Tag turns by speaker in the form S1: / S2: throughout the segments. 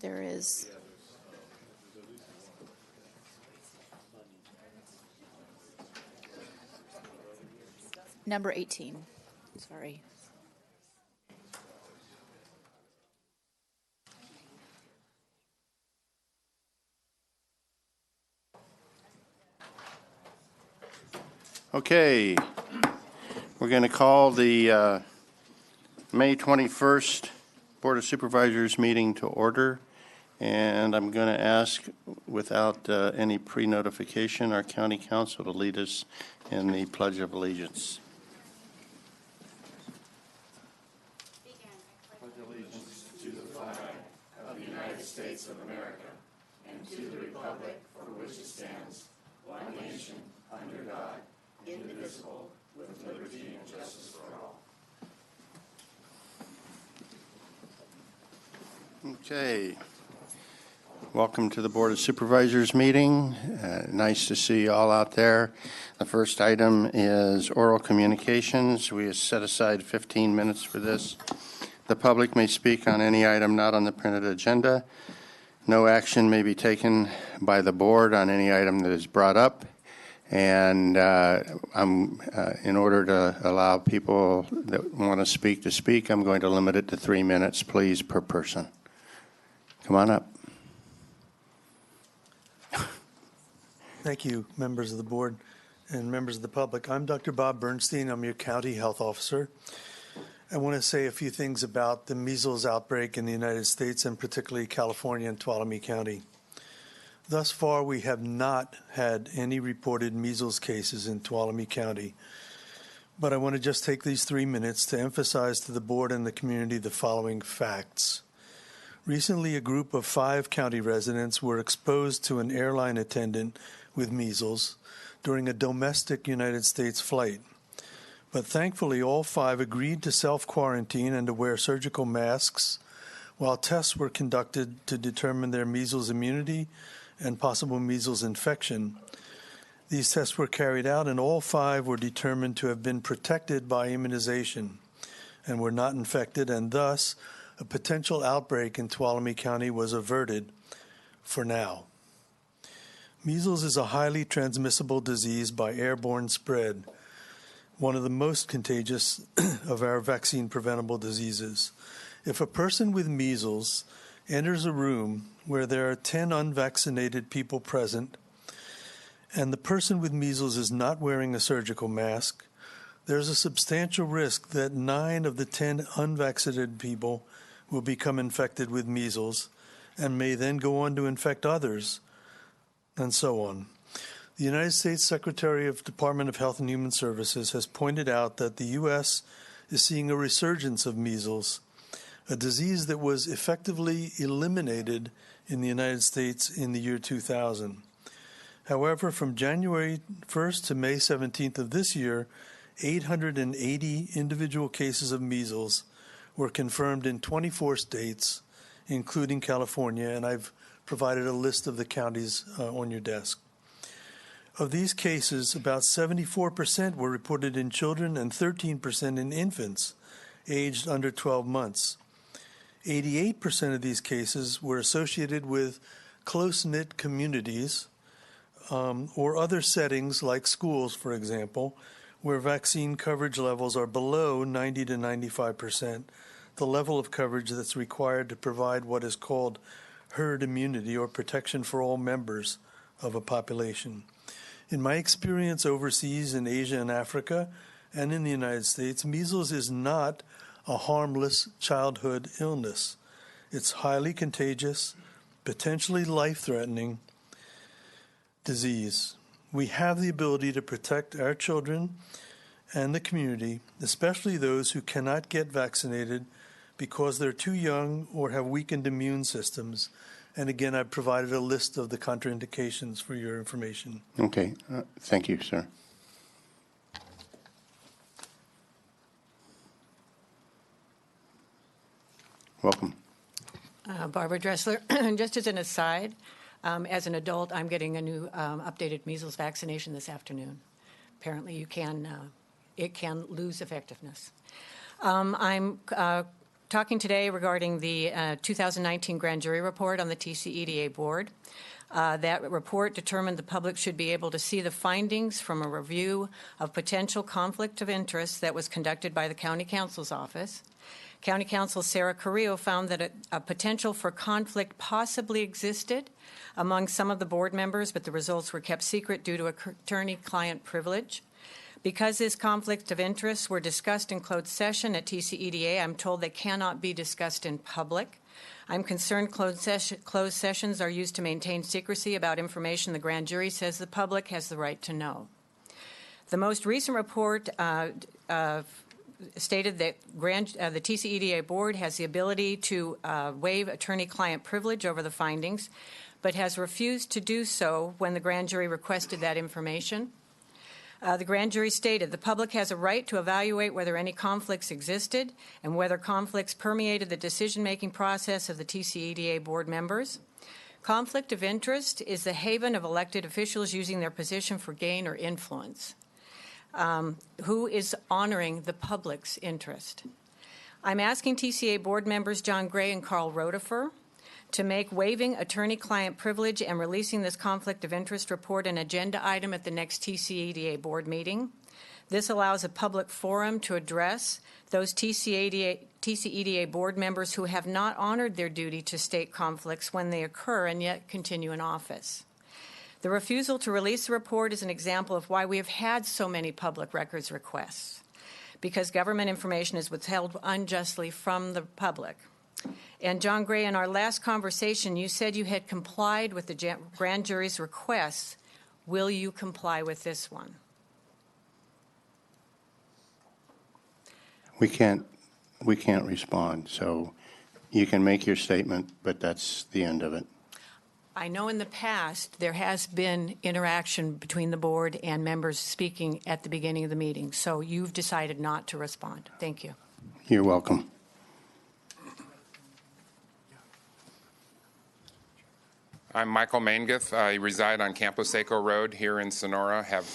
S1: There is. Number 18. Sorry.
S2: Okay, we're going to call the May 21st Board of Supervisors meeting to order, and I'm going to ask, without any pre-notification, our County Council to lead us in the Pledge of Allegiance. Pledge allegiance to the flag of the United States of America and to the republic for which it stands, one nation, under God, indivisible, with liberty and justice for all. Okay. Welcome to the Board of Supervisors meeting. Nice to see you all out there. The first item is oral communications. We have set aside 15 minutes for this. The public may speak on any item not on the printed agenda. No action may be taken by the board on any item that is brought up. And in order to allow people that want to speak, I'm going to limit it to 3 minutes, please, per person. Come on up.
S3: Thank you, members of the board and members of the public. I'm Dr. Bob Bernstein. I'm your county health officer. I want to say a few things about the measles outbreak in the United States, and particularly California and Tuolumne County. Thus far, we have not had any reported measles cases in Tuolumne County. But I want to just take these 3 minutes to emphasize to the board and the community the following facts. Recently, a group of 5 county residents were exposed to an airline attendant with measles during a domestic United States flight. But thankfully, all 5 agreed to self-quarantine and to wear surgical masks while tests were conducted to determine their measles immunity and possible measles infection. These tests were carried out, and all 5 were determined to have been protected by immunization and were not infected, and thus a potential outbreak in Tuolumne County was averted for now. Measles is a highly transmissible disease by airborne spread, one of the most contagious of our vaccine-preventable diseases. If a person with measles enters a room where there are 10 unvaccinated people present, and the person with measles is not wearing a surgical mask, there's a substantial risk that 9 of the 10 unvaccinated people will become infected with measles and may then go on to infect others, and so on. The United States Secretary of Department of Health and Human Services has pointed out that the U.S. is seeing a resurgence of measles, a disease that was effectively eliminated in the United States in the year 2000. However, from January 1st to May 17th of this year, 880 individual cases of measles were confirmed in 24 states, including California, and I've provided a list of the counties on your desk. Of these cases, about 74% were reported in children and 13% in infants aged under 12 months. 88% of these cases were associated with close-knit communities or other settings like schools, for example, where vaccine coverage levels are below 90 to 95%, the level of coverage that's required to provide what is called herd immunity or protection for all members of a population. In my experience overseas in Asia and Africa and in the United States, measles is not a harmless childhood illness. It's highly contagious, potentially life-threatening disease. We have the ability to protect our children and the community, especially those who cannot get vaccinated because they're too young or have weakened immune systems. And again, I've provided a list of the contraindications for your information.
S2: Okay. Thank you, sir. Welcome.
S4: Barbara Dressler. Just as an aside, as an adult, I'm getting a new updated measles vaccination this afternoon. Apparently, it can lose effectiveness. I'm talking today regarding the 2019 grand jury report on the TCEDA board. That report determined the public should be able to see the findings from a review of potential conflict of interest that was conducted by the County Counsel's Office. County Counsel Sarah Carrillo found that a potential for conflict possibly existed among some of the board members, but the results were kept secret due to attorney-client privilege. Because this conflict of interest were discussed in closed session at TCEDA, I'm told they cannot be discussed in public. I'm concerned closed sessions are used to maintain secrecy about information the grand jury says the public has the right to know. The most recent report stated that the TCEDA board has the ability to waive attorney-client privilege over the findings, but has refused to do so when the grand jury requested that information. The grand jury stated the public has a right to evaluate whether any conflicts existed and whether conflicts permeated the decision-making process of the TCEDA board members. Conflict of interest is the haven of elected officials using their position for gain or influence. Who is honoring the public's interest? I'm asking TCA board members John Gray and Carl Rotifer to make waiving attorney-client privilege and releasing this conflict of interest report an agenda item at the next TCEDA board meeting. This allows a public forum to address those TCEDA board members who have not honored their duty to state conflicts when they occur and yet continue in office. The refusal to release the report is an example of why we have had so many public records requests, because government information is withheld unjustly from the public. And John Gray, in our last conversation, you said you had complied with the grand jury's requests. Will you comply with this one?
S2: We can't respond, so you can make your statement, but that's the end of it.
S4: I know in the past there has been interaction between the board and members speaking at the beginning of the meeting, so you've decided not to respond. Thank you.
S2: You're welcome.
S5: I'm Michael Mangeth. I reside on Campo Seco Road here in Sonora, have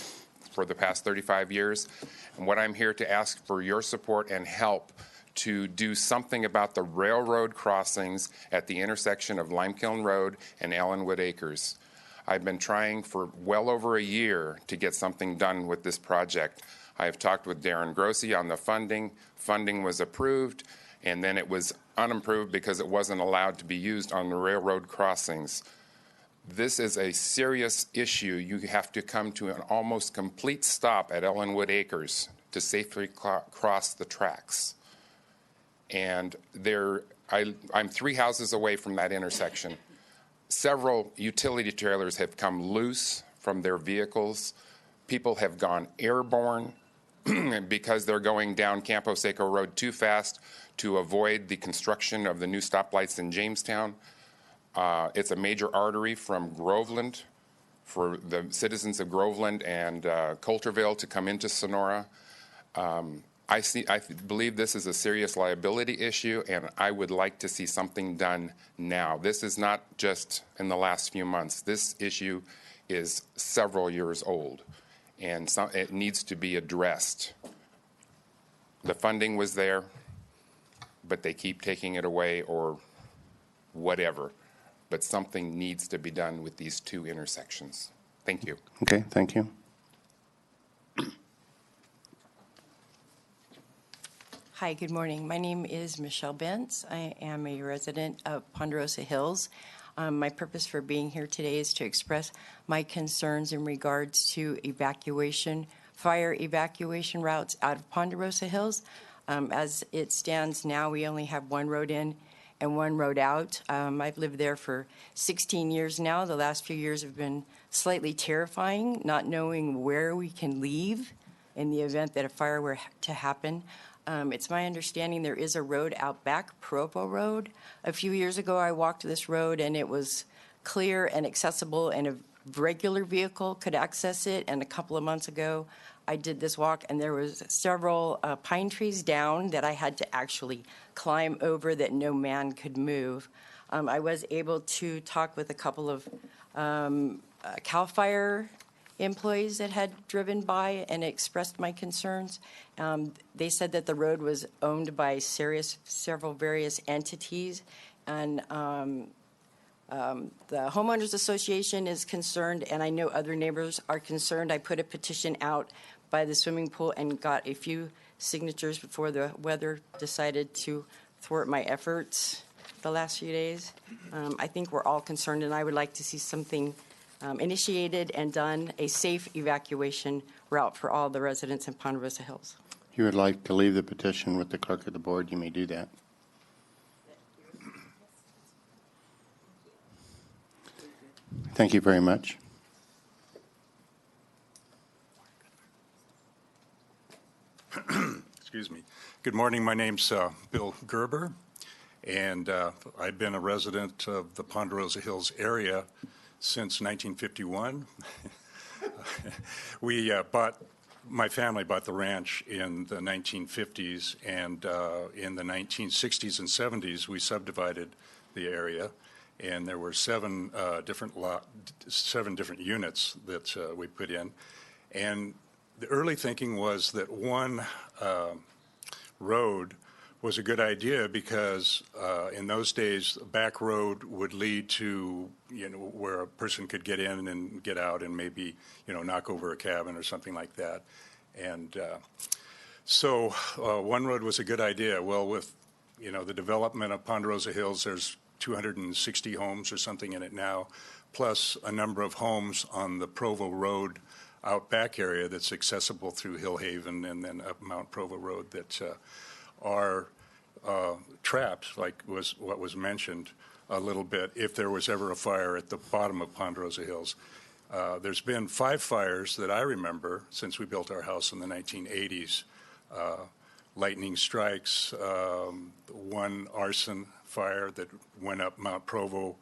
S5: for the past 35 years. And what I'm here to ask for your support and help to do something about the railroad crossings at the intersection of Limekiln Road and Ellenwood Acres. I've been trying for well over a year to get something done with this project. I have talked with Darren Grossi on the funding. Funding was approved, and then it was unapproved because it wasn't allowed to be used on the railroad crossings. This is a serious issue. You have to come to an almost complete stop at Ellenwood Acres to safely cross the tracks. And I'm 3 houses away from that intersection. Several utility trailers have come loose from their vehicles. People have gone airborne because they're going down Campo Seco Road too fast to avoid the construction of the new stoplights in Jamestown. It's a major artery from Groveland for the citizens of Groveland and Coulterville to come into Sonora. I believe this is a serious liability issue, and I would like to see something done now. This is not just in the last few months. This issue is several years old, and it needs to be addressed. The funding was there, but they keep taking it away or whatever. But something needs to be done with these 2 intersections. Thank you.
S2: Okay, thank you.
S6: Hi, good morning. My name is Michelle Bentz. I am a resident of Ponderosa Hills. My purpose for being here today is to express my concerns in regards to fire evacuation routes out of Ponderosa Hills. As it stands now, we only have 1 road in and 1 road out. I've lived there for 16 years now. The last few years have been slightly terrifying, not knowing where we can leave in the event that a fire were to happen. It's my understanding there is a road out back, Provo Road. A few years ago, I walked this road, and it was clear and accessible, and a regular vehicle could access it. And a couple of months ago, I did this walk, and there was several pine trees down that I had to actually climb over that no man could move. I was able to talk with a couple of CAL FIRE employees that had driven by and expressed my concerns. They said that the road was owned by several various entities, and the homeowners association is concerned, and I know other neighbors are concerned. I put a petition out by the swimming pool and got a few signatures before the weather decided to thwart my efforts the last few days. I think we're all concerned, and I would like to see something initiated and done, a safe evacuation route for all the residents in Ponderosa Hills.
S2: If you would like to leave the petition with the clerk of the board, you may do that. Thank you very much.
S7: Excuse me. Good morning. My name's Bill Gerber, and I've been a resident of the Ponderosa Hills area since 1951. My family bought the ranch in the 1950s, and in the 1960s and 70s, we subdivided the area, and there were seven different units that we put in. And the early thinking was that one road was a good idea because in those days, a back road would lead to, where a person could get in and get out and maybe, knock over a cabin or something like that. And so one road was a good idea. Well, with, the development of Ponderosa Hills, there's 260 homes or something in it now, plus a number of homes on the Provo Road out back area that's accessible through Hill Haven and then up Mount Provo Road that are trapped, like what was mentioned a little bit, if there was ever a fire at the bottom of Ponderosa Hills. There's been 5 fires that I remember since we built our house in the 1980s. Lightning strikes, one arson fire that went up Mount Provo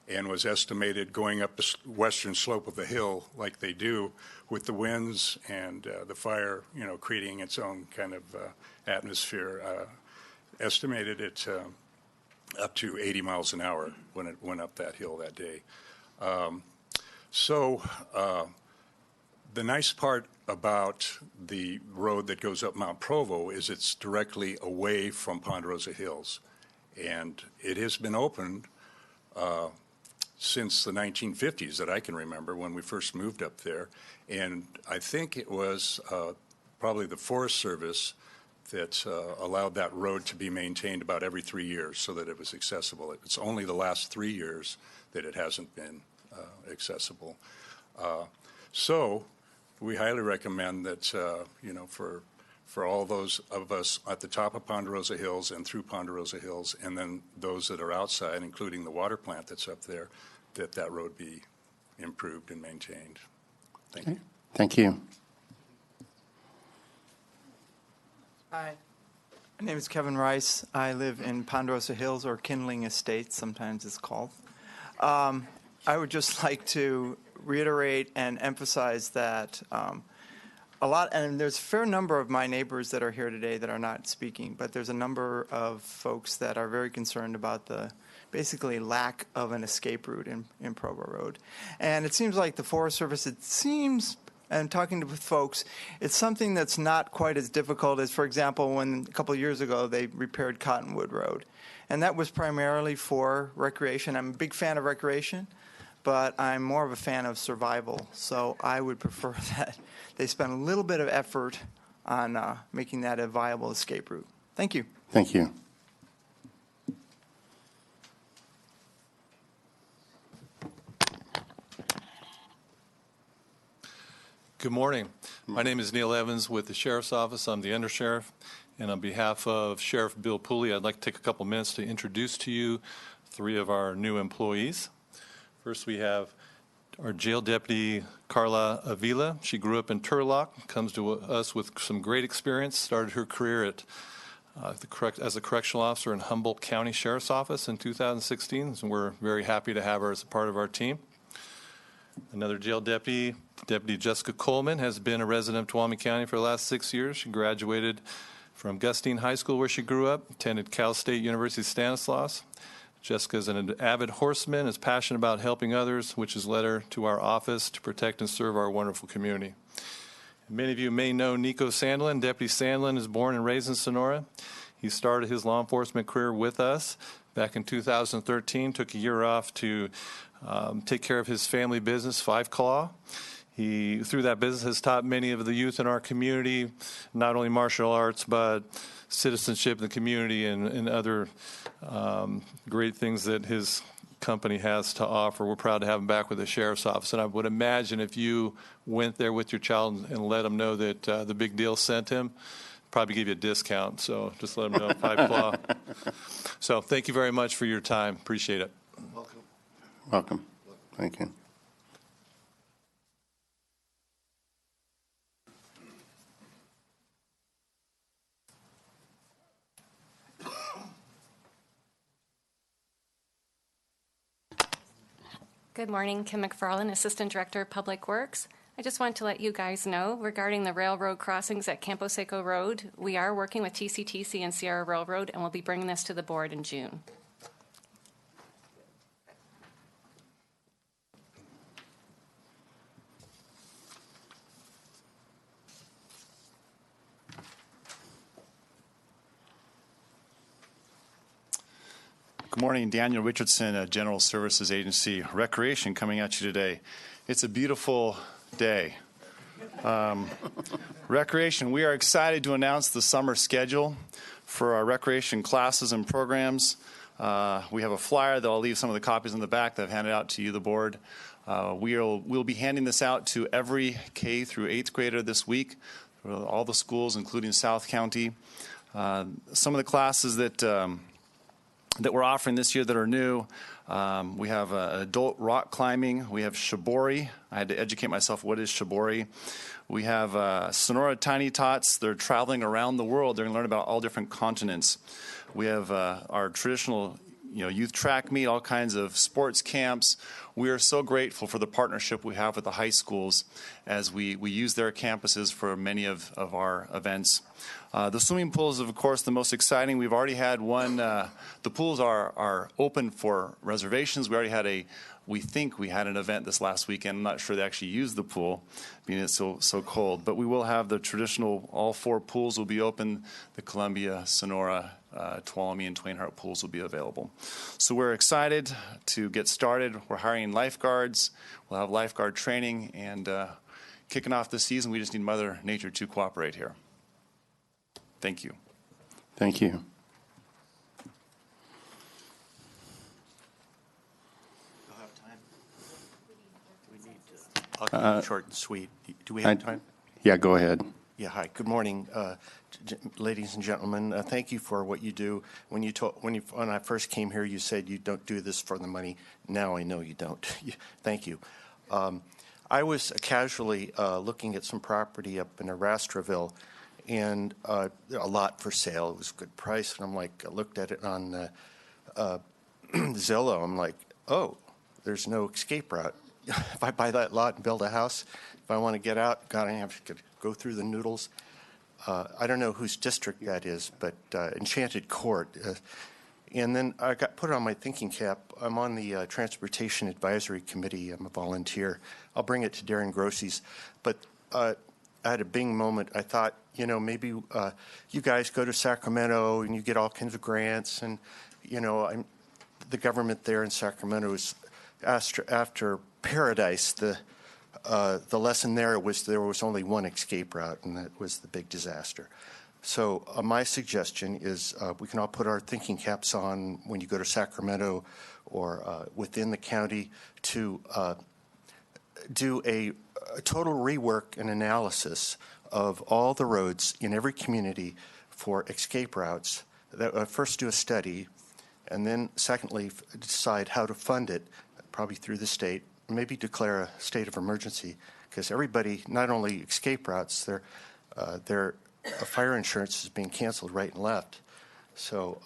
S7: and was estimated going up the western slope of the hill like they do with the winds and the fire, creating its own kind of atmosphere, estimated it up to 80 miles an hour when it went up that hill that day. So the nice part about the road that goes up Mount Provo is it's directly away from Ponderosa Hills. And it has been opened since the 1950s that I can remember when we first moved up there. And I think it was probably the Forest Service that allowed that road to be maintained about every 3 years so that it was accessible. It's only the last 3 years that it hasn't been accessible. So we highly recommend that, for all those of us at the top of Ponderosa Hills and through Ponderosa Hills, and then those that are outside, including the water plant that's up there, that road be improved and maintained. Thank you.
S2: Thank you.
S8: Hi. My name is Kevin Rice. I live in Ponderosa Hills, or Kindling Estates, sometimes it's called. I would just like to reiterate and emphasize that and there's a fair number of my neighbors that are here today that are not speaking, but there's a number of folks that are very concerned about the basically lack of an escape route in Provo Road. And it seems like the Forest Service, and talking to folks, it's something that's not quite as difficult as, for example, when a couple of years ago they repaired Cottonwood Road. And that was primarily for recreation. I'm a big fan of recreation, but I'm more of a fan of survival. So I would prefer that they spend a little bit of effort on making that a viable escape route. Thank you.
S2: Thank you.
S9: Good morning. My name is Neil Evans with the Sheriff's Office. I'm the Undersheriff. And on behalf of Sheriff Bill Pooley, I'd like to take a couple minutes to introduce to you 3 of our new employees. First, we have our jail deputy, Carla Avila. She grew up in Turlock, comes to us with some great experience, started her career as a correctional officer in Humboldt County Sheriff's Office in 2016, and we're very happy to have her as a part of our team. Another jail deputy, Deputy Jessica Coleman, has been a resident of Tuolumne County for the last 6 years. She graduated from Gustine High School, where she grew up, attended Cal State University Stanislaus, Jessica is an avid horseman, is passionate about helping others, which has led her to our office to protect and serve our wonderful community. Many of you may know Nico Sandlin. Deputy Sandlin is born and raised in Sonora. He started his law enforcement career with us back in 2013, took a year off to take care of his family business, Five Claw. He, through that business, has taught many of the youth in our community, not only martial arts, but citizenship in the community and other great things that his company has to offer. We're proud to have him back with the Sheriff's Office. And I would imagine if you went there with your child and let him know that the Big Deal sent him, probably give you a discount. So just let him know, Five Claw. So thank you very much for your time. Appreciate it.
S2: Welcome. Thank you.
S10: Good morning, Kim McFarland, Assistant Director of Public Works. I just want to let you guys know regarding the railroad crossings at Campo Seco Road, we are working with TCTC and Sierra Railroad, and we'll be bringing this to the board in June.
S11: Good morning, Daniel Richardson, General Services Agency, Recreation, coming at you today. It's a beautiful day. Recreation, we are excited to announce the summer schedule for our recreation classes and programs. We have a flyer that I'll leave some of the copies in the back that I've handed out to you, the board. We'll be handing this out to every K through 8th grader this week, all the schools, including South County. Some of the classes that we're offering this year that are new. We have adult rock climbing. We have shibori. I had to educate myself, what is shibori? We have Sonora Tiny Tots. They're traveling around the world. They're going to learn about all different continents. We have our traditional youth track meet, all kinds of sports camps. We are so grateful for the partnership we have with the high schools as we use their campuses for many of our events. The swimming pools, of course, the most exciting. We've already had one. The pools are open for reservations. We think we had an event this last weekend. I'm not sure they actually used the pool, being it's so cold. But we will have the traditional, all 4 pools will be open. The Columbia, Sonora, Tuolumne, and Twain Harte pools will be available. So we're excited to get started. We're hiring lifeguards. We'll have lifeguard training. And kicking off this season, we just need Mother Nature to cooperate here. Thank you.
S2: Thank you.
S12: We'll have time. I'll keep it short and sweet. Do we have time?
S2: Yeah, go ahead.
S12: Yeah, hi. Good morning, ladies and gentlemen. Thank you for what you do. When I first came here, you said you don't do this for the money. Now I know you don't. Thank you. I was casually looking at some property up in Arastraville, and a lot for sale. It was a good price, and I looked at it on Zillow. I'm like, oh, there's no escape route. If I buy that lot and build a house, if I want to get out, God, I have to go through the noodles. I don't know whose district that is, but Enchanted Court. And then I got put it on my thinking cap. I'm on the Transportation Advisory Committee. I'm a volunteer. I'll bring it to Darren Grossi's. But I had a bing moment. I thought, maybe you guys go to Sacramento and you get all kinds of grants. And, the government there in Sacramento is after Paradise, the lesson there was only one escape route, and that was the big disaster. So my suggestion is we can all put our thinking caps on when you go to Sacramento or within the county to do a total rework and analysis of all the roads in every community for escape routes. First do a study, and then secondly decide how to fund it, probably through the state, maybe declare a state of emergency, because everybody, not only escape routes, their fire insurance is being canceled right and left. So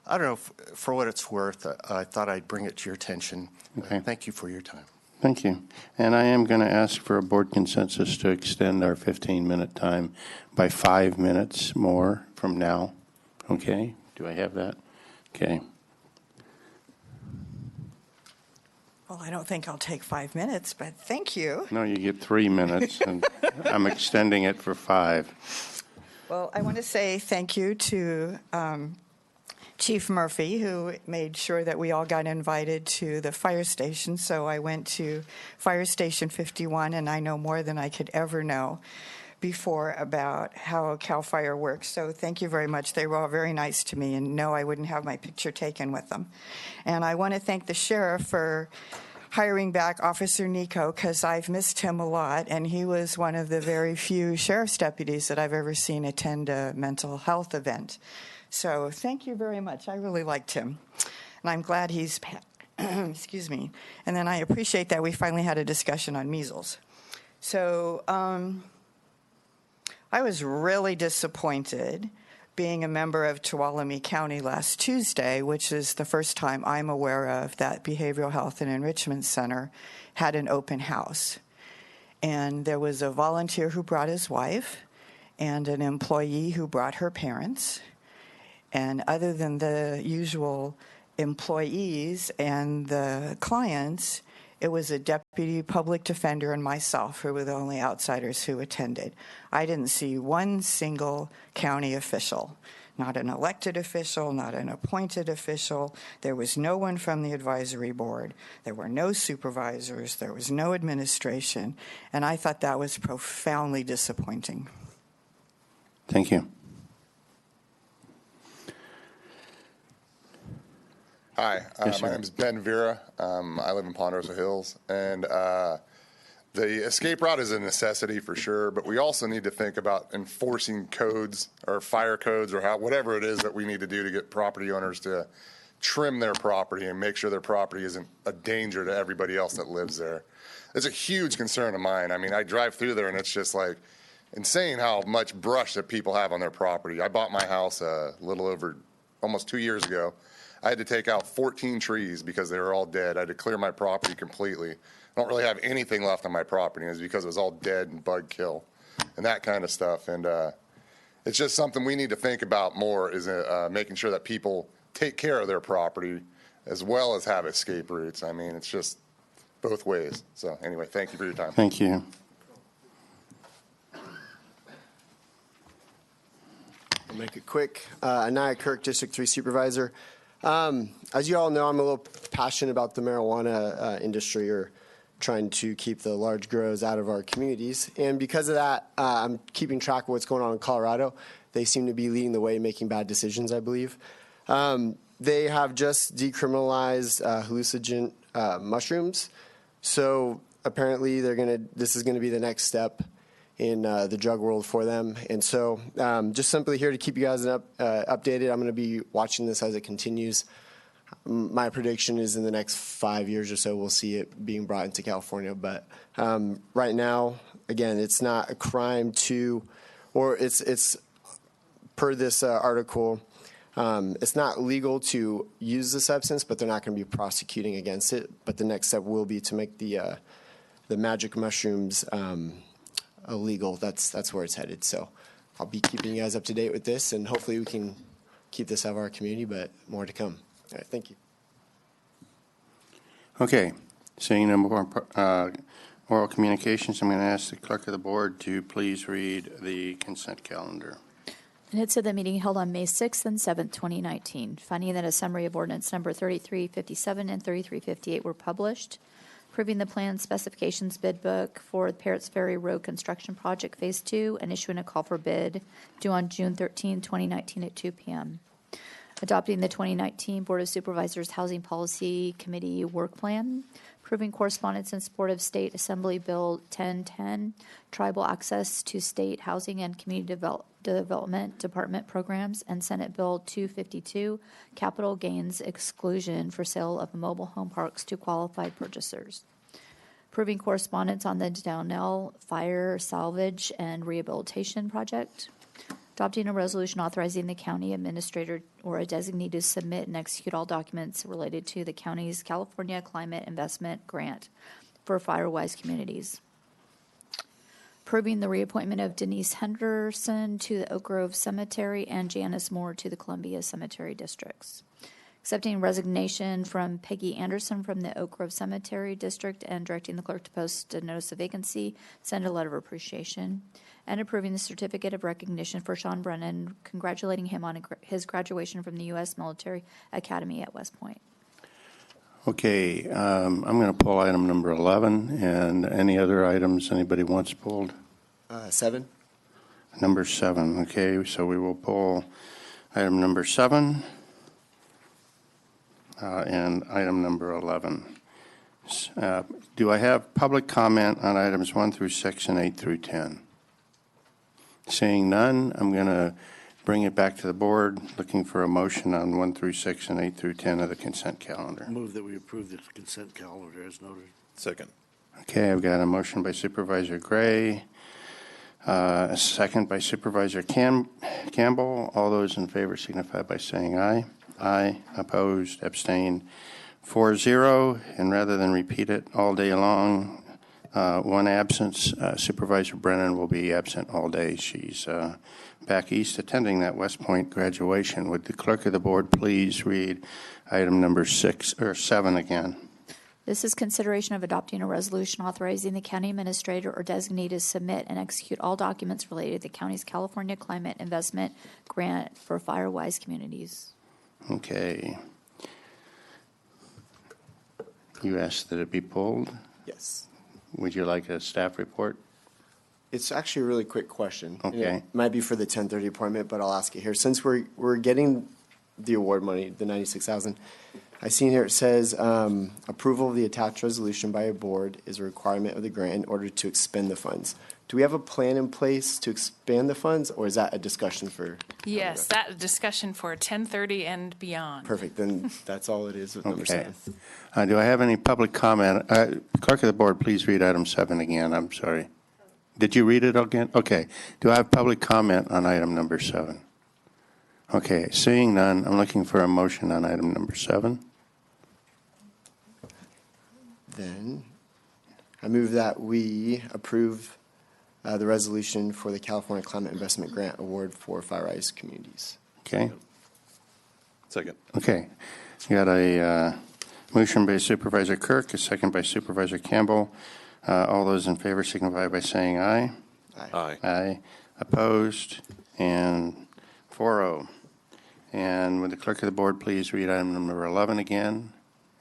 S12: I don't know, for what it's worth, I thought I'd bring it to your attention.
S2: Okay.
S12: Thank you for your time.
S2: Thank you. And I am going to ask for a board consensus to extend our 15-minute time by 5 minutes more from now. Okay? Do I have that? Okay.
S13: Well, I don't think I'll take 5 minutes, but thank you.
S2: No, you get 3 minutes, and I'm extending it for 5.
S13: Well, I want to say thank you to Chief Murphy, who made sure that we all got invited to the fire station. So I went to Fire Station 51, and I know more than I could ever know before about how CAL FIRE works. So thank you very much. They were all very nice to me, and no, I wouldn't have my picture taken with them. And I want to thank the sheriff for hiring back Officer Nico, because I've missed him a lot, and he was one of the very few sheriff's deputies that I've ever seen attend a mental health event. So thank you very much. I really liked him, and I'm glad he's excuse me. And then I appreciate that we finally had a discussion on measles. So I was really disappointed being a member of Tuolumne County last Tuesday, which is the first time I'm aware of that Behavioral Health and Enrichment Center had an open house. And there was a volunteer who brought his wife and an employee who brought her parents. And other than the usual employees and the clients, it was a deputy public defender and myself who were the only outsiders who attended. I didn't see one single county official, not an elected official, not an appointed official. There was no one from the advisory board. There were no supervisors. There was no administration. And I thought that was profoundly disappointing.
S2: Thank you.
S14: Hi,
S2: Yes,
S14: my
S2: sir.
S14: name is Ben Vera. I live in Ponderosa Hills, and the escape route is a necessity for sure, but we also need to think about enforcing codes or fire codes or whatever it is that we need to do to get property owners to trim their property and make sure their property isn't a danger to everybody else that lives there. It's a huge concern of mine. I mean, I drive through there, and it's just like insane how much brush that people have on their property. I bought my house a little over almost 2 years ago. I had to take out 14 trees because they were all dead. I had to clear my property completely. I don't really have anything left on my property. It's because it was all dead and bug kill and that kind of stuff. And it's just something we need to think about more is making sure that people take care of their property as well as have escape routes. I mean, it's just both ways. So anyway, thank you for your time.
S2: Thank you.
S15: I'll make it quick. Anaya Kirk, District 3 Supervisor. As you all know, I'm a little passionate about the marijuana industry, or trying to keep the large grows out of our communities. And because of that, I'm keeping track of what's going on in Colorado. They seem to be leading the way, making bad decisions, I believe. They have just decriminalized hallucinogen mushrooms. So apparently this is going to be the next step in the drug world for them. And so just simply here to keep you guys updated. I'm going to be watching this as it continues. My prediction is in the next 5 years or so, we'll see it being brought into California. But right now, again, it's not a crime to, or it's per this article, it's not legal to use the substance, but they're not going to be prosecuting against it. But the next step will be to make the magic mushrooms illegal. That's where it's headed. So I'll be keeping you guys up to date with this, and hopefully we can keep this out of our community, but more to come. All right, thank you.
S2: Okay, seeing no more oral communications, I'm going to ask the clerk of the board to please read the consent calendar.
S1: Minutes of the meeting held on May 6th and 7th, 2019, finding that a summary of ordinance number 3357 and 3358 were published, approving the plan specifications bid book for the Parrots Ferry Road Construction Project Phase 2 and issuing a call for bid due on June 13, 2019 at 2 p.m. Adopting the 2019 Board of Supervisors Housing Policy Committee Work Plan, approving correspondence in support of State Assembly Bill 1010, Tribal Access to State Housing and Community Development Department Programs, and Senate Bill 252, Capital Gains Exclusion for Sale of Mobile Home Parks to Qualified Purchasers. Approving correspondence on the Downell Fire Salvage and Rehabilitation Project. Adopting a resolution authorizing the county administrator or a designee to submit and execute all documents related to the county's California Climate Investment Grant for Firewise communities. Approving the reappointment of Denise Henderson to the Oak Grove Cemetery and Janice Moore to the Columbia Cemetery districts. accepting resignation from Peggy Anderson from the Oak Grove Cemetery District and directing the clerk to post a notice of vacancy, send a letter of appreciation, and approving the certificate of recognition for Sean Brennan, congratulating him on his graduation from the U.S. Military Academy at West Point.
S2: Okay, I'm going to pull item number 11, and any other items anybody wants pulled?
S15: 7.
S2: Number 7, okay, so we will pull item number 7 and item number 11. Do I have public comment on items 1 through 6 and 8 through 10? Seeing none, I'm going to bring it back to the board, looking for a motion on 1 through 6 and 8 through 10 of the consent calendar.
S16: Move that we approve the consent calendar as noted.
S7: Second.
S2: Okay, I've got a motion by Supervisor Gray, a second by Supervisor Campbell. All those in favor signify by saying aye. Aye. Opposed, abstained, 4-0. And rather than repeat it all day long, one absence, Supervisor Brennan will be absent all day. She's back east attending that West Point graduation. Would the clerk of the board please read item number 7 again?
S1: This is consideration of adopting a resolution authorizing the county administrator or designee to submit and execute all documents related to the county's California Climate Investment Grant for Firewise communities.
S2: Okay. You asked that it be pulled?
S15: Yes.
S2: Would you like a staff report?
S15: It's actually a really quick question.
S2: Okay.
S15: It might be for the 10:30 appointment, but I'll ask it here. Since we're getting the award money, the $96,000, I see here it says approval of the attached resolution by a board is a requirement of the grant in order to expend the funds. Do we have a plan in place to expand the funds, or is that a discussion for?
S17: Yes, that discussion for 10:30 and beyond.
S15: Perfect. Then that's all it is with number
S2: Okay.
S15: 7.
S2: Do I have any public comment? Clerk of the board, please read item 7 again. I'm sorry. Did you read it again? Okay. Do I have public comment on item number 7? Okay. Seeing none, I'm looking for a motion on item number 7.
S15: Then I move that we approve the resolution for the California Climate Investment Grant Award for Firewise communities.
S2: Okay.
S7: Second.
S2: Okay. You got a motion by Supervisor Kirk, a second by Supervisor Campbell. All those in favor signify by saying aye.
S7: Aye.
S2: Aye. Opposed? And 4-0. And would the clerk of the board please read item number 11 again?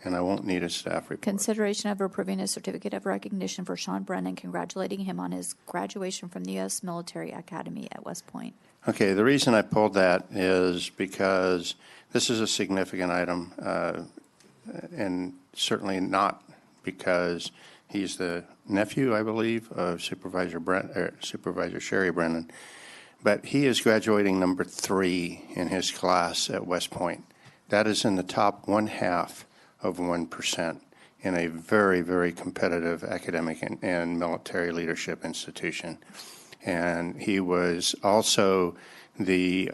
S2: And I won't need a staff report.
S1: Consideration of approving a certificate of recognition for Sean Brennan, congratulating him on his graduation from the U.S. Military Academy at West Point.
S2: Okay, the reason I pulled that is because this is a significant item, and certainly not because he's the nephew, I believe, of Supervisor Sherry Brennan, but he is graduating number 3 in his class at West Point. That is in the top 1/2 of 1% in a very, very competitive academic and military leadership institution. And he was also the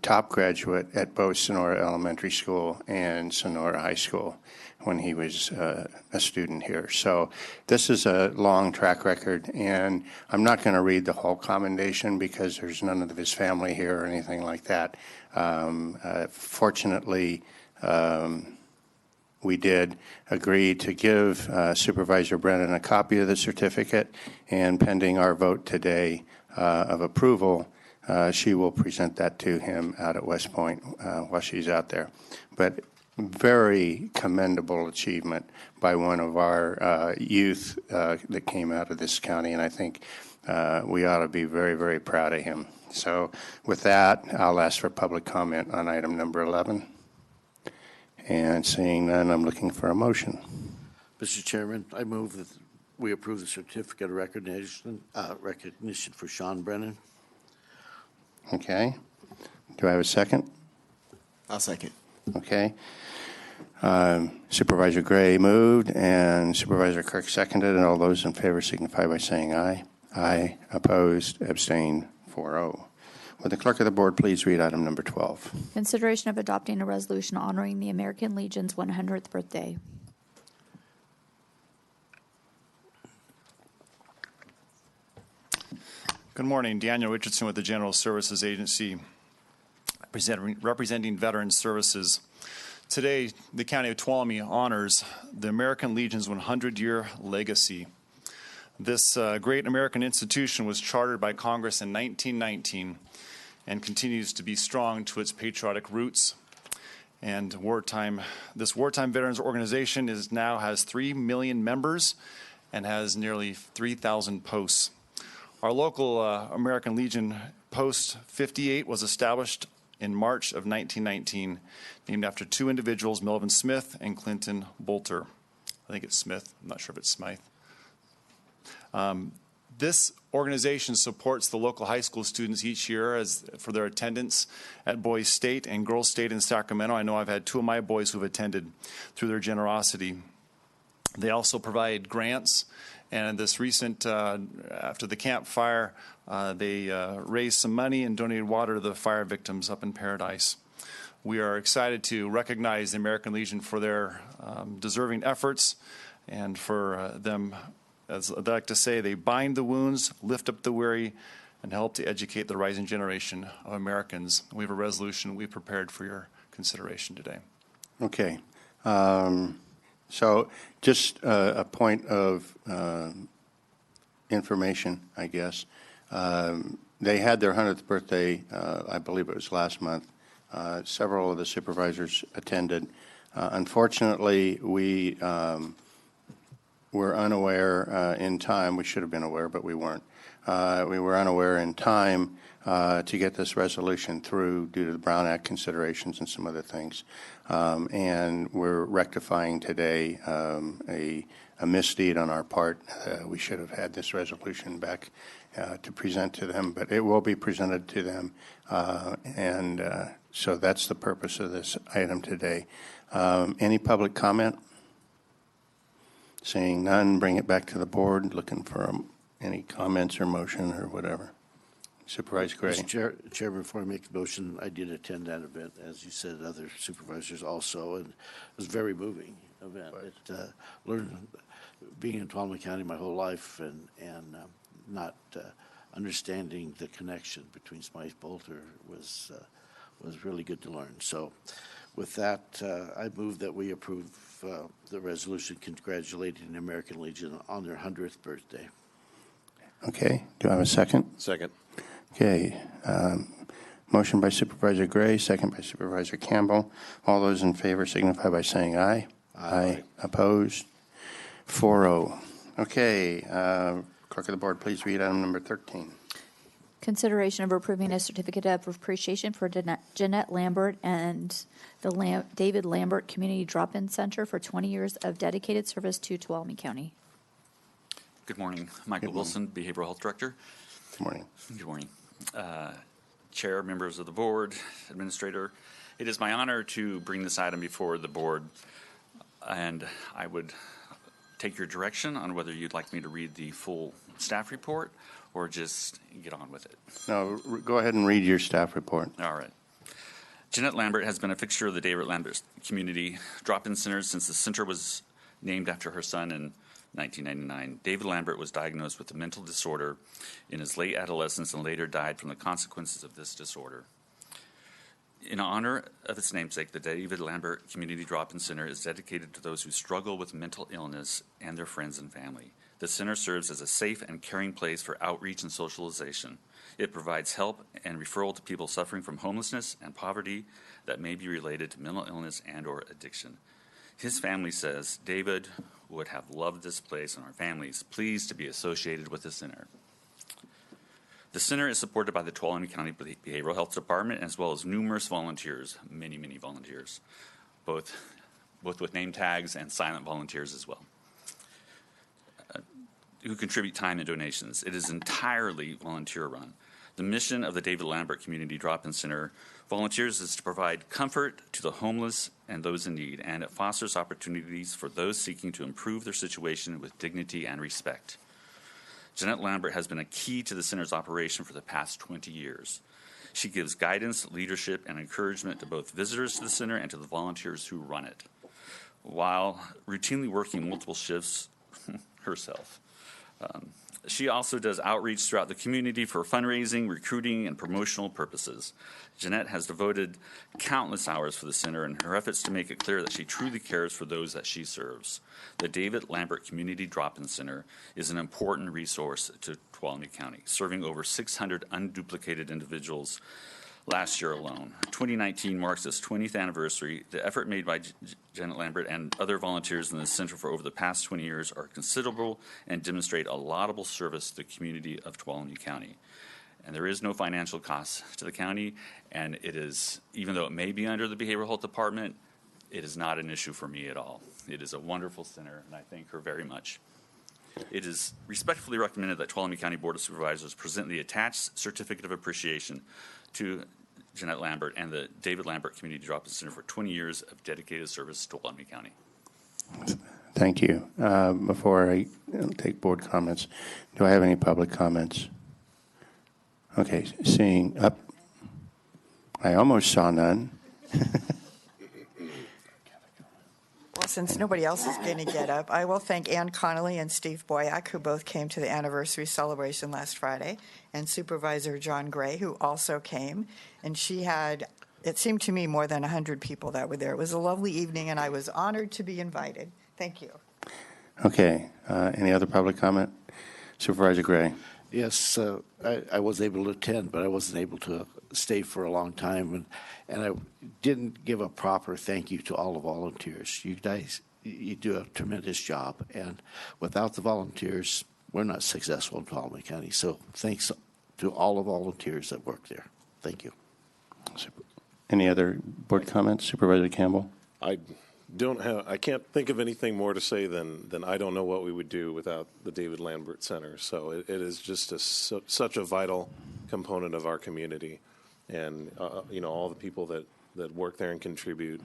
S2: top graduate at both Sonora Elementary School and Sonora High School when he was a student here. So this is a long track record, and I'm not going to read the whole commendation because there's none of his family here or anything like that. Fortunately, we did agree to give Supervisor Brennan a copy of the certificate, and pending our vote today of approval, she will present that to him out at West Point while she's out there. But very commendable achievement by one of our youth that came out of this county, and I think we ought to be very, very proud of him. So with that, I'll ask for public comment on item number 11. And seeing none, I'm looking for a motion.
S16: Mr. Chairman, I move that we approve the certificate of recognition for Sean Brennan.
S2: Okay. Do I have a second?
S15: I'll second.
S2: Okay. Supervisor Gray moved and Supervisor Kirk seconded, and all those in favor signify by saying aye. Aye. Opposed? Abstained? 4-0. Would the clerk of the board please read item number 12?
S1: Consideration of adopting a resolution honoring the American Legion's 100th birthday.
S11: Good morning. Daniel Richardson with the General Services Agency, representing Veteran Services. Today, the County of Tuolumne honors the American Legion's 100-year legacy. This great American institution was chartered by Congress in 1919 and continues to be strong to its patriotic roots. And this wartime veterans organization now has 3 million members and has nearly 3,000 posts. Our local American Legion Post 58 was established in March of 1919, named after two individuals, Melvin Smith and Clinton Bolter. I think it's Smith. I'm not sure if it's Smythe. This organization supports the local high school students each year for their attendance at Boys State and Girls State in Sacramento. I know I've had two of my boys who've attended through their generosity. They also provide grants, and this recent, after the campfire, they raised some money and donated water to the fire victims up in Paradise. We are excited to recognize the American Legion for their deserving efforts and for them, as I like to say, they bind the wounds, lift up the weary, and help to educate the rising generation of Americans. We have a resolution we prepared for your consideration today.
S2: Okay. So just a point of information, I guess. They had their 100th birthday, I believe it was last month. Several of the supervisors attended. Unfortunately, we were unaware in time. We should have been aware, but we weren't. We were unaware in time to get this resolution through due to the Brown Act considerations and some other things. And we're rectifying today a misdeed on our part. We should have had this resolution back to present to them, but it will be presented to them. So that's the purpose of this item today. Any public comment? Seeing none, bring it back to the board. Looking for any comments or motion or whatever. Supervisor Gray.
S16: Mr. Chairman, before I make the motion, I did attend that event, as you said, other supervisors also, and it was a very moving event. It learned, being in Tuolumne County my whole life and not understanding the connection between Smythe Bolter was really good to learn. So with that, I move that we approve the resolution congratulating the American Legion on their 100th birthday.
S2: Okay. Do I have a second?
S12: Second.
S2: Okay. Motion by Supervisor Gray, second by Supervisor Campbell. All those in favor signify by saying aye. Aye. Opposed? 4-0. Okay. Clerk of the Board, please read item number 13.
S1: Consideration of approving a certificate of appreciation for Jeanette Lambert and the David Lambert Community Drop-In Center for 20 years of dedicated service to Tuolumne County.
S18: Good morning. Michael Wilson, Behavioral Health Director.
S2: Good morning.
S18: Good morning. Chair, members of the board, administrator, it is my honor to bring this item before the board, and I would take your direction on whether you'd like me to read the full staff report or just get on with it.
S2: No, go ahead and read your staff report.
S18: All right. Jeanette Lambert has been a fixture of the David Lambert Community Drop-In Center since the center was named after her son in 1999. David Lambert was diagnosed with a mental disorder in his late adolescence and later died from the consequences of this disorder. In honor of its namesake, the David Lambert Community Drop-In Center is dedicated to those who struggle with mental illness and their friends and family. The center serves as a safe and caring place for outreach and socialization. It provides help and referral to people suffering from homelessness and poverty that may be related to mental illness and or addiction. His family says David would have loved this place, and our family is pleased to be associated with the center. The center is supported by the Tuolumne County Behavioral Health Department as well as numerous volunteers, many volunteers, both with name tags and silent volunteers as well, who contribute time and donations. It is entirely volunteer run. The mission of the David Lambert Community Drop-In Center volunteers is to provide comfort to the homeless and those in need, and it fosters opportunities for those seeking to improve their situation with dignity and respect. Jeanette Lambert has been a key to the center's operation for the past 20 years. She gives guidance, leadership, and encouragement to both visitors to the center and to the volunteers who run it, while routinely working multiple shifts herself. She also does outreach throughout the community for fundraising, recruiting, and promotional purposes. Jeanette has devoted countless hours for the center in her efforts to make it clear that she truly cares for those that she serves. The David Lambert Community Drop-In Center is an important resource to Tuolumne County, serving over 600 unduplicated individuals last year alone. 2019 marks its 20th anniversary. The effort made by Janet Lambert and other volunteers in the center for over the past 20 years are considerable and demonstrate a laudable service to the community of Tuolumne County. And there is no financial cost to the county, and it is, even though it may be under the Behavioral Health Department, it is not an issue for me at all. It is a wonderful center, and I thank her very much. It is respectfully recommended that Tuolumne County Board of Supervisors present the attached certificate of appreciation to Jeanette Lambert and the David Lambert Community Drop-In Center for 20 years of dedicated service to Tuolumne County.
S2: Thank you. Before I take board comments, do I have any public comments? Okay, seeing up. I almost saw none.
S13: Well, since nobody else is going to get up, I will thank Ann Connolly and Steve Boyack, who both came to the anniversary celebration last Friday, and Supervisor John Gray, who also came. And she had, it seemed to me, more than 100 people that were there. It was a lovely evening, and I was honored to be invited. Thank you.
S2: Okay, any other public comment? Supervisor Gray.
S16: Yes, I was able to attend, but I wasn't able to stay for a long time, and I didn't give a proper thank you to all the volunteers. You guys, you do a tremendous job, and without the volunteers, we're not successful in Tuolumne County. So thanks to all the volunteers that work there. Thank you.
S2: Any other board comments? Supervisor Campbell?
S19: I can't think of anything more to say than I don't know what we would do without the David Lambert Center. So it is just such a vital component of our community, and all the people that work there and contribute.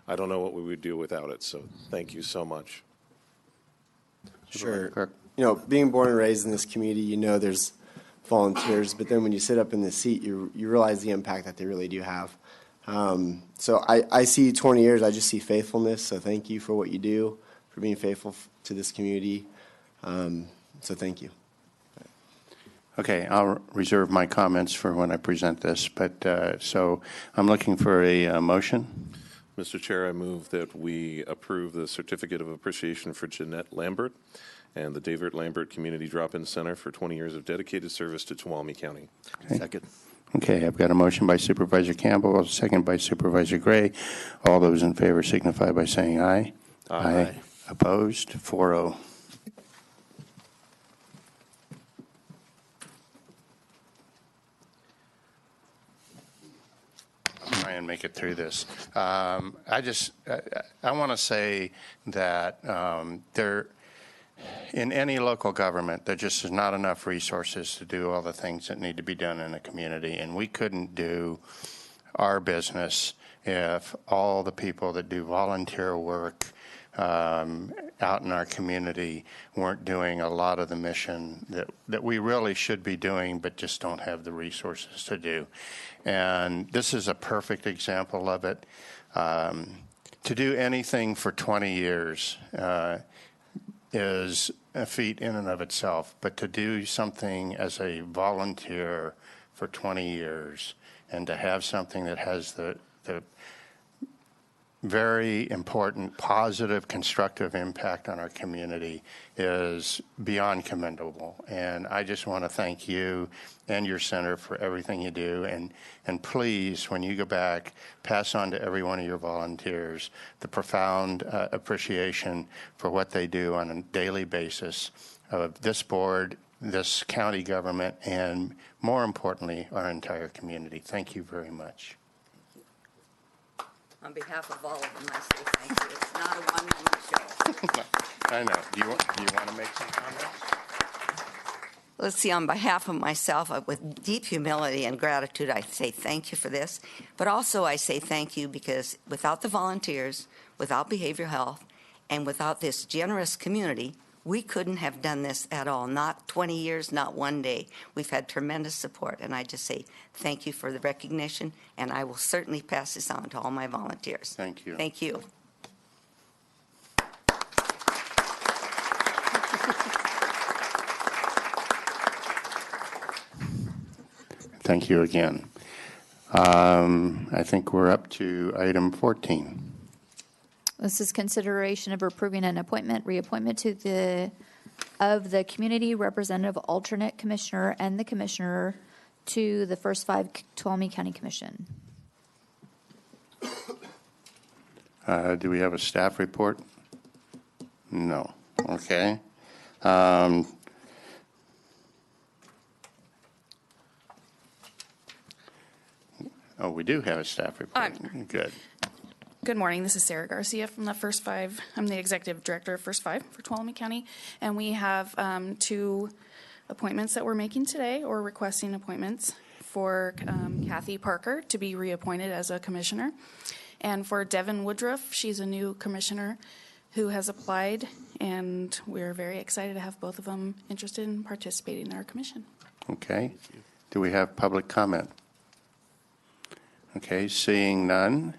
S19: I don't know what we would do without it. So thank you so much.
S15: Sure. Being born and raised in this community, there's volunteers, but then when you sit up in the seat, you realize the impact that they really do have. So I see 20 years, I just see faithfulness. So thank you for what you do, for being faithful to this community. So thank you.
S2: Okay, I'll reserve my comments for when I present this, but so I'm looking for a motion.
S19: Mr. Chair, I move that we approve the Certificate of Appreciation for Jeanette Lambert and the David Lambert Community Drop-In Center for 20 years of dedicated service to Tuolumne County.
S2: Okay.
S16: Second.
S2: Okay, I've got a motion by Supervisor Campbell, a second by Supervisor Gray. All those in favor signify by saying aye.
S19: Aye.
S2: Opposed? 4-0. Try and make it through this. I want to say that in any local government, there just is not enough resources to do all the things that need to be done in a community, and we couldn't do our business if all the people that do volunteer work out in our community weren't doing a lot of the mission that we really should be doing, but just don't have the resources to do. And this is a perfect example of it. To do anything for 20 years is a feat in and of itself, but to do something as a volunteer for 20 years and to have something that has the very important, positive, constructive impact on our community is beyond commendable. And I just want to thank you and your center for everything you do. And please, when you go back, pass on to every one of your volunteers the profound appreciation for what they do on a daily basis of this board, this county government, and more importantly, our entire community. Thank you very much.
S20: On behalf of all of them, I say thank you. It's not a one-woman show.
S2: I know. Do you want to make some comments?
S20: Let's see, on behalf of myself, with deep humility and gratitude, I say thank you for this. But also I say thank you because without the volunteers, without behavioral health, and without this generous community, we couldn't have done this at all. Not 20 years, not one day. We've had tremendous support, and I just say thank you for the recognition, and I will certainly pass this on to all my volunteers.
S2: Thank you.
S20: Thank you.
S2: Thank you again. I think we're up to item 14.
S1: This is consideration of approving an appointment, reappointment of the community representative alternate commissioner and the commissioner to the first 5 Tuolumne County Commission.
S2: Do we have a staff report? No. Okay. Oh, we do have a staff report. Good.
S21: Good morning. This is Sarah Garcia from the First 5. I'm the executive director of First 5 for Tuolumne County, and we have 2 appointments that we're making today, or requesting appointments for Kathy Parker to be reappointed as a commissioner, and for Devin Woodruff. She's a new commissioner who has applied, and we're very excited to have both of them interested in participating in our commission.
S2: Okay. Do we have public comment? Okay, seeing none,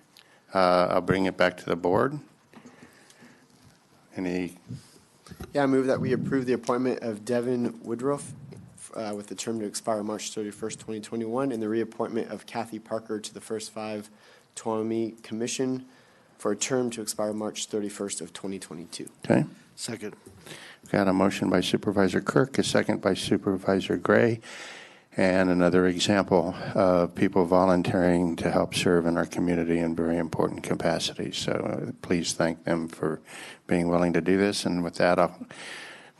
S2: I'll bring it back to the board. Any?
S15: Yeah, I move that we approve the appointment of Devin Woodruff with the term to expire March 31st, 2021, and the reappointment of Kathy Parker to the First 5 Tuolumne Commission for a term to expire March 31st of 2022.
S2: Okay.
S16: Second.
S2: Got a motion by Supervisor Kirk, a second by Supervisor Gray, and another example of people volunteering to help serve in our community in very important capacities. So please thank them for being willing to do this. And with that, I'll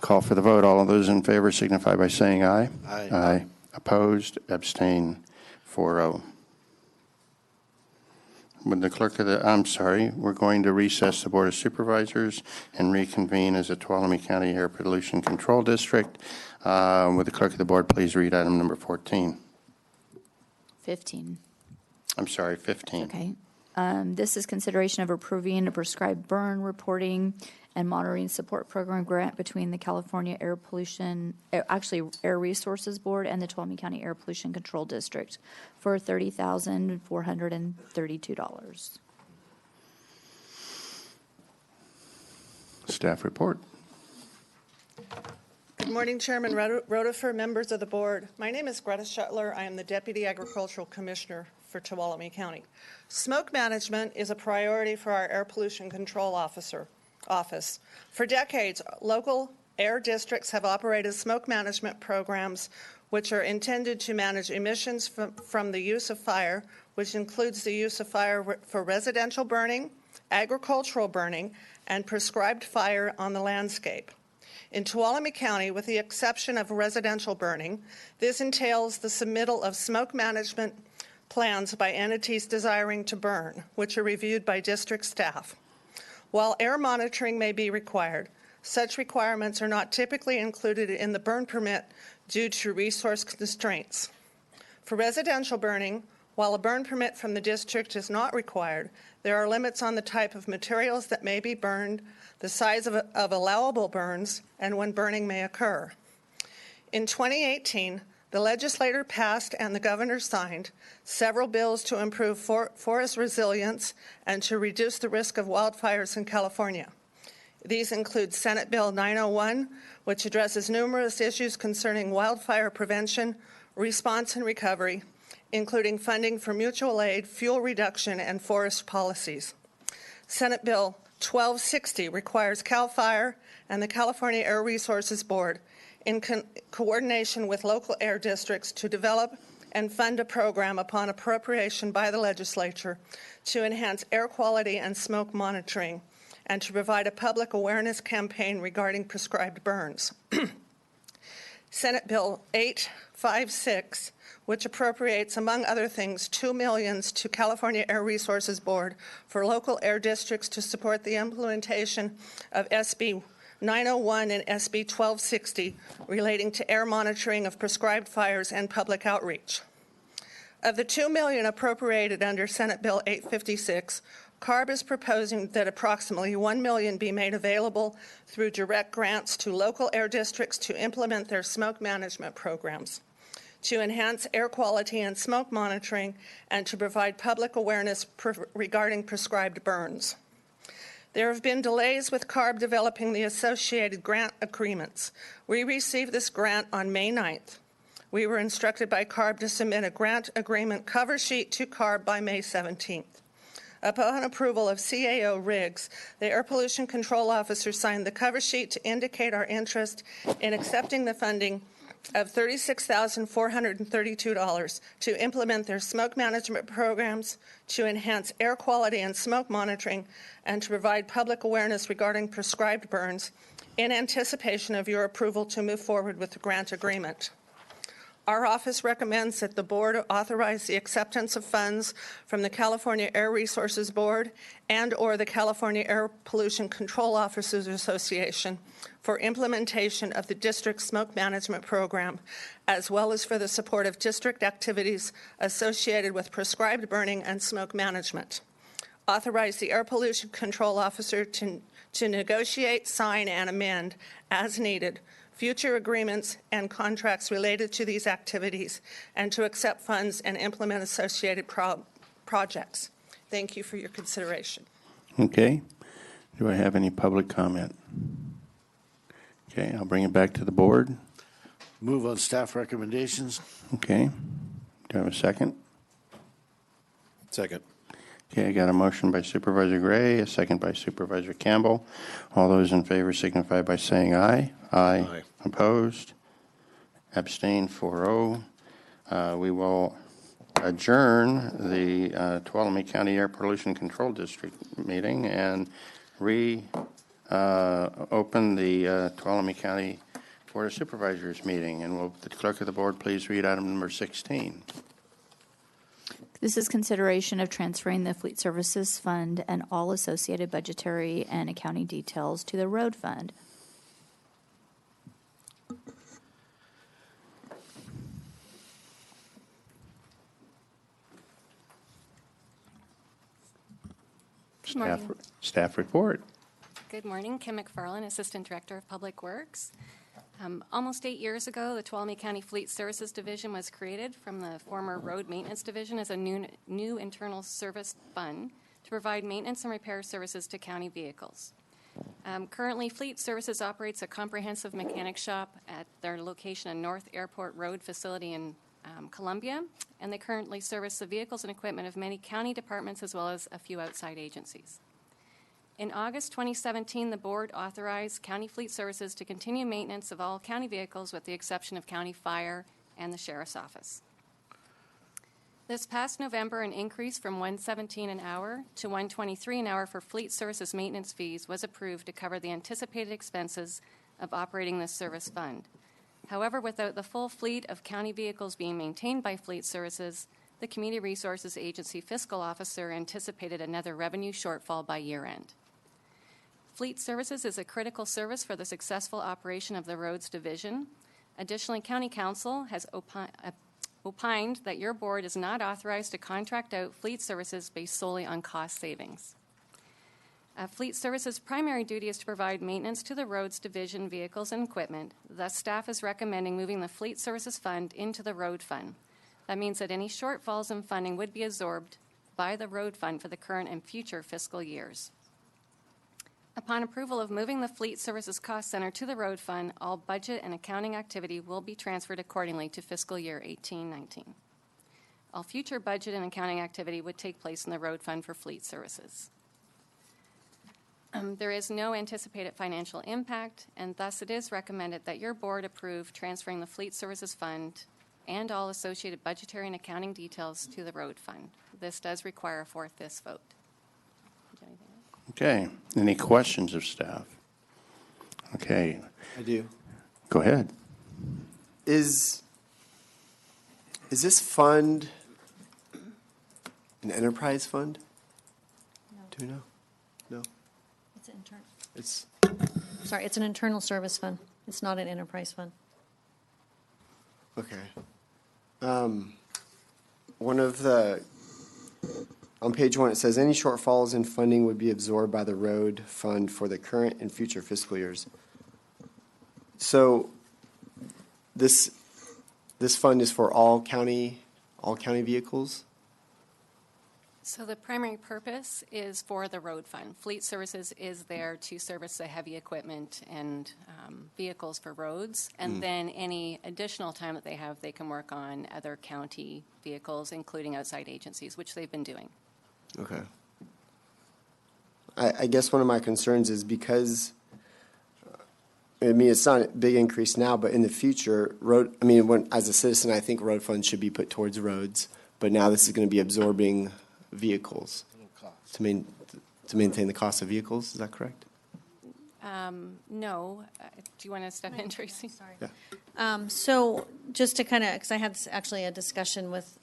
S2: call for the vote. All of those in favor signify by saying aye.
S16: Aye.
S2: Aye. Opposed? Abstain? 4-0. Would the clerk of the, I'm sorry, we're going to recess the Board of Supervisors and reconvene as a Tuolumne County Air Pollution Control District. Would the clerk of the board please read item number 14?
S1: 15.
S2: I'm sorry, 15.
S1: Okay. This is consideration of approving a prescribed burn reporting and monitoring support program grant between the California Air Resources Board and the Tuolumne County Air Pollution Control District for $30,432.
S2: Staff report.
S22: Good morning, Chairman Rotifer, members of the board. My name is Greta Shuttler. I am the Deputy Agricultural Commissioner for Tuolumne County. Smoke management is a priority for our Air Pollution Control Office. For decades, local air districts have operated smoke management programs which are intended to manage emissions from the use of fire, which includes the use of fire for residential burning, agricultural burning, and prescribed fire on the landscape. In Tuolumne County, with the exception of residential burning, this entails the submittal of smoke management plans by entities desiring to burn, which are reviewed by district staff. While air monitoring may be required, such requirements are not typically included in the burn permit due to resource constraints. For residential burning, while a burn permit from the district is not required, there are limits on the type of materials that may be burned, the size of allowable burns, and when burning may occur. In 2018, the legislature passed and the governor signed several bills to improve forest resilience and to reduce the risk of wildfires in California. These include Senate Bill 901, which addresses numerous issues concerning wildfire prevention, response, and recovery, including funding for mutual aid, fuel reduction, and forest policies. Senate Bill 1260 requires CAL FIRE and the California Air Resources Board, in coordination with local air districts, to develop and fund a program upon appropriation by the legislature to enhance air quality and smoke monitoring, and to provide a public awareness campaign regarding prescribed burns. Senate Bill 856, which appropriates, among other things, $2 million to California Air Resources Board for local air districts to support the implementation of SB 901 and SB 1260 relating to air monitoring of prescribed fires and public outreach. Of the $2 million appropriated under Senate Bill 856, CARB is proposing that approximately $1 million be made available through direct grants to local air districts to implement their smoke management programs, to enhance air quality and smoke monitoring, and to provide public awareness regarding prescribed burns. There have been delays with CARB developing the associated grant agreements. We received this grant on May 9th. We were instructed by CARB to submit a grant agreement cover sheet to CARB by May 17th. Upon approval of CAO Riggs, the Air Pollution Control Officer signed the cover sheet to indicate our interest in accepting the funding of $36,432 to implement their smoke management programs, to enhance air quality and smoke monitoring, and to provide public awareness regarding prescribed burns in anticipation of your approval to move forward with the grant agreement. Our office recommends that the board authorize the acceptance of funds from the California Air Resources Board and/or the California Air Pollution Control Officers Association for implementation of the district smoke management program, as well as for the support of district activities associated with prescribed burning and smoke management. Authorize the Air Pollution Control Officer to negotiate, sign, and amend, as needed, future agreements and contracts related to these activities, and to accept funds and implement associated projects. Thank you for your consideration.
S2: Okay. Do I have any public comment? Okay, I'll bring it back to the board.
S16: Move on staff recommendations.
S2: Okay. Do I have a second?
S19: Second.
S2: Okay, I got a motion by Supervisor Gray, a second by Supervisor Campbell. All those in favor signify by saying aye. Aye.
S19: Aye.
S2: Opposed? Abstained, 4-0. We will adjourn the Tuolumne County Air Pollution Control District meeting and open the Tuolumne County Board of Supervisors meeting. And will the clerk of the board please read item number 16?
S1: This is consideration of transferring the Fleet Services Fund and all associated budgetary and accounting details to the Road Fund.
S2: Staff report.
S10: Good morning. Kim McFarland, Assistant Director of Public Works. Almost 8 years ago, the Tuolumne County Fleet Services Division was created from the former Road Maintenance Division as a new internal service fund to provide maintenance and repair services to county vehicles. Currently, Fleet Services operates a comprehensive mechanic shop at their location in North Airport Road facility in Columbia, and they currently service the vehicles and equipment of many county departments as well as a few outside agencies. In August 2017, the board authorized County Fleet Services to continue maintenance of all county vehicles with the exception of county fire and the sheriff's office. This past November, an increase from $117 an hour to $123 an hour for Fleet Services maintenance fees was approved to cover the anticipated expenses of operating this service fund. However, without the full fleet of county vehicles being maintained by Fleet Services, the Community Resources Agency fiscal officer anticipated another revenue shortfall by year-end. Fleet Services is a critical service for the successful operation of the Roads Division. Additionally, County Council has opined that your board is not authorized to contract out Fleet Services based solely on cost savings. Fleet Services' primary duty is to provide maintenance to the Roads Division vehicles and equipment. Thus, staff is recommending moving the Fleet Services Fund into the Road Fund. That means that any shortfalls in funding would be absorbed by the Road Fund for the current and future fiscal years. Upon approval of moving the Fleet Services Cost Center to the Road Fund, all budget and accounting activity will be transferred accordingly to fiscal year 18-19. All future budget and accounting activity would take place in the Road Fund for Fleet Services. There is no anticipated financial impact, and thus it is recommended that your board approve transferring the Fleet Services Fund and all associated budgetary and accounting details to the Road Fund. This does require a 4/5 vote.
S2: Okay. Any questions of staff? Okay.
S15: I do.
S2: Go ahead.
S15: Is this fund an enterprise fund?
S3: No.
S15: Do we know? No.
S3: It's internal.
S15: It's
S3: Sorry, it's an internal service fund. It's not an enterprise fund.
S15: okay. One of the on page 1 it says any shortfalls in funding would be absorbed by the road fund for the current and future fiscal years. So this fund is for all county vehicles?
S10: So the primary purpose is for the road fund. Fleet Services is there to service the heavy equipment and vehicles for roads. And then any additional time that they have, they can work on other county vehicles, including outside agencies, which they've been doing.
S15: Okay. I guess one of my concerns is because, I mean, it's not a big increase now, but in the future, as a citizen, I think road funds should be put towards roads, but now this is going to be absorbing vehicles to maintain the cost of vehicles. Is that correct?
S10: No. Do you want to step in, Tracy?
S3: Sorry.
S15: Yeah.
S3: So just to kind of, because I had actually a discussion with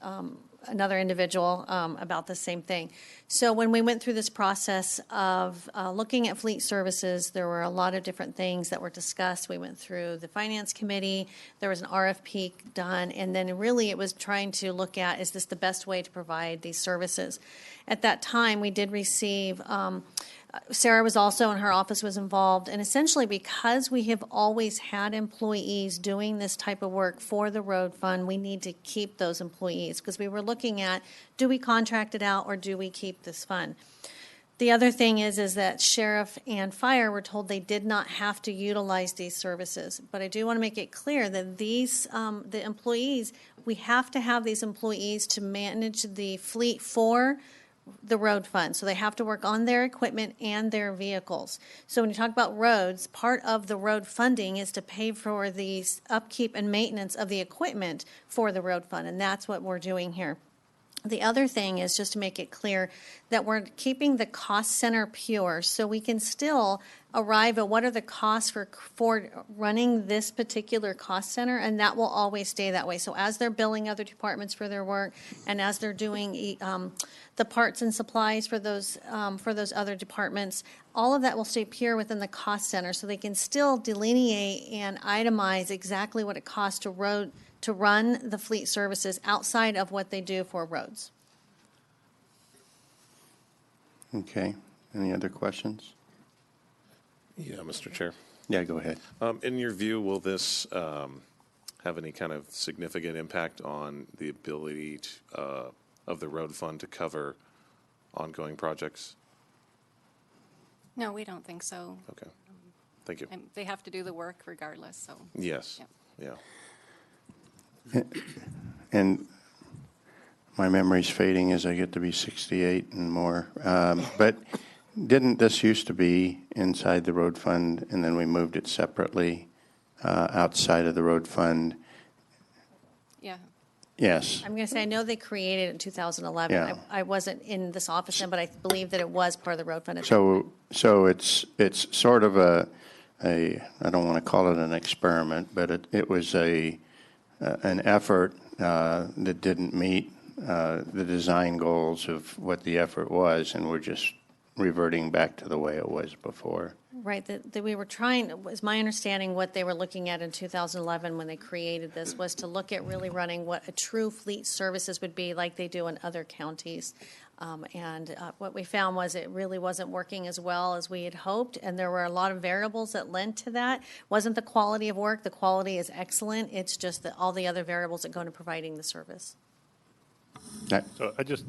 S3: another individual about the same thing. So when we went through this process of looking at fleet services, there were a lot of different things that were discussed. We went through the finance committee. There was an RFP done, and then really it was trying to look at, is this the best way to provide these services? At that time, we did receive Sarah was also, and her office was involved, and essentially because we have always had employees doing this type of work for the road fund, we need to keep those employees, because we were looking at, do we contract it out or do we keep this fund? The other thing is that sheriff and fire were told they did not have to utilize these services. But I do want to make it clear that these, the employees, we have to have these employees to manage the fleet for the road fund. So they have to work on their equipment and their vehicles. So when you talk about roads, part of the road funding is to pay for the upkeep and maintenance of the equipment for the road fund, and that's what we're doing here. The other thing is just to make it clear that we're keeping the cost center pure, so we can still arrive at what are the costs for running this particular cost center, and that will always stay that way. So as they're billing other departments for their work, and as they're doing the parts and supplies for those other departments, all of that will stay pure within the cost center, so they can still delineate and itemize exactly what it costs to run the fleet services outside of what they do for roads.
S2: Okay. Any other questions?
S19: Yeah, Mr. Chair.
S2: Yeah, go ahead.
S19: In your view, will this have any kind of significant impact on the ability of the road fund to cover ongoing projects?
S10: No, we don't think so.
S19: Okay. Thank you.
S10: And they have to do the work regardless, so.
S19: Yes.
S10: Yeah.
S19: Yeah.
S2: And my memory's fading as I get to be 68 and more. But didn't this used to be inside the road fund, and then we moved it separately outside of the road fund?
S10: Yeah.
S2: Yes.
S3: I'm going to say, I know they created it in 2011.
S2: Yeah.
S3: I wasn't in this office then, but I believe that it was part of the road fund.
S2: So it's sort of a I don't want to call it an experiment, but it was an effort that didn't meet the design goals of what the effort was, and we're just reverting back to the way it was before.
S3: Right, that we were trying, was my understanding, what they were looking at in 2011 when they created this was to look at really running what a true fleet services would be like they do in other counties. And what we found was it really wasn't working as well as we had hoped, and there were a lot of variables that led to that. Wasn't the quality of work, the quality is excellent, it's just that all the other variables that go into providing the service.
S4: So I just,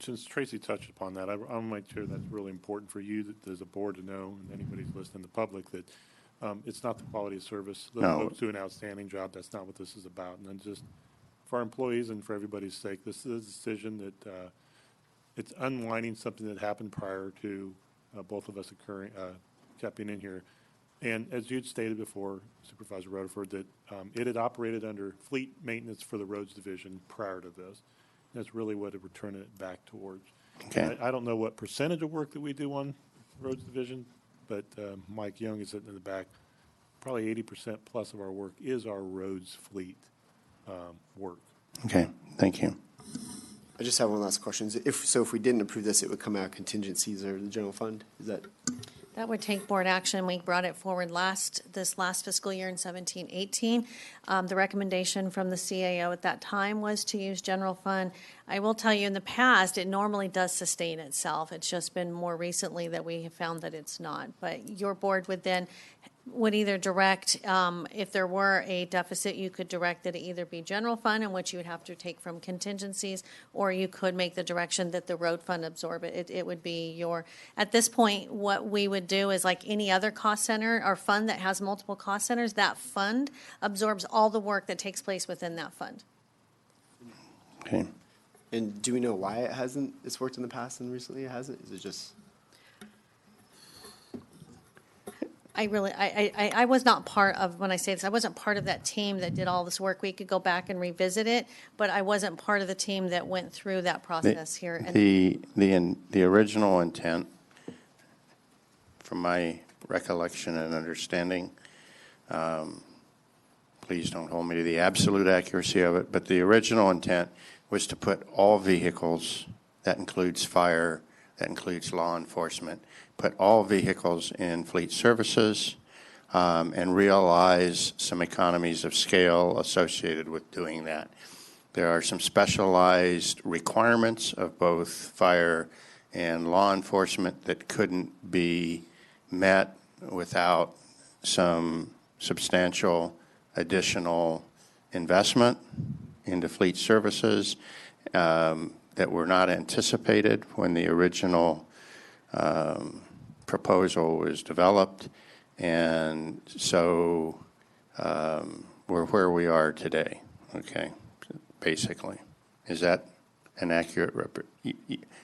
S4: since Tracy touched upon that, I want to make sure that's really important for you as a board to know, and anybody who's listening, the public, that it's not the quality of service. Those folks do an outstanding job. That's not what this is about. And then just for our employees and for everybody's sake, this is a decision that it's unwinding something that happened prior to both of us stepping in here. And as you'd stated before, Supervisor Rutherford, that it had operated under fleet maintenance for the roads division prior to this. That's really what it would turn it back towards.
S2: Okay.
S4: I don't know what percentage of work that we do on roads division, but Mike Young is sitting in the back. Probably 80% plus of our work is our roads fleet work.
S2: Okay, thank you.
S15: I just have one last question. If we didn't approve this, it would come out of contingencies or the general fund? Is that?
S3: That would take board action. We brought it forward this last fiscal year in 17-18. The recommendation from the CAO at that time was to use general fund. I will tell you, in the past, it normally does sustain itself. It's just been more recently that we have found that it's not. But your board would either direct, if there were a deficit, you could direct that it either be general fund, in which you would have to take from contingencies, or you could make the direction that the road fund absorb it. It would be at this point, what we would do is like any other cost center or fund that has multiple cost centers, that fund absorbs all the work that takes place within that fund.
S2: Okay.
S15: And do we know why it's worked in the past and recently it hasn't? Is it just?
S3: I was not part of, when I say this, I wasn't part of that team that did all this work. We could go back and revisit it, but I wasn't part of the team that went through that process here.
S2: The original intent, from my recollection and understanding, please don't hold me to the absolute accuracy of it, but the original intent was to put all vehicles, that includes fire, that includes law enforcement, put all vehicles in fleet services and realize some economies of scale associated with doing that. There are some specialized requirements of both fire and law enforcement that couldn't be met without some substantial additional investment into fleet services that were not anticipated when the original proposal was developed. And so we're where we are today, okay, basically. Is that an accurate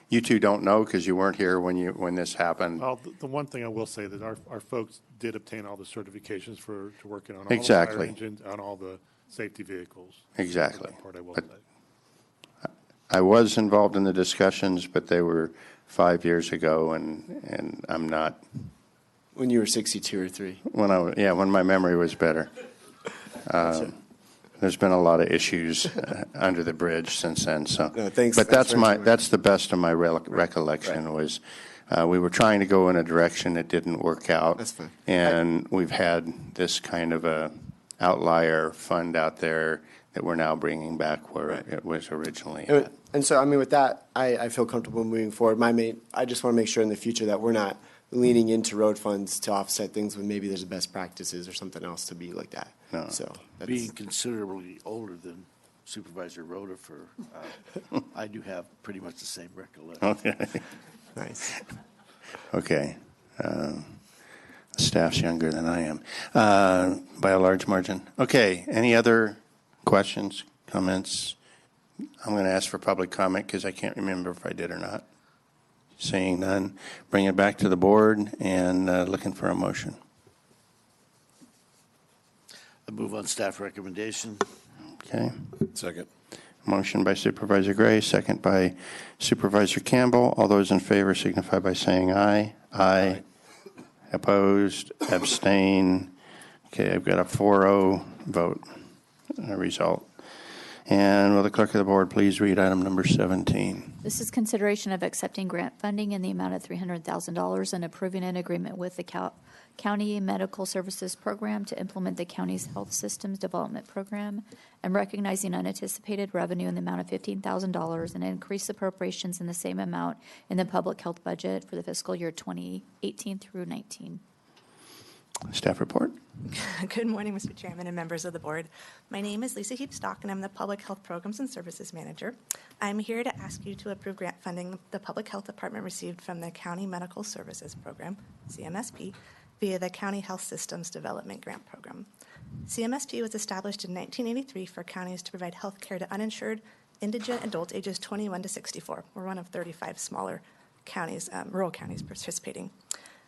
S2: you two don't know because you weren't here when this happened?
S4: Well, the one thing I will say that our folks did obtain all the certifications to working on all
S2: Exactly.
S4: the fire engines, on all the safety vehicles.
S2: Exactly.
S4: That part I will
S2: But
S4: say.
S2: I was involved in the discussions, but they were 5 years ago, and I'm not.
S15: When you were 62 or 3?
S2: When my memory was better. There's been a lot of issues under the bridge since then. So,
S15: no, thanks.
S2: But that's the best of my recollection. Right. Was we were trying to go in a direction that didn't work out.
S15: That's fine.
S2: And we've had this kind of a outlier fund out there that we're now bringing back where it was originally at.
S15: And so, I mean, with that, I feel comfortable moving forward. I just want to make sure in the future that we're not leaning into road funds to offset things when maybe there's best practices or something else to be like that.
S2: No.
S15: So
S16: being considerably older than Supervisor Rotifer, I do have pretty much the same recollection.
S2: Okay.
S15: Nice.
S2: Okay. Staff's younger than I am by a large margin. Okay. Any other questions, comments? I'm going to ask for public comment because I can't remember if I did or not. Seeing none, bring it back to the board and looking for a motion.
S16: I move on staff recommendation.
S2: Okay.
S19: Second.
S2: Motion by Supervisor Gray, second by Supervisor Campbell. All those in favor signify by saying aye. Aye. Opposed, abstain. Okay, I've got a 4-0 vote result. And will the clerk of the board please read item number 17?
S1: This is consideration of accepting grant funding in the amount of $300,000 and approving an agreement with the County Medical Services Program to implement the county's health systems development program and recognizing unanticipated revenue in the amount of $15,000 and increase appropriations in the same amount in the public health budget for the fiscal year 2018 through 19.
S2: Staff report.
S5: Good morning, Mr. Chairman and members of the board. My name is Lisa Heapstock, and I'm the Public Health Programs and Services Manager. I'm here to ask you to approve grant funding the Public Health Department received from the County Medical Services Program, CMSP, via the County Health Systems Development Grant Program. CMSP was established in 1983 for counties to provide health care to uninsured, indigent adults ages 21 to 64. We're one of 35 smaller counties, rural counties participating.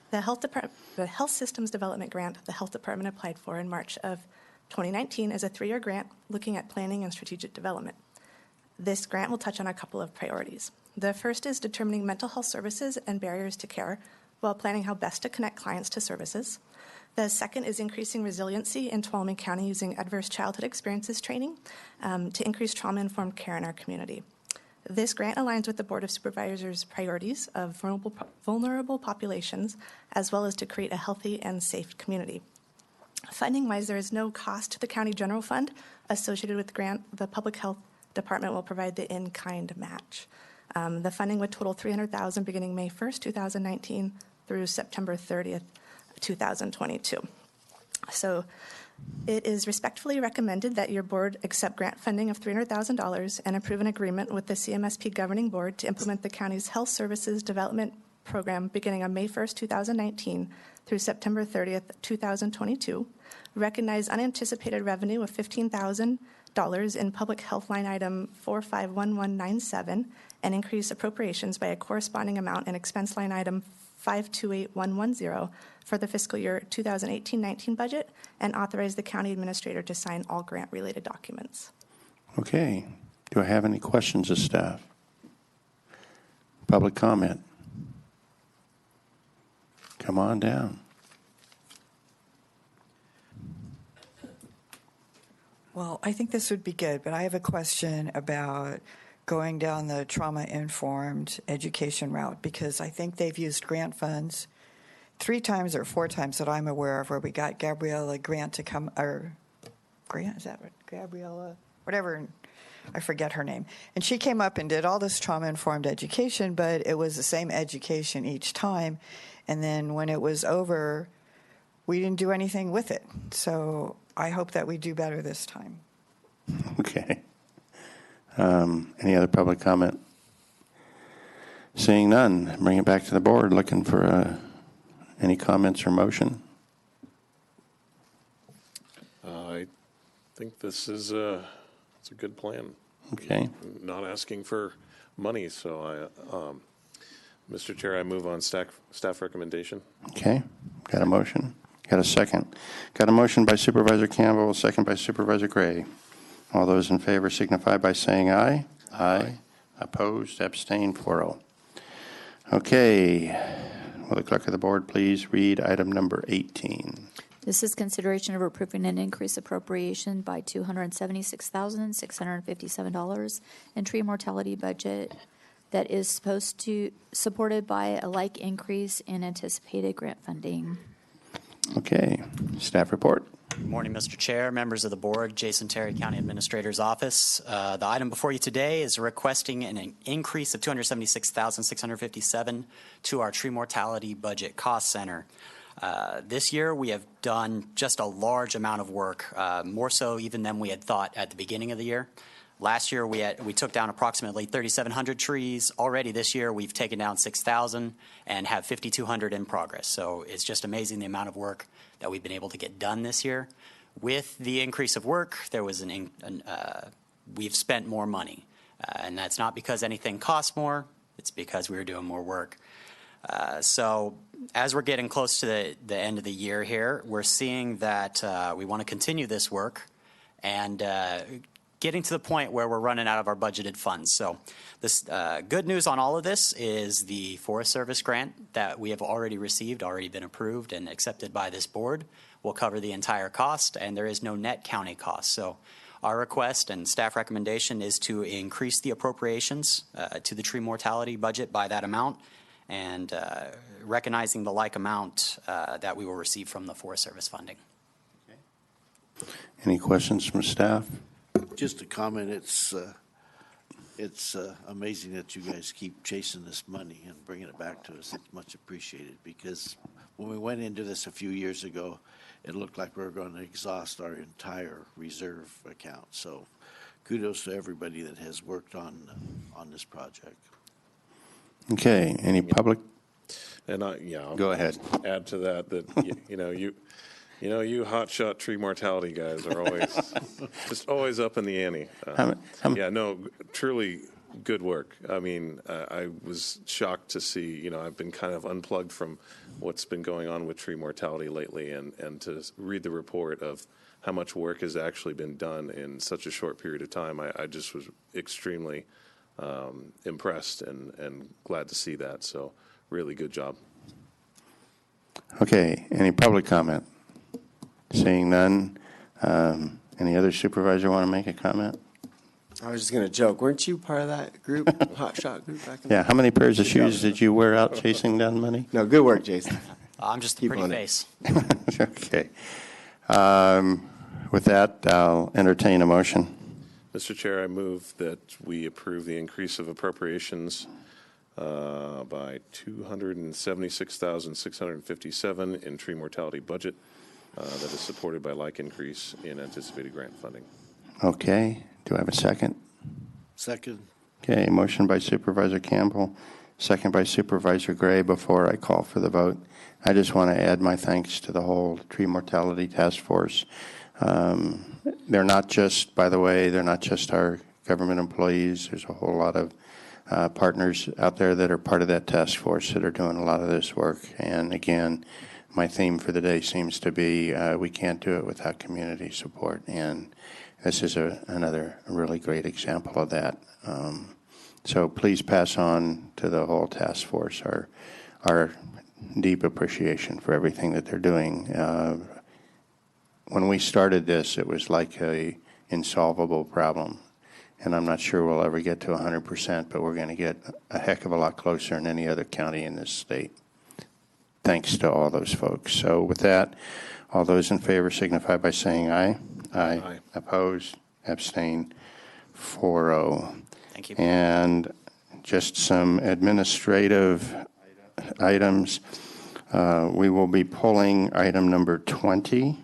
S5: The Health Systems Development Grant the Health Department applied for in March of 2019 is a 3-year grant looking at planning and strategic development. This grant will touch on a couple of priorities. The first is determining mental health services and barriers to care while planning how best to connect clients to services. The second is increasing resiliency in Tuolumne County using adverse childhood experiences training to increase trauma-informed care in our community. This grant aligns with the Board of Supervisors' priorities of vulnerable populations, as well as to create a healthy and safe community. Funding-wise, there is no cost to the County General Fund associated with the Public Health department will provide the in-kind match. The funding would total $300,000 beginning May 1st, 2019 through September 30th, 2022. So it is respectfully recommended that your board accept grant funding of $300,000 and approve an agreement with the CMSP governing board to implement the county's health services development program beginning on May 1st, 2019 through September 30th, 2022. Recognize unanticipated revenue of $15,000 in public health line item 451197 and increase appropriations by a corresponding amount in expense line item 528110 for the fiscal year 2018-19 budget, and authorize the county administrator to sign all grant-related documents.
S2: Okay. Do I have any questions of staff? Public comment? Come on down.
S13: Well, I think this would be good, but I have a question about going down the trauma-informed education route, because I think they've used grant funds 3 times or 4 times that I'm aware of where we got Gabriella Grant to come, or Grant, is that what, Gabriella, whatever, I forget her name. And she came up and did all this trauma-informed education, but it was the same education each time. And then when it was over, we didn't do anything with it. So I hope that we do better this time.
S2: Okay. Any other public comment? Seeing none, bring it back to the board. Looking for any comments or motion?
S19: I think this is it's a good plan.
S2: Okay.
S19: Not asking for money, so Mr. Chair, I move on staff recommendation.
S2: Okay. Got a motion? Got a second? Got a motion by Supervisor Campbell, a second by Supervisor Gray. All those in favor signify by saying aye. Aye. Opposed, abstained, 4-0. Okay. Will the clerk of the board please read item number 18?
S1: This is consideration of approving an increase appropriation by $276,657 in tree mortality budget that is supported by a like increase in anticipated grant funding.
S2: Okay. Staff report.
S6: Good morning, Mr. Chair, members of the board, Jason Terry, County Administrator's Office. The item before you today is requesting an increase of $276,657 to our tree mortality budget cost center. This year, we have done just a large amount of work, more so even than we had thought at the beginning of the year. Last year, we took down approximately 3,700 trees. Already this year, we've taken down 6,000 and have 5,200 in progress. So it's just amazing the amount of work that we've been able to get done this year. With the increase of work, there was we've spent more money. And that's not because anything costs more. It's because we were doing more work. So as we're getting close to the end of the year here, we're seeing that we want to continue this work and getting to the point where we're running out of our budgeted funds. So this good news on all of this is the Forest Service grant that we have already received, already been approved and accepted by this board, will cover the entire cost, and there is no net county cost. So our request and staff recommendation is to increase the appropriations to the tree mortality budget by that amount, and recognizing the like amount that we will receive from the Forest Service funding.
S2: Any questions from staff?
S16: Just a comment. It's amazing that you guys keep chasing this money and bringing it back to us. It's much appreciated, because when we went into this a few years ago, it looked like we were going to exhaust our entire reserve account. So kudos to everybody that has worked on this project.
S2: Okay. Any public?
S19: And
S2: go ahead.
S19: Add to that you hotshot tree mortality guys are always up in the ante. Truly good work. I mean, I was shocked to see, I've been kind of unplugged from what's been going on with tree mortality lately, and to read the report of how much work has actually been done in such a short period of time, I just was extremely impressed and glad to see that. So really good job.
S2: Okay. Any public comment? Seeing none. Any other supervisor want to make a comment?
S8: I was just going to joke. Weren't you part of that group, hot shot group back in
S2: Yeah. How many pairs of shoes did you wear out chasing down money?
S8: No, good work, Jason.
S6: I'm just a pretty face.
S2: Okay. With that, I'll entertain a motion.
S19: Mr. Chair, I move that we approve the increase of appropriations by $276,657 in tree mortality budget that is supported by like increase in anticipated grant funding.
S2: Okay. Do I have a second?
S16: Second.
S2: Okay. Motion by Supervisor Campbell, second by Supervisor Gray. Before I call for the vote, I just want to add my thanks to the whole tree mortality task force. They're not just, by the way, they're not just our government employees. There's a whole lot of partners out there that are part of that task force that are doing a lot of this work. And again, my theme for the day seems to be we can't do it without community support. And this is another really great example of that. So please pass on to the whole task force our deep appreciation for everything that they're doing. When we started this, it was like a insolvable problem. And I'm not sure we'll ever get to 100%, but we're going to get a heck of a lot closer than any other county in this state. Thanks to all those folks. So with that, all those in favor signify by saying aye. Aye. Opposed? Abstain? 4-0.
S6: Thank you.
S2: And just some administrative items. We will be pulling item number 20,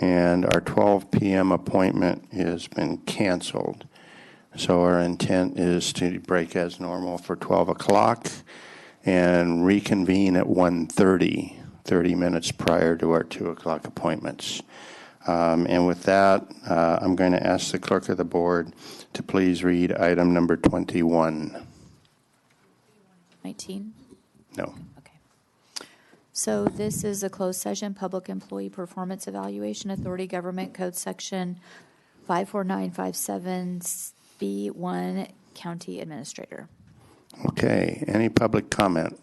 S2: and our 12 p.m. appointment has been canceled. So our intent is to break as normal for 12 o'clock and reconvene at 1:30, 30 minutes prior to our 2 o'clock appointments. And with that, I'm going to ask the clerk of the board to please read item number 21.
S1: 19?
S2: No.
S1: So this is a closed session, Public Employee Performance Evaluation Authority Government Code Section 54957B1, County Administrator.
S2: Okay. Any public comment?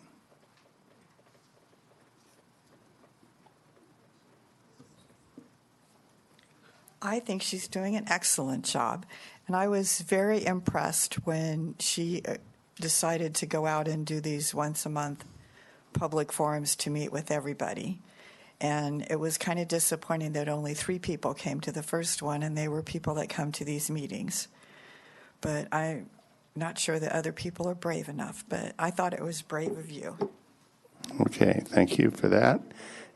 S13: I think she's doing an excellent job. And I was very impressed when she decided to go out and do these once a month public forums to meet with everybody. And it was kind of disappointing that only 3 people came to the first one, and they were people that come to these meetings. But I'm not sure that other people are brave enough, but I thought it was brave of you.
S2: Okay, thank you for that.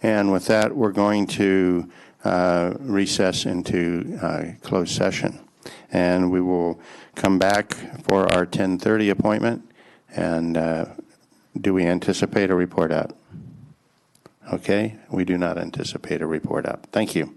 S2: And with that, we're going to recess into closed session. And we will come back for our 10:30 appointment. And do we anticipate a report out? Okay, we do not anticipate a report out. Thank you.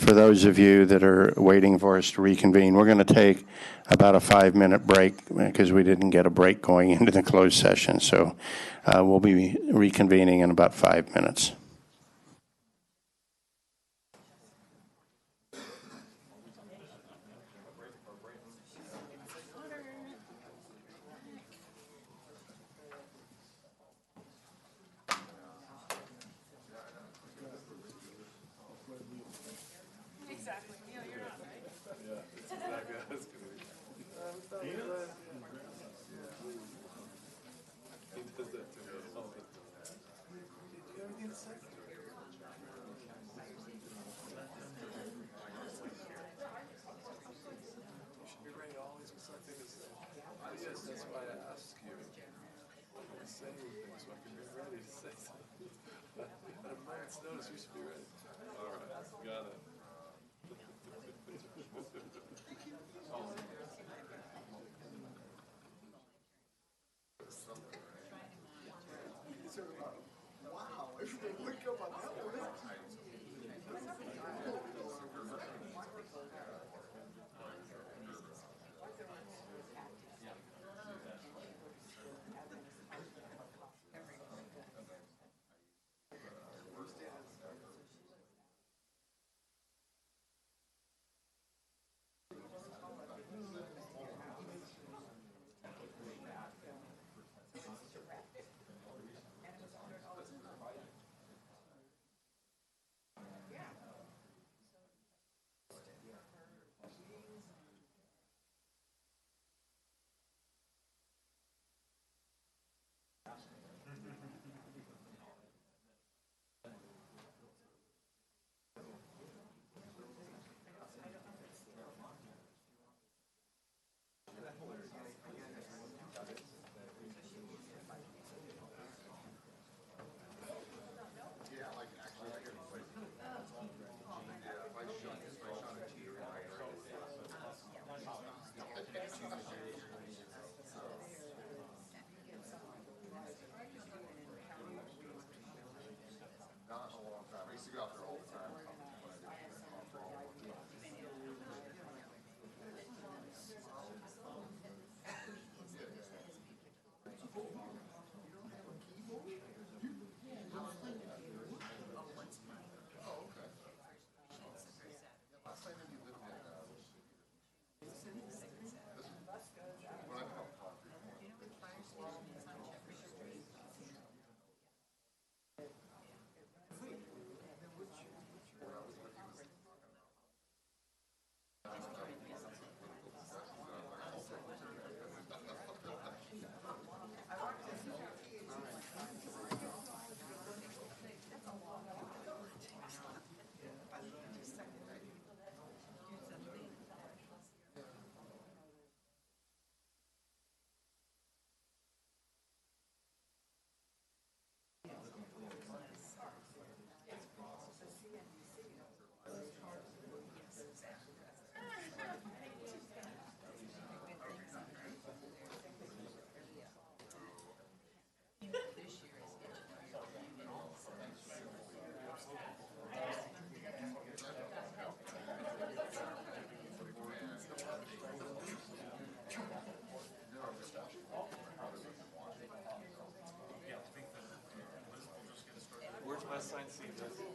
S2: for those of you that are waiting for us to reconvene, we're going to take about a 5-minute break because we didn't get a break going into the closed session. So we'll be reconvening in about 5 minutes.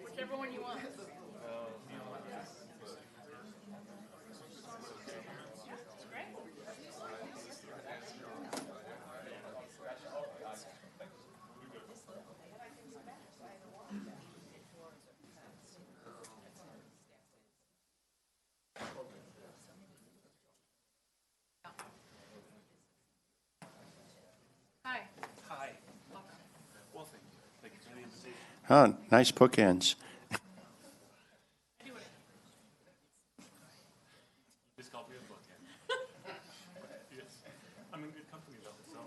S17: Whichever one you want. Hi.
S4: Hi. Well, thank you. Thank you for the invitation.
S2: Oh, nice bookends.
S4: Just called me a book. Yes. I'm in good company though, so.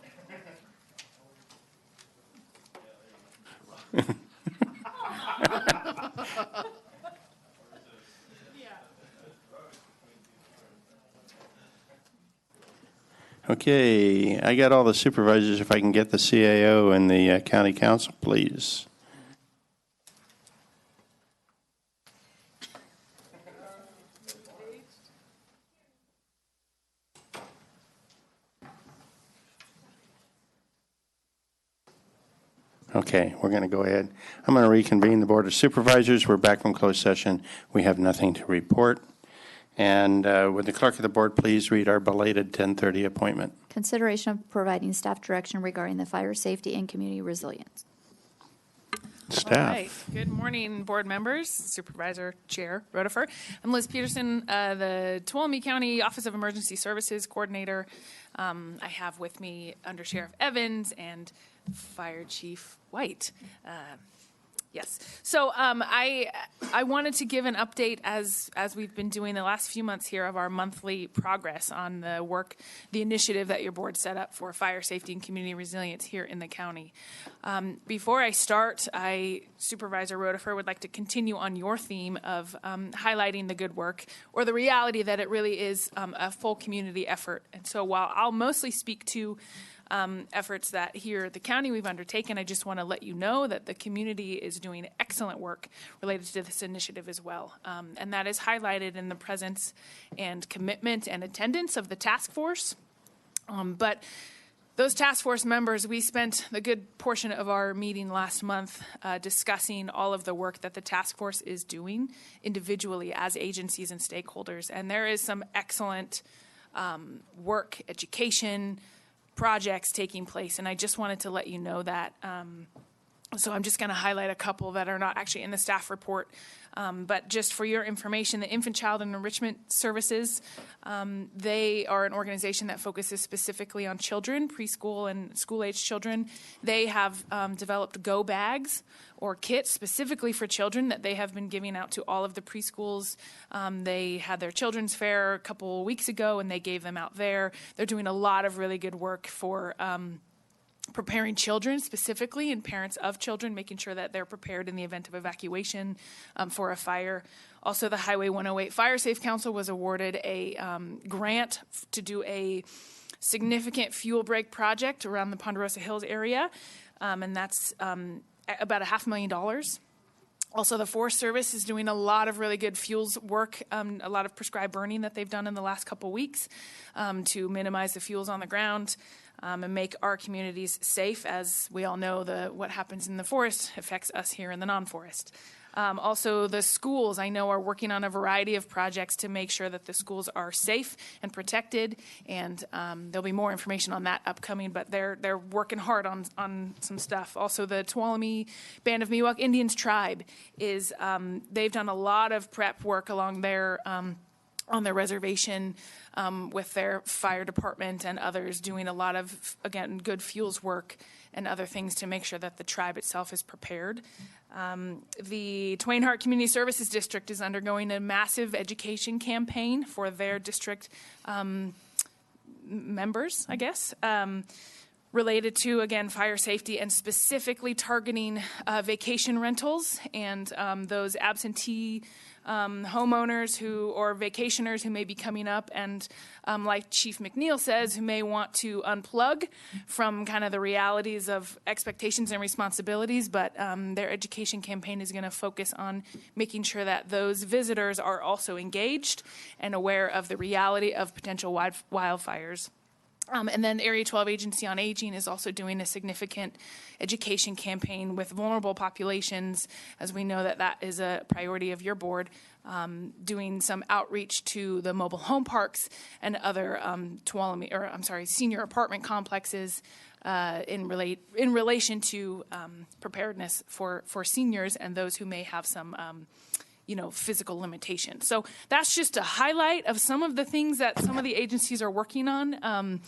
S2: Okay, I got all the supervisors. If I can get the CAO and the county council, please. Okay, we're going to go ahead. I'm going to reconvene the Board of Supervisors. We're back from closed session. We have nothing to report. And would the clerk of the board please read our belated 10:30 appointment?
S1: Consideration of providing staff direction regarding the fire safety and community resilience.
S2: Staff.
S17: All right. Good morning, board members, Supervisor Chair Rotifer. I'm Liz Peterson, the Tuolumne County Office of Emergency Services Coordinator. I have with me Under Sheriff Evans and Fire Chief White. Yes. So I wanted to give an update as we've been doing the last few months here of our monthly progress on the work, the initiative that your board set up for fire safety and community resilience here in the county. Before I start, Supervisor Rotifer would like to continue on your theme of highlighting the good work or the reality that it really is a full community effort. And so while I'll mostly speak to efforts that here at the county we've undertaken, I just want to let you know that the community is doing excellent work related to this initiative as well. And that is highlighted in the presence and commitment and attendance of the task force. But those task force members, we spent the good portion of our meeting last month discussing all of the work that the task force is doing individually as agencies and stakeholders. And there is some excellent work, education, projects taking place, and I just wanted to let you know that. So I'm just going to highlight a couple that are not actually in the staff report, but just for your information, the Infant, Child, and Enrichment Services, they are an organization that focuses specifically on children, preschool and school-age children. They have developed go bags or kits specifically for children that they have been giving out to all of the preschools. They had their children's fair a couple weeks ago, and they gave them out there. They're doing a lot of really good work for preparing children specifically and parents of children, making sure that they're prepared in the event of evacuation for a fire. Also, the Highway 108 Fire Safe Council was awarded a grant to do a significant fuel break project around the Ponderosa Hills area, and that's about $500,000. Also, the Forest Service is doing a lot of really good fuels work, a lot of prescribed burning that they've done in the last couple weeks to minimize the fuels on the ground and make our communities safe. As we all know, what happens in the forest affects us here in the non-forest. Also, the schools, I know, are working on a variety of projects to make sure that the schools are safe and protected, and there'll be more information on that upcoming, but they're working hard on some stuff. Also, the Tuolumne Band of Miwok Indians Tribe is, they've done a lot of prep work along their on their reservation with their fire department and others, doing a lot of, again, good fuels work and other things to make sure that the tribe itself is prepared. The Twain Harte Community Services District is undergoing a massive education campaign for their district members, I guess, related to, again, fire safety and specifically targeting vacation rentals and those absentee homeowners or vacationers who may be coming up and, like Chief McNeil says, who may want to unplug from kind of the realities of expectations and responsibilities, but their education campaign is going to focus on making sure that those visitors are also engaged and aware of the reality of potential wildfires. And then Area 12 Agency on Aging is also doing a significant education campaign with vulnerable populations, as we know that is a priority of your board, doing some outreach to the mobile home parks and other senior apartment complexes in relation to preparedness for seniors and those who may have some physical limitations. So that's just a highlight of some of the things that some of the agencies are working on.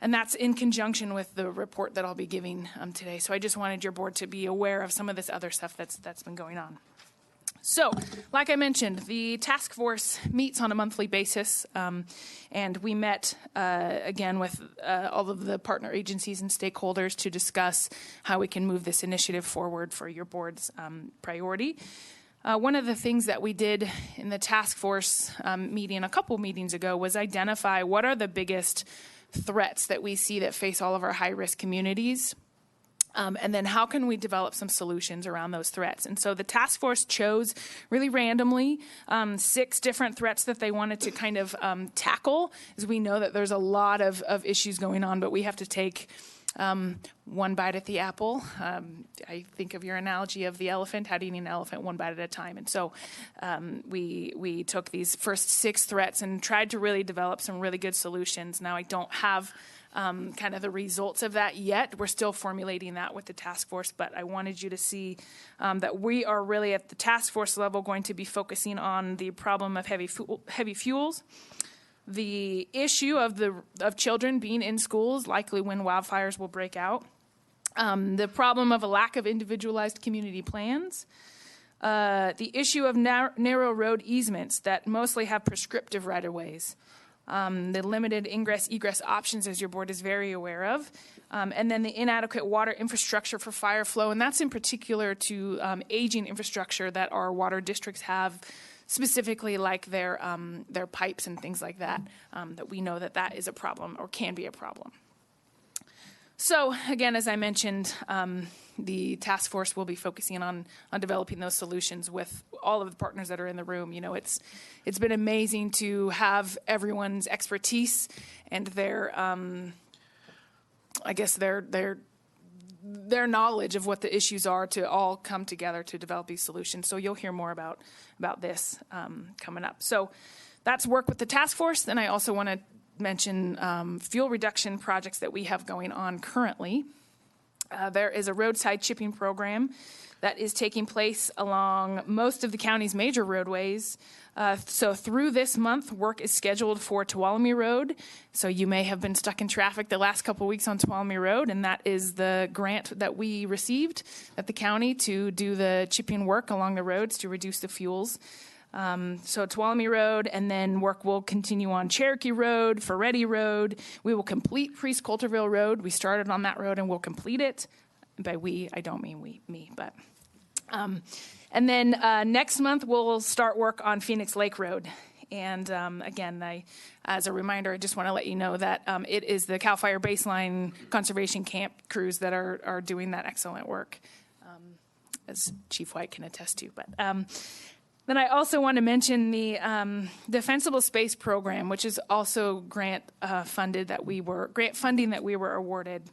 S17: And that's in conjunction with the report that I'll be giving today. So I just wanted your board to be aware of some of this other stuff that's been going on. So, like I mentioned, the task force meets on a monthly basis, and we met again with all of the partner agencies and stakeholders to discuss how we can move this initiative forward for your board's priority. One of the things that we did in the task force meeting a couple meetings ago was identify what are the biggest threats that we see that face all of our high-risk communities, and then how can we develop some solutions around those threats. And so the task force chose really randomly 6 different threats that they wanted to kind of tackle, as we know that there's a lot of issues going on, but we have to take one bite at the apple. I think of your analogy of the elephant. How do you eat an elephant? One bite at a time. And so we took these first 6 threats and tried to really develop some really good solutions. Now, I don't have kind of the results of that yet. We're still formulating that with the task force, but I wanted you to see that we are really at the task force level going to be focusing on the problem of heavy fuels, the issue of children being in schools, likely when wildfires will break out, the problem of a lack of individualized community plans, the issue of narrow road easements that mostly have prescriptive right-of-ways, the limited ingress-egress options, as your board is very aware of, and then the inadequate water infrastructure for fire flow, and that's in particular to aging infrastructure that our water districts have, specifically like their pipes and things like that, that we know that is a problem or can be a problem. So again, as I mentioned, the task force will be focusing on developing those solutions with all of the partners that are in the room. You know, it's been amazing to have everyone's expertise and their knowledge of what the issues are to all come together to develop these solutions. So you'll hear more about this coming up. So that's work with the task force. Then I also want to mention fuel reduction projects that we have going on currently. There is a roadside chipping program that is taking place along most of the county's major roadways. So through this month, work is scheduled for Tuolumne Road. So you may have been stuck in traffic the last couple of weeks on Tuolumne Road, and that is the grant that we received at the county to do the chipping work along the roads to reduce the fuels. So Tuolumne Road, and then work will continue on Cherokee Road, Ferretti Road. We will complete Priest Coulterville Road. We started on that road and we'll complete it. By we, I don't mean me, but. And then next month we'll start work on Phoenix Lake Road. And again, as a reminder, I just want to let you know that it is the CAL FIRE Baseline Conservation Camp crews that are doing that excellent work, as Chief White can attest to. But then I also want to mention the Defensible Space Program, which is also grant funding that we were awarded.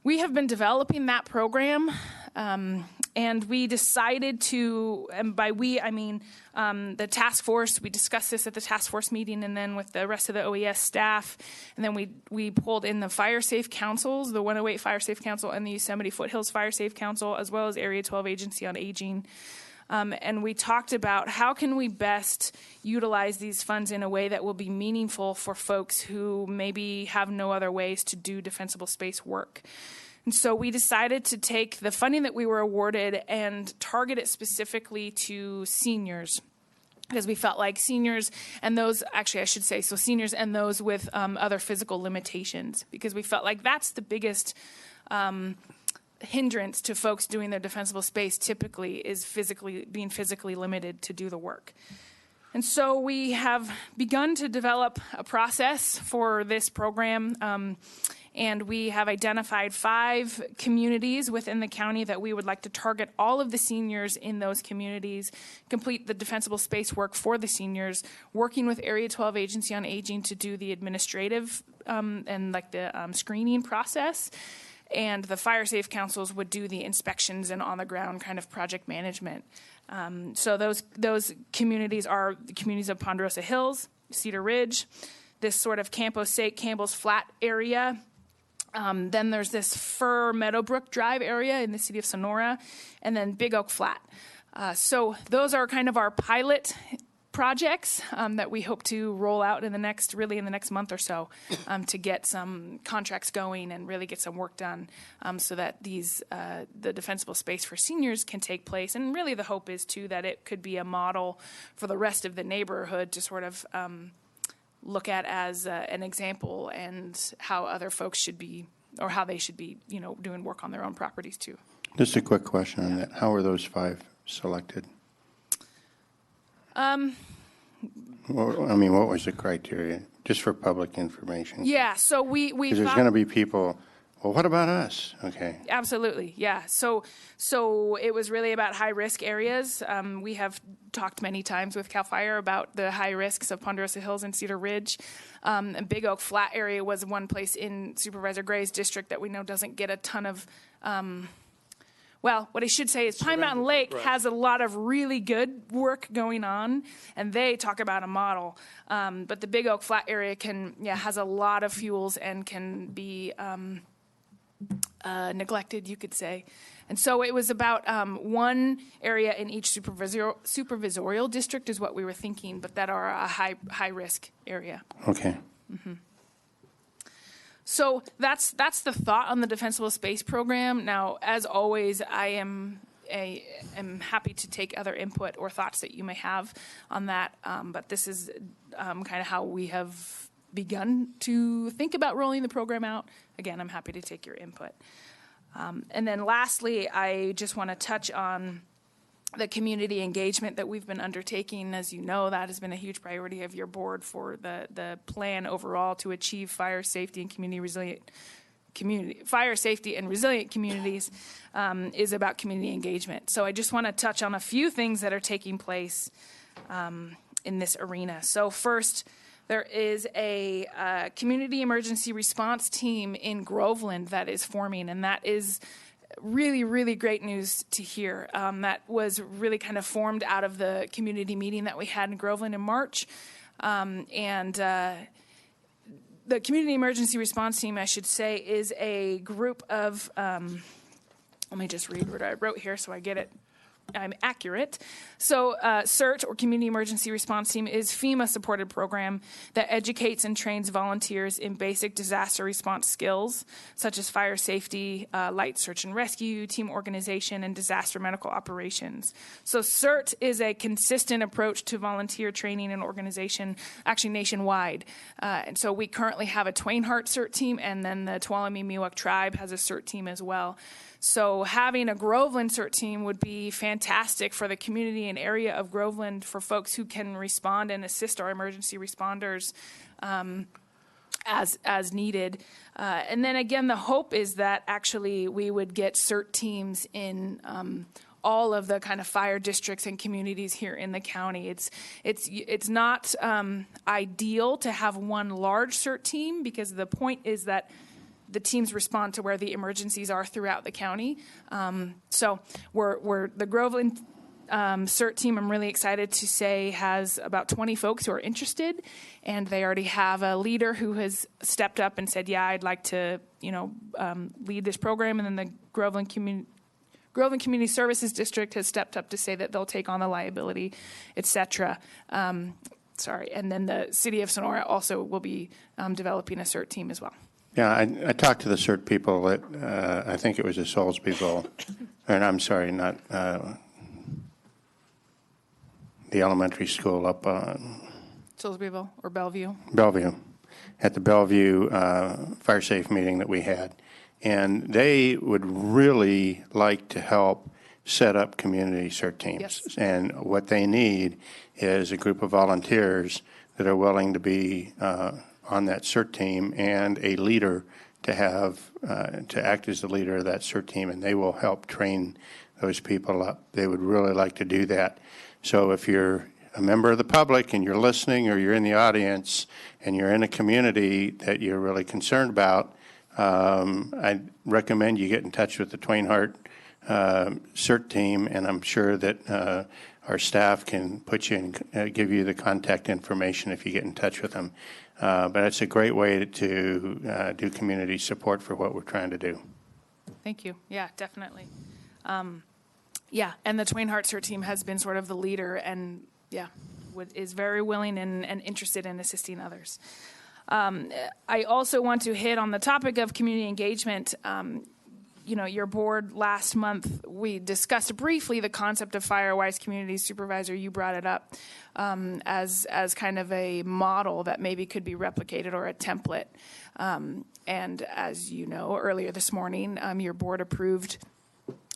S17: We have been developing that program, and we decided to, and by we I mean the task force. We discussed this at the task force meeting, and then with the rest of the OES staff, and then we pulled in the Fire Safe Councils, the 108 Fire Safe Council and the Yosemite Foothills Fire Safe Council, as well as Area 12 Agency on Aging. And we talked about how can we best utilize these funds in a way that will be meaningful for folks who maybe have no other ways to do defensible space work. And so we decided to take the funding that we were awarded and target it specifically to seniors, because we felt like seniors and those, actually I should say, so seniors and those with other physical limitations, because we felt like that's the biggest hindrance to folks doing their defensible space typically is being physically limited to do the work. And so we have begun to develop a process for this program, and we have identified 5 communities within the county that we would like to target all of the seniors in those communities, complete the defensible space work for the seniors, working with Area 12 Agency on Aging to do the administrative and like the screening process. And the fire safe councils would do the inspections and on-the-ground kind of project management. So those communities are the communities of Ponderosa Hills, Cedar Ridge, this sort of Campo Sake, Campbell's Flat area. Then there's this Fur Meadowbrook Drive area in the city of Sonora, and then Big Oak Flat. So those are kind of our pilot projects that we hope to roll out in the next month or so to get some contracts going and really get some work done so that the defensible space for seniors can take place. And really the hope is too that it could be a model for the rest of the neighborhood to sort of look at as an example and how other folks should be, or how they should be, doing work on their own properties too.
S2: Just a quick question on that. How were those 5 selected? What was the criteria? Just for public information.
S17: Yeah, so we
S2: Because there's going to be people Well, what about us? Okay.
S17: Absolutely, yeah. So it was really about high-risk areas. We have talked many times with CAL FIRE about the high risks of Ponderosa Hills and Cedar Ridge. And Big Oak Flat area was one place in Supervisor Gray's district that we know doesn't get a ton of, well, what I should say is Pine Mountain Lake has a lot of really good work going on, and they talk about a model. But the Big Oak Flat area has a lot of fuels and can be neglected, you could say. And so it was about one area in each supervisorial district is what we were thinking, but that are a high risk area.
S2: Okay.
S17: Mm-hmm. So that's the thought on the Defensible Space Program. Now, as always, I am happy to take other input or thoughts that you may have on that. But this is kind of how we have begun to think about rolling the program out. Again, I'm happy to take your input. And then lastly, I just want to touch on the community engagement that we've been undertaking. As you know, that has been a huge priority of your board for the plan overall to achieve fire safety and fire safety and resilient communities is about community engagement. So I just want to touch on a few things that are taking place in this arena. So first, there is a community emergency response team in Groveland that is forming, and that is really, really great news to hear. That was really kind of formed out of the community meeting that we had in Groveland in March. The community emergency response team, I should say, is a group of, let me just read what I wrote here so I get it. I'm accurate. So CERT, or Community Emergency Response Team, is FEMA-supported program that educates and trains volunteers in basic disaster response skills, such as fire safety, light search and rescue, team organization, and disaster medical operations. So CERT is a consistent approach to volunteer training and organization, actually nationwide. And so we currently have a Twain Harte CERT team, and then the Tuolumne Miwok Tribe has a CERT team as well. So having a Groveland CERT team would be fantastic for the community and area of Groveland, for folks who can respond and assist our emergency responders as needed. And then again, the hope is that actually we would get CERT teams in all of the kind of fire districts and communities here in the county. It's not ideal to have one large CERT team, because the point is that the teams respond to where the emergencies are throughout the county. So we're the Groveland CERT team, I'm really excited to say, has about 20 folks who are interested, and they already have a leader who has stepped up and said, yeah, I'd like to lead this program. And then the Groveland Community Services District has stepped up to say that they'll take on the liability, et cetera. And then the city of Sonora also will be developing a CERT team as well.
S2: Yeah, I talked to the CERT people at, I think it was the Souls people, and I'm sorry, not the elementary school up
S17: Soulsbyville or Bellevue?
S2: Bellevue, at the Bellevue Fire Safe meeting that we had. And they would really like to help set up community CERT teams.
S17: Yes.
S2: And what they need is a group of volunteers that are willing to be on that CERT team, and a leader to have to act as the leader of that CERT team, and they will help train those people up. They would really like to do that. So if you're a member of the public and you're listening, or you're in the audience and you're in a community that you're really concerned about, I'd recommend you get in touch with the Twain Harte CERT team, and I'm sure that our staff can put you in, give you the contact information if you get in touch with them. But it's a great way to do community support for what we're trying to do.
S17: Thank you. Yeah, definitely. And the Twain Harte CERT team has been sort of the leader, and is very willing and interested in assisting others. I also want to hit on the topic of community engagement. Your board last month, we discussed briefly the concept of Firewise Community. Supervisor, you brought it up as kind of a model that maybe could be replicated, or a template. And as you know, earlier this morning, your board approved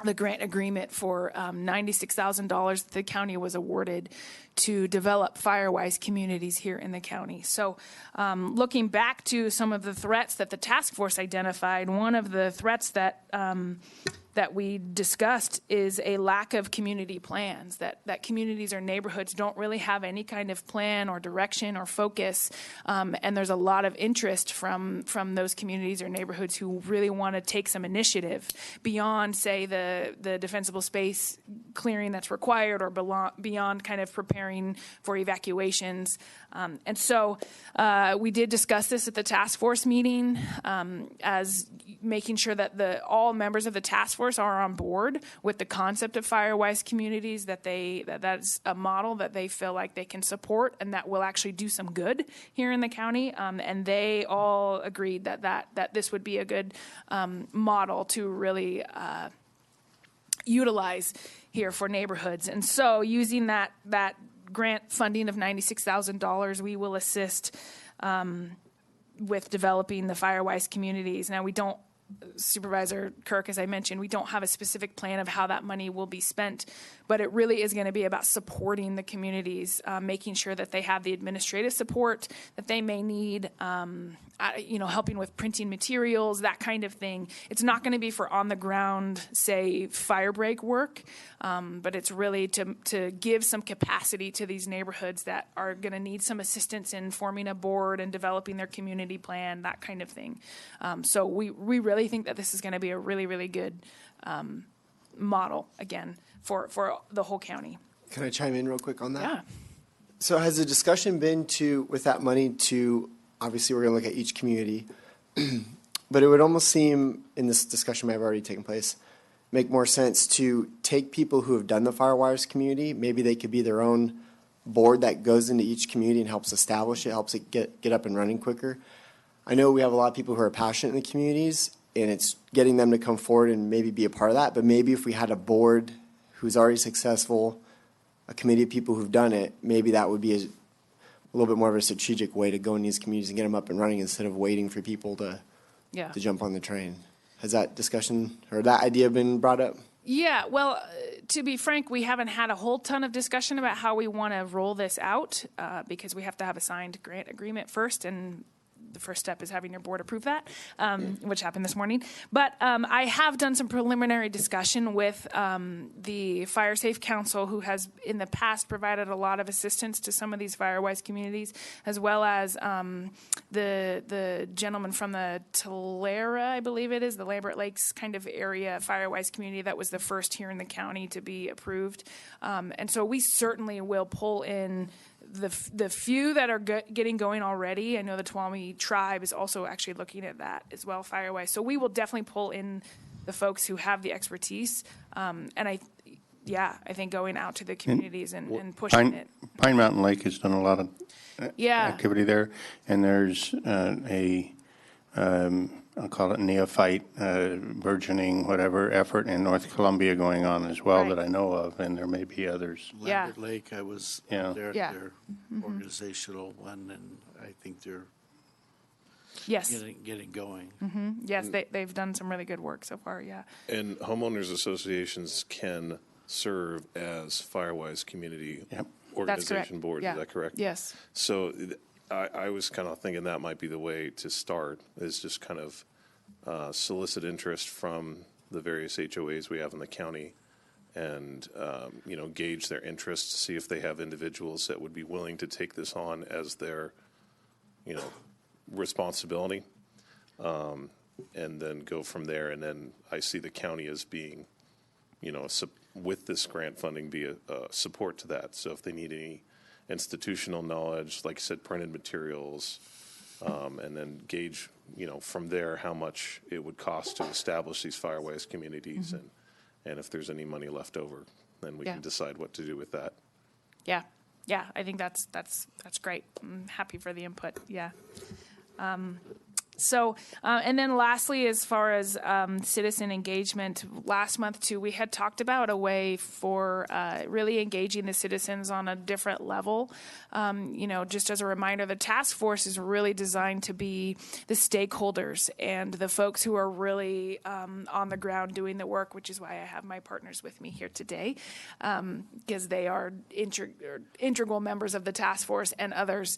S17: the grant agreement for $96,000 that the county was awarded to develop Firewise communities here in the county. So looking back to some of the threats that the task force identified, one of the threats that that we discussed is a lack of community plans, that communities or neighborhoods don't really have any kind of plan or direction or focus. And there's a lot of interest from those communities or neighborhoods who really want to take some initiative beyond, say, the defensible space clearing that's required or beyond kind of preparing for evacuations. And so we did discuss this at the task force meeting as making sure that all members of the task force are on board with the concept of Firewise communities, that's a model that they feel like they can support and that will actually do some good here in the county. And they all agreed that this would be a good model to really utilize here for neighborhoods. And so using that grant funding of $96,000, we will assist with developing the Firewise communities. Now, we don't, Supervisor Kirk, as I mentioned, we don't have a specific plan of how that money will be spent, but it really is going to be about supporting the communities, making sure that they have the administrative support that they may need, helping with printing materials, that kind of thing. It's not going to be for on the ground, say, fire break work, but it's really to give some capacity to these neighborhoods that are going to need some assistance in forming a board and developing their community plan, that kind of thing. So we really think that this is going to be a really, really good model, again, for the whole county.
S15: Can I chime in real quick on that?
S17: Yeah.
S15: So has the discussion been with that money obviously we're going to look at each community, but it would almost seem, in this discussion may have already taken place, make more sense to take people who have done the Firewires community, maybe they could be their own board that goes into each community and helps establish it, helps it get up and running quicker. I know we have a lot of people who are passionate in the communities, and it's getting them to come forward and maybe be a part of that, but maybe if we had a board who's already successful, a committee of people who've done it, maybe that would be a little bit more of a strategic way to go in these communities and get them up and running instead of waiting for people to jump on the train. Has that discussion or that idea been brought up?
S17: Yeah, well, to be frank, we haven't had a whole ton of discussion about how we want to roll this out because we have to have a signed grant agreement first, and the first step is having your board approve that, which happened this morning. But I have done some preliminary discussion with the Fire Safe Council, who has in the past provided a lot of assistance to some of these Firewise communities, as well as the gentleman from the Tulare, I believe it is, the Lambert Lakes kind of area Firewise community that was the first here in the county to be approved. And so we certainly will pull in the few that are getting going already. I know the Tuolumne tribe is also actually looking at that as well, Firewise. So we will definitely pull in the folks who have the expertise. And I think going out to the communities and pushing it.
S2: Pine Mountain Lake has done a lot of activity there, and there's I'll call it neophyte, burgeoning, whatever effort in North Columbia going on as well that I know of, and there may be others.
S16: Lambert Lake, I was there at their
S17: Mm-hmm.
S16: organizational one, and I think they're getting going.
S17: Mm-hmm. Yes, they've done some really good work so far,
S19: And homeowners associations can serve as Firewise community organization boards.
S17: Yeah.
S19: Is that correct?
S17: Yes.
S19: So I was kind of thinking that might be the way to start, is just kind of solicit interest from the various HOAs we have in the county and, gauge their interest, see if they have individuals that would be willing to take this on as their, responsibility, and then go from there. And then I see the county as being, with this grant funding, be a support to that. So if they need any institutional knowledge, like I said, printed materials, and then gauge, from there how much it would cost to establish these Firewise communities, and if there's any money left over, then we can decide what to do with that.
S17: Yeah, I think that's great. I'm happy for the input. Yeah. So, and then lastly, as far as citizen engagement, last month too, we had talked about a way for really engaging the citizens on a different level. Just as a reminder, the task force is really designed to be the stakeholders and the folks who are really on the ground doing the work, which is why I have my partners with me here today, because they are integral members of the task force and others.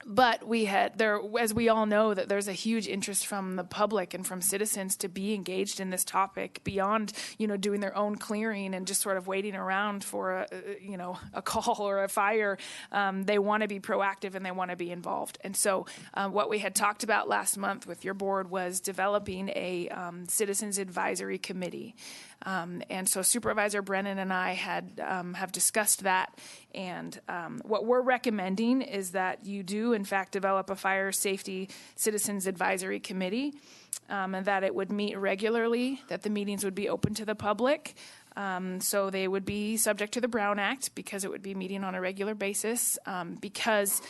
S17: But as we all know, that there's a huge interest from the public and from citizens to be engaged in this topic beyond, doing their own clearing and just sort of waiting around for a call or a fire. They want to be proactive and they want to be involved. And so what we had talked about last month with your board was developing a citizens advisory committee. And so Supervisor Brennan and I have discussed that, and what we're recommending is that you do, in fact, develop a fire safety citizens advisory committee, and that it would meet regularly, that the meetings would be open to the public. So they would be subject to the Brown Act because it would be meeting on a regular basis, because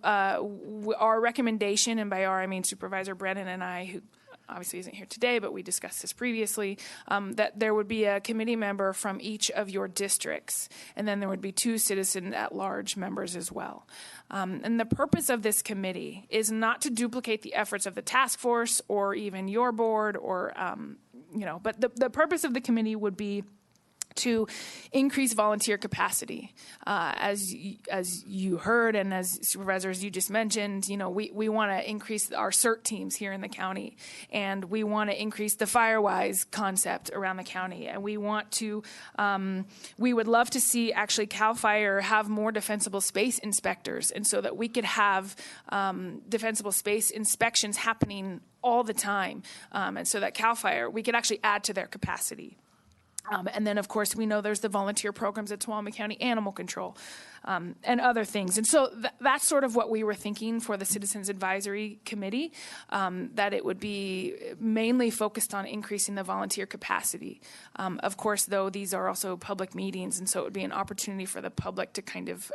S17: our recommendation, and by our I mean Supervisor Brennan and I, who obviously isn't here today, but we discussed this previously, that there would be a committee member from each of your districts, and then there would be 2 citizen at-large members as well. And the purpose of this committee is not to duplicate the efforts of the task force or even your board, or but the purpose of the committee would be to increase volunteer capacity. As you heard, and as supervisors you just mentioned, we want to increase our CERT teams here in the county, and we want to increase the FireWise concept around the county, and we want to, we would love to see actually CAL FIRE have more defensible space inspectors, and so that we could have defensible space inspections happening all the time, and so that CAL FIRE, we could actually add to their capacity. And then, of course, we know there's the volunteer programs at Tuolumne County Animal Control, and other things. And so that's sort of what we were thinking for the Citizens Advisory Committee, that it would be mainly focused on increasing the volunteer capacity. Of course, though, these are also public meetings, and so it would be an opportunity for the public to kind of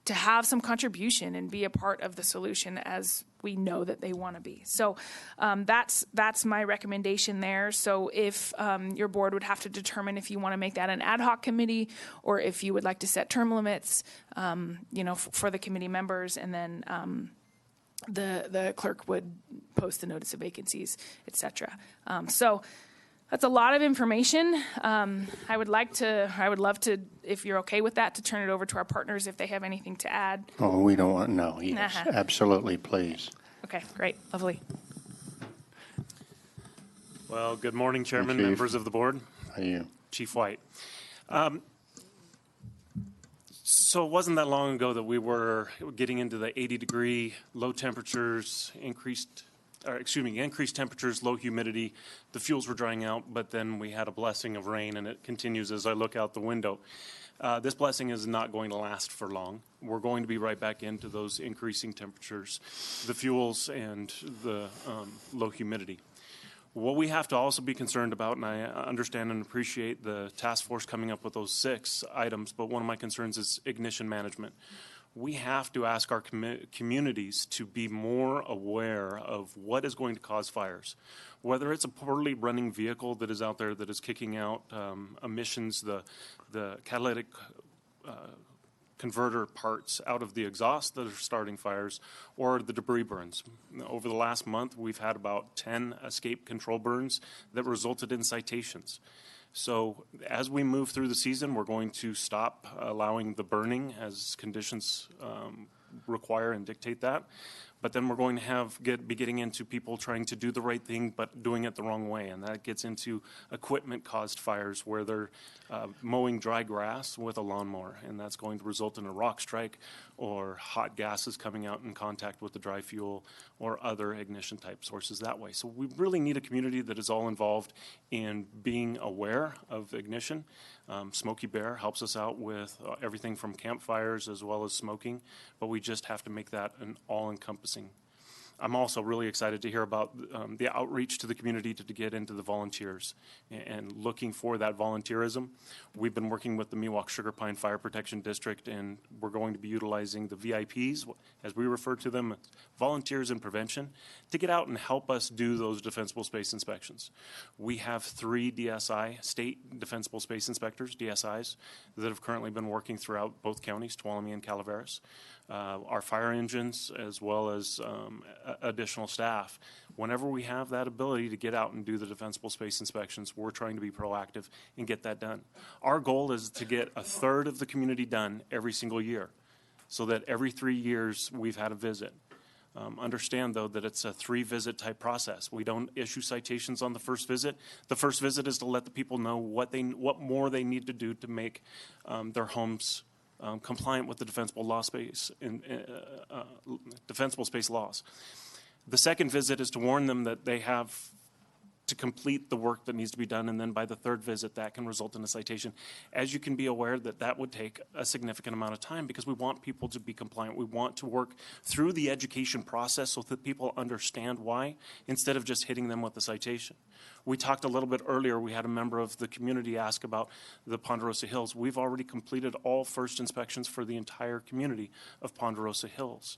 S17: to have some contribution and be a part of the solution, as we know that they want to be. So that's my recommendation there. So if your board would have to determine if you want to make that an ad hoc committee, or if you would like to set term limits, for the committee members, and then the clerk would post the notice of vacancies, et cetera. So that's a lot of information. I would love to, if you're okay with that, to turn it over to our partners if they have anything to add.
S2: Oh, we don't want, no, yes, absolutely, please.
S17: Okay, great, lovely.
S9: Well, good morning, Chairman,
S2: Chief.
S9: members of the board.
S2: How are you?
S9: Chief White. So it wasn't that long ago that we were getting into the 80-degree, low temperatures, increased temperatures, low humidity. The fuels were drying out, but then we had a blessing of rain, and it continues as I look out the window. This blessing is not going to last for long. We're going to be right back into those increasing temperatures, the fuels, and the low humidity. What we have to also be concerned about, and I understand and appreciate the task force coming up with those 6 items, but one of my concerns is ignition management. We have to ask our communities to be more aware of what is going to cause fires. Whether it's a poorly running vehicle that is out there that is kicking out emissions, the catalytic converter parts out of the exhaust that are starting fires, or the debris burns. Over the last month, we've had about 10 escape control burns that resulted in citations. So as we move through the season, we're going to stop allowing the burning as conditions require and dictate that. But then we're going to be getting into people trying to do the right thing but doing it the wrong way, and that gets into equipment-caused fires where they're mowing dry grass with a lawnmower, and that's going to result in a rock strike or hot gases coming out in contact with the dry fuel or other ignition-type sources that way. So we really need a community that is all involved in being aware of ignition. Smoky Bear helps us out with everything from campfires as well as smoking, but we just have to make that an all-encompassing. I'm also really excited to hear about the outreach to the community to get into the volunteers and looking for that volunteerism. We've been working with the Miwok Sugar Pine Fire Protection District, and we're going to be utilizing the VIPs, as we refer to them, volunteers in prevention, to get out and help us do those defensible space inspections. We have 3 DSI, state defensible space inspectors, DSIs, that have currently been working throughout both counties, Tuolumne and Calaveras. Our fire engines, as well as additional staff. Whenever we have that ability to get out and do the defensible space inspections, we're trying to be proactive and get that done. Our goal is to get 1/3 of the community done every single year, so that every 3 years we've had a visit. Understand, though, that it's a 3-visit type process. We don't issue citations on the first visit. The first visit is to let the people know what more they need to do to make their homes compliant with the defensible space laws. The second visit is to warn them that they have to complete the work that needs to be done, and then by the 3rd visit, that can result in a citation. As you can be aware, that would take a significant amount of time because we want people to be compliant. We want to work through the education process so that people understand why, instead of just hitting them with the citation. We talked a little bit earlier, we had a member of the community ask about the Ponderosa Hills. We've already completed all first inspections for the entire community of Ponderosa Hills.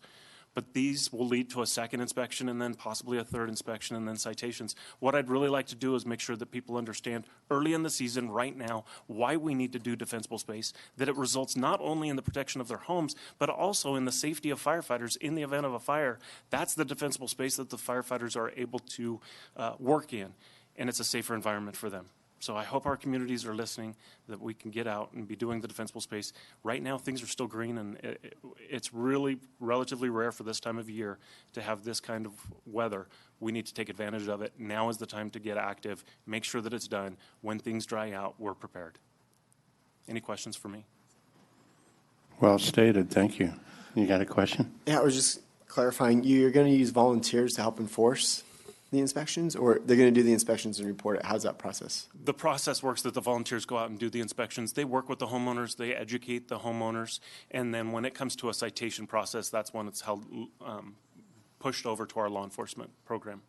S9: But these will lead to a second inspection and then possibly a 3rd inspection and then citations. What I'd really like to do is make sure that people understand early in the season, right now, why we need to do defensible space, that it results not only in the protection of their homes, but also in the safety of firefighters in the event of a fire. That's the defensible space that the firefighters are able to work in, and it's a safer environment for them. So I hope our communities are listening, that we can get out and be doing the defensible space. Right now, things are still green, and it's really relatively rare for this time of year to have this kind of weather. We need to take advantage of it. Now is the time to get active, make sure that it's done. When things dry out, we're prepared. Any questions for me?
S2: Well stated. Thank you. You got a question?
S15: Yeah, I was just clarifying. You're going to use volunteers to help enforce the inspections, or they're going to do the inspections and report it? How's that process?
S9: The process works that the volunteers go out and do the inspections. They work with the homeowners. They educate the homeowners. And then when it comes to a citation process, that's when it's held, pushed over to our law enforcement program.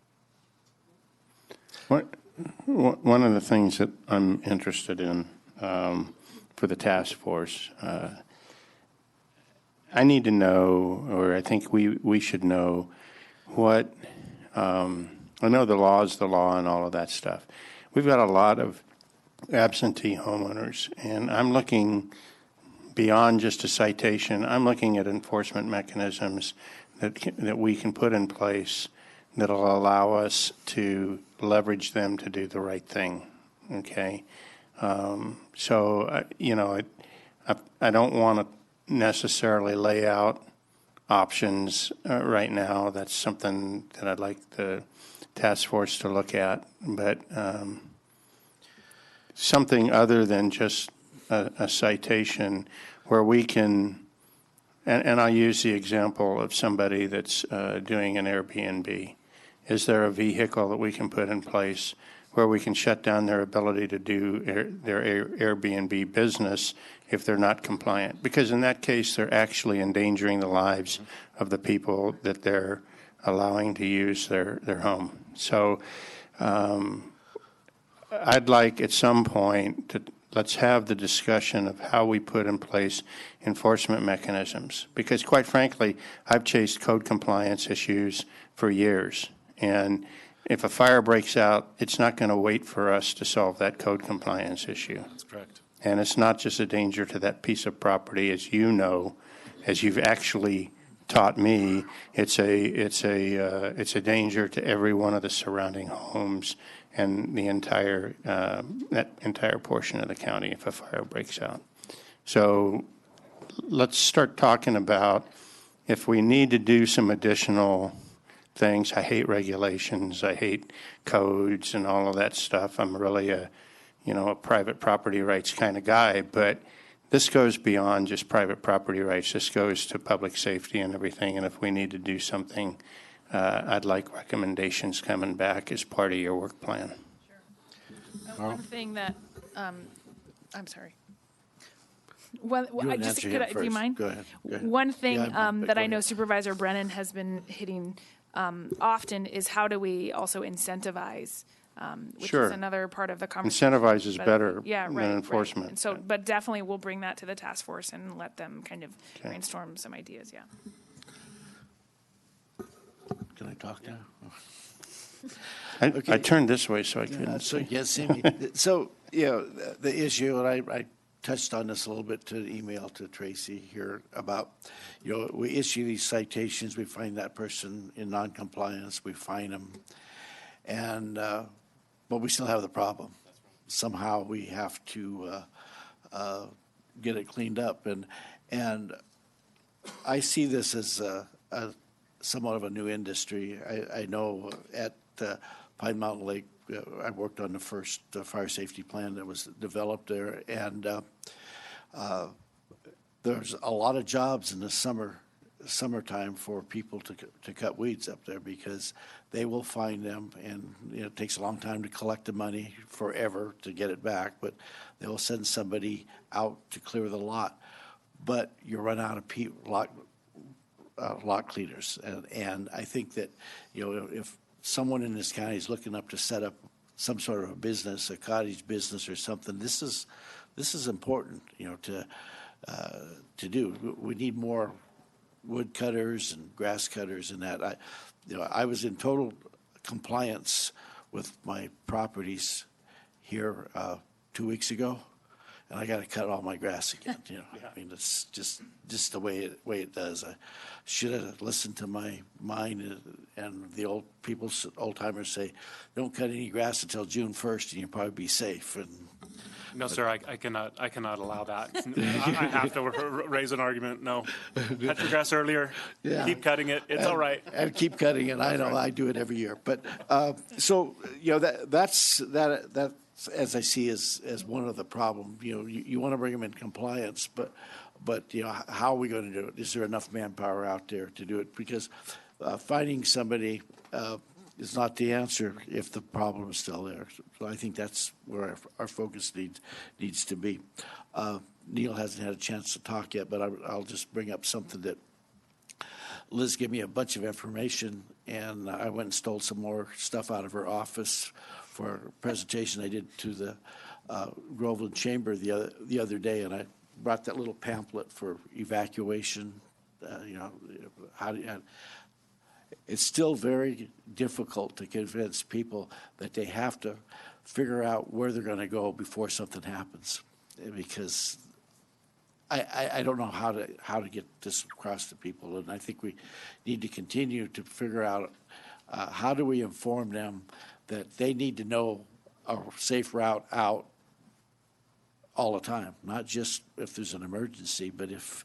S2: One of the things that I'm interested in for the task force, I need to know, or I think we should know what I know the law is the law and all of that stuff. We've got a lot of absentee homeowners, and I'm looking beyond just a citation. I'm looking at enforcement mechanisms that we can put in place that'll allow us to leverage them to do the right thing. Okay, so you know, I don't want to necessarily lay out options right now. That's something that I'd like the task force to look at, but something other than just a citation where we can, and I'll use the example of somebody that's doing an Airbnb. Is there a vehicle that we can put in place where we can shut down their ability to do their Airbnb business if they're not compliant? Because in that case, they're actually endangering the lives of the people that they're allowing to use their home. So I'd like at some point to let's have the discussion of how we put in place enforcement mechanisms. Because quite frankly, I've chased code compliance issues for years. And if a fire breaks out, it's not going to wait for us to solve that code compliance issue.
S9: That's correct.
S2: And it's not just a danger to that piece of property, as you know, as you've actually taught me. It's a danger to every one of the surrounding homes and the entire that entire portion of the county if a fire breaks out. So let's start talking about if we need to do some additional things. I hate regulations. I hate codes and all of that stuff. I'm really a private property rights kind of guy, but this goes beyond just private property rights. This goes to public safety and everything. And if we need to do something, I'd like recommendations coming back as part of your work plan.
S17: Sure. One thing that, I'm sorry.
S16: Do you mind? Go ahead.
S17: One thing that I know Supervisor Brennan has been hitting often is how do we also incentivize, which
S2: Sure.
S17: is another part of the conversation.
S2: Incentivize is
S17: But,
S2: better
S17: yeah,
S2: than
S17: right, right.
S2: enforcement.
S17: And so, but definitely we'll bring that to the task force and let them kind of brainstorm some ideas, yeah.
S16: Can I talk now?
S2: I turned this way so I couldn't
S16: So,
S2: see.
S16: yes, Amy. So, you know, the issue, and I touched on this a little bit to an email to Tracy here about, you know, we issue these citations, we find that person in noncompliance, we fine them, and but we still have the problem. Somehow we have to get it cleaned up, and I see this as a somewhat of a new industry. I know at Pine Mountain Lake, I worked on the first fire safety plan that was developed there, and there's a lot of jobs in the summertime for people to cut weeds up there because they will find them, and you know, it takes a long time to collect the money, forever to get it back, but they'll send somebody out to clear the lot. But you run out of lot cleaners, and I think that, you know, if someone in this county is looking up to set up some sort of a business, a cottage business or something, this is important, you know, to do. We need more wood cutters and grass cutters and that. I was in total compliance with my properties here 2 weeks ago, and I got to cut all my grass again. You know, I mean, it's just the way it does. I should have listened to my mind, and the old timers say, don't cut any grass until June 1st, and you'll probably be safe.
S9: No, sir, I cannot allow that. I have to raise an argument. No, cut your grass earlier.
S16: Yeah.
S9: Keep cutting it. It's all right.
S16: And keep cutting it. I know. Right. I do it every year. But so, you know, that's as I see as one of the problem. You know, you want to bring them in compliance, but you know, how are we going to do it? Is there enough manpower out there to do it? Because finding somebody is not the answer if the problem is still there. So I think that's where our focus needs to be. Neil hasn't had a chance to talk yet, but I'll just bring up something that Liz gave me a bunch of information, and I went and stole some more stuff out of her office for a presentation I did to the Groveland Chamber the other day, and I brought that little pamphlet for evacuation. You know, it's still very difficult to convince people that they have to figure out where they're going to go before something happens, because I don't know how to get this across to people, and I think we need to continue to figure out how do we inform them that they need to know a safe route out all the time, not just if there's an emergency, but if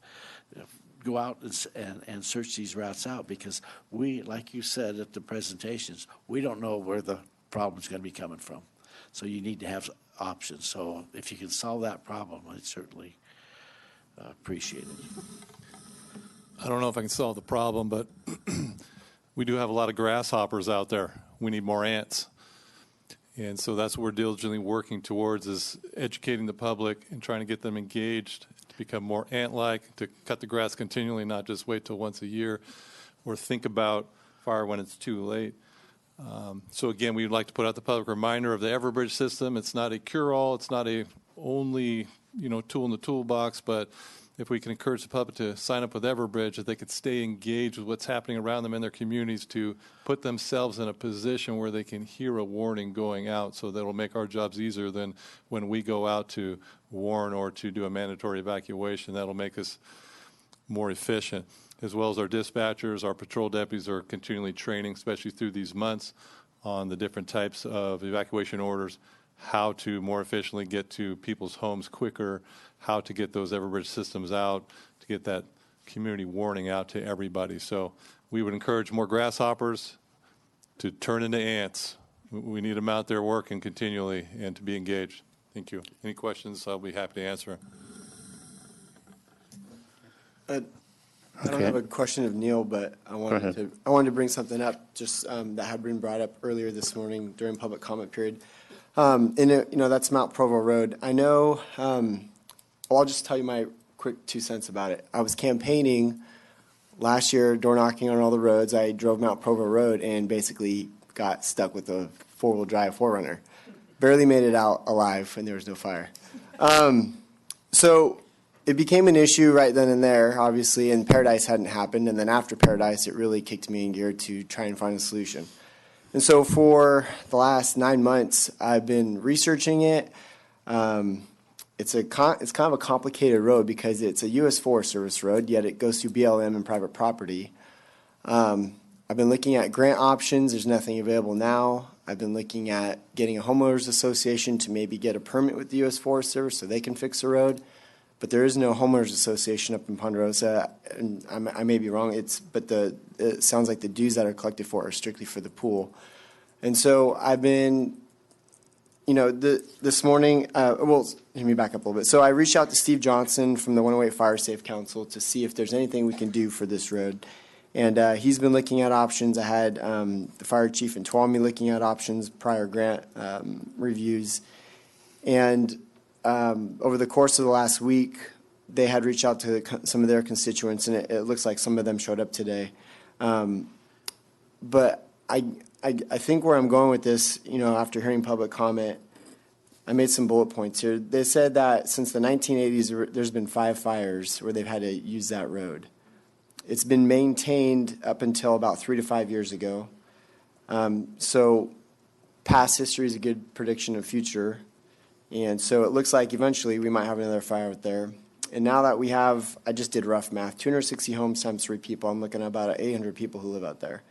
S16: go out and search these routes out, because we, like you said at the presentations, we don't know where the problem's going to be coming from. So you need to have options. So if you can solve that problem, I'd certainly appreciate it.
S7: I don't know if I can solve the problem, but we do have a lot of grasshoppers out there. We need more ants. And so that's what we're diligently working towards, is educating the public and trying to get them engaged to become more ant-like, to cut the grass continually, not just wait till once a year, or think about fire when it's too late. So again, we'd like to put out the public reminder of the Everbridge system. It's not a cure-all. It's not a only tool in the toolbox, but if we can encourage the public to sign up with Everbridge, that they could stay engaged with what's happening around them in their communities, to put themselves in a position where they can hear a warning going out, so that will make our jobs easier than when we go out to warn or to do a mandatory evacuation. That'll make us more efficient, as well as our dispatchers. Our patrol deputies are continually training, especially through these months, on the different types of evacuation orders, how to more efficiently get to people's homes quicker, how to get those Everbridge systems out, to get that community warning out to everybody. So we would encourage more grasshoppers to turn into ants. We need them out there working continually and to be engaged. Thank you. Any questions? I'll be happy to answer.
S15: I don't have a question of Neil, but I wanted to bring something up just that had been brought up earlier this morning during public comment period. That's Mount Provo Road. I know. I'll just tell you my quick 2 cents about it. I was campaigning last year, door knocking on all the roads. I drove Mount Provo Road and basically got stuck with a four-wheel drive 4Runner. Barely made it out alive, and there was no fire. So it became an issue right then and there, obviously, and Paradise hadn't happened. And then after Paradise, it really kicked me in gear to try and find a solution. And so for the last 9 months, I've been researching it. It's kind of a complicated road because it's a U.S. Forest Service road, yet it goes through BLM and private property. I've been looking at grant options. There's nothing available now. I've been looking at getting a homeowners association to maybe get a permit with the U.S. Forest Service so they can fix the road. But there is no homeowners association up in Ponderosa, and I may be wrong. But it sounds like the dues that are collected for are strictly for the pool. And so I've been, this morning, well, let me back up a little bit. So I reached out to Steve Johnson from the 108 Fire Safe Council to see if there's anything we can do for this road. And he's been looking at options. I had the fire chief in Tuolumne looking at options, prior grant reviews. And over the course of the last week, they had reached out to some of their constituents, and it looks like some of them showed up today. But I think where I'm going with this, after hearing public comment, I made some bullet points here. They said that since the 1980s, there's been 5 fires where they've had to use that road. It's been maintained up until about 3 to 5 years ago. So past history is a good prediction of future. And so it looks like eventually we might have another fire out there. And now that we have, I just did rough math, 260 homes times 3 people, I'm looking at about 800 people who live out there.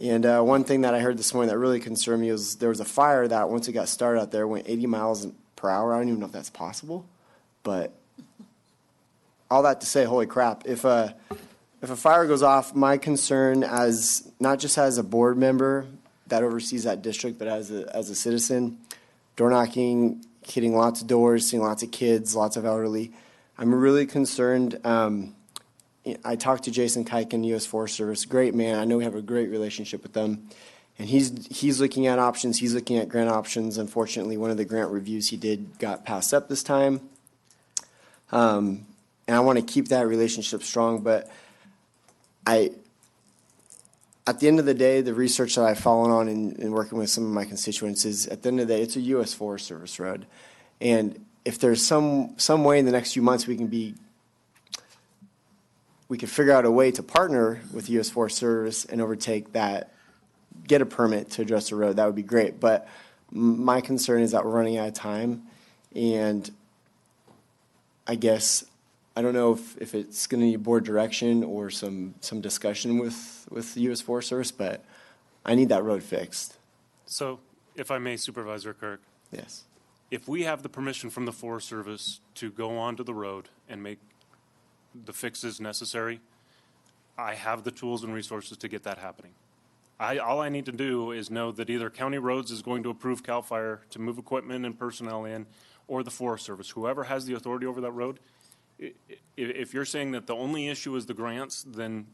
S15: And one thing that I heard this morning that really concerned me was there was a fire that once it got started out there went 80 miles per hour. I don't even know if that's possible. But all that to say, holy crap, if a fire goes off, my concern as not just as a board member that oversees that district, but as a citizen, door knocking, hitting lots of doors, seeing lots of kids, lots of elderly. I'm really concerned. I talked to Jason Kiken, U.S. Forest Service, great man. I know we have a great relationship with them. And he's looking at options. He's looking at grant options. Unfortunately, one of the grant reviews he did got passed up this time. And I want to keep that relationship strong, but at the end of the day, the research that I've fallen on in working with some of my constituents is, at the end of the day, it's a U.S. Forest Service road. And if there's some way in the next few months we could figure out a way to partner with the U.S. Forest Service and overtake that, get a permit to address the road, that would be great. But my concern is that we're running out of time, and I guess I don't know if it's going to need board direction or some discussion with the U.S. Forest Service, but I need that road fixed.
S9: So, if I may, Supervisor Kirk.
S15: Yes.
S9: If we have the permission from the Forest Service to go onto the road and make the fixes necessary, I have the tools and resources to get that happening. All I need to do is know that either County Roads is going to approve CAL FIRE to move equipment and personnel in, or the Forest Service. Whoever has the authority over that road, if you're saying that the only issue is the grants, then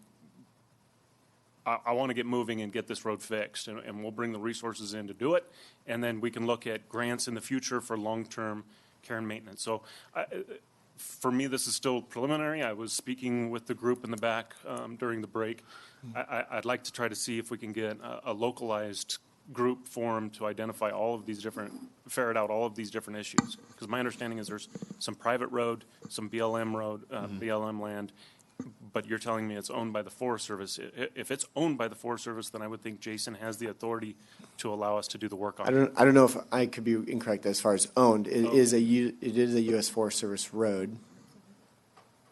S9: I want to get moving and get this road fixed, and we'll bring the resources in to do it, and then we can look at grants in the future for long-term care and maintenance. So for me, this is still preliminary. I was speaking with the group in the back during the break. I'd like to try to see if we can get a localized group formed to identify all of these ferret out all of these different issues. Because my understanding is there's some private road, some BLM road, BLM land, but you're telling me it's owned by the Forest Service. If it's owned by the Forest Service, then I would think Jason has the authority to allow us to do the work on it.
S15: I don't know if I could be incorrect as far as owned. It is a U.S. Forest Service road.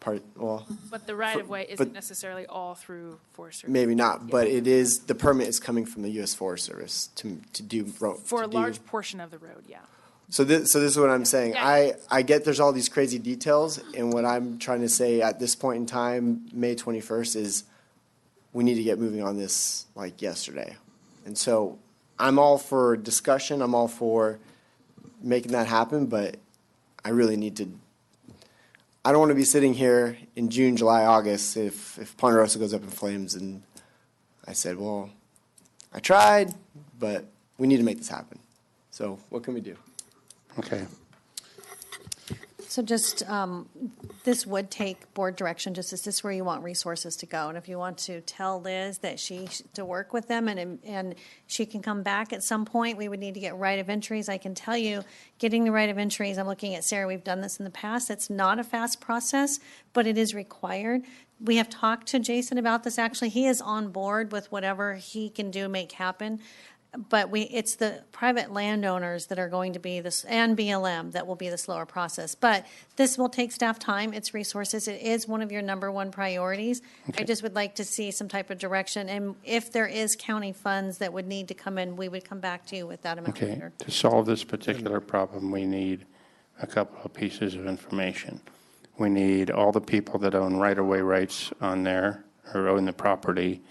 S17: But the right-of-way isn't necessarily all through Forest Service.
S15: Maybe not, but it is. The permit is coming from the U.S. Forest Service to do road.
S17: For a large portion of the road, yeah.
S15: So this is what I'm saying.
S17: Yeah.
S15: I get there's all these crazy details, and what I'm trying to say at this point in time, May 21st, is we need to get moving on this like yesterday. And so I'm all for discussion. I'm all for making that happen, but I really need to. I don't want to be sitting here in June, July, August if Ponderosa goes up in flames. And I said, well, I tried, but we need to make this happen. So what can we do?
S2: Okay.
S3: So just, this would take board direction, just is this where you want resources to go? And if you want to tell Liz that to work with them and she can come back at some point, we would need to get right of entries. I can tell you, getting the right of entries, I'm looking at Sarah, we've done this in the past. It's not a fast process, but it is required. We have talked to Jason about this, actually. He is on board with whatever he can do, make happen. But it's the private landowners that are going to be this, and BLM, that will be the slower process. But this will take staff time, it's resources. It is one of your number one priorities.
S2: Okay.
S3: I just would like to see some type of direction. And if there is county funds that would need to come in, we would come back to you with that amount
S2: Okay,
S3: later.
S2: to solve this particular problem, we need a couple of pieces of information. We need all the people that own right-of-way rights on there, or own the property,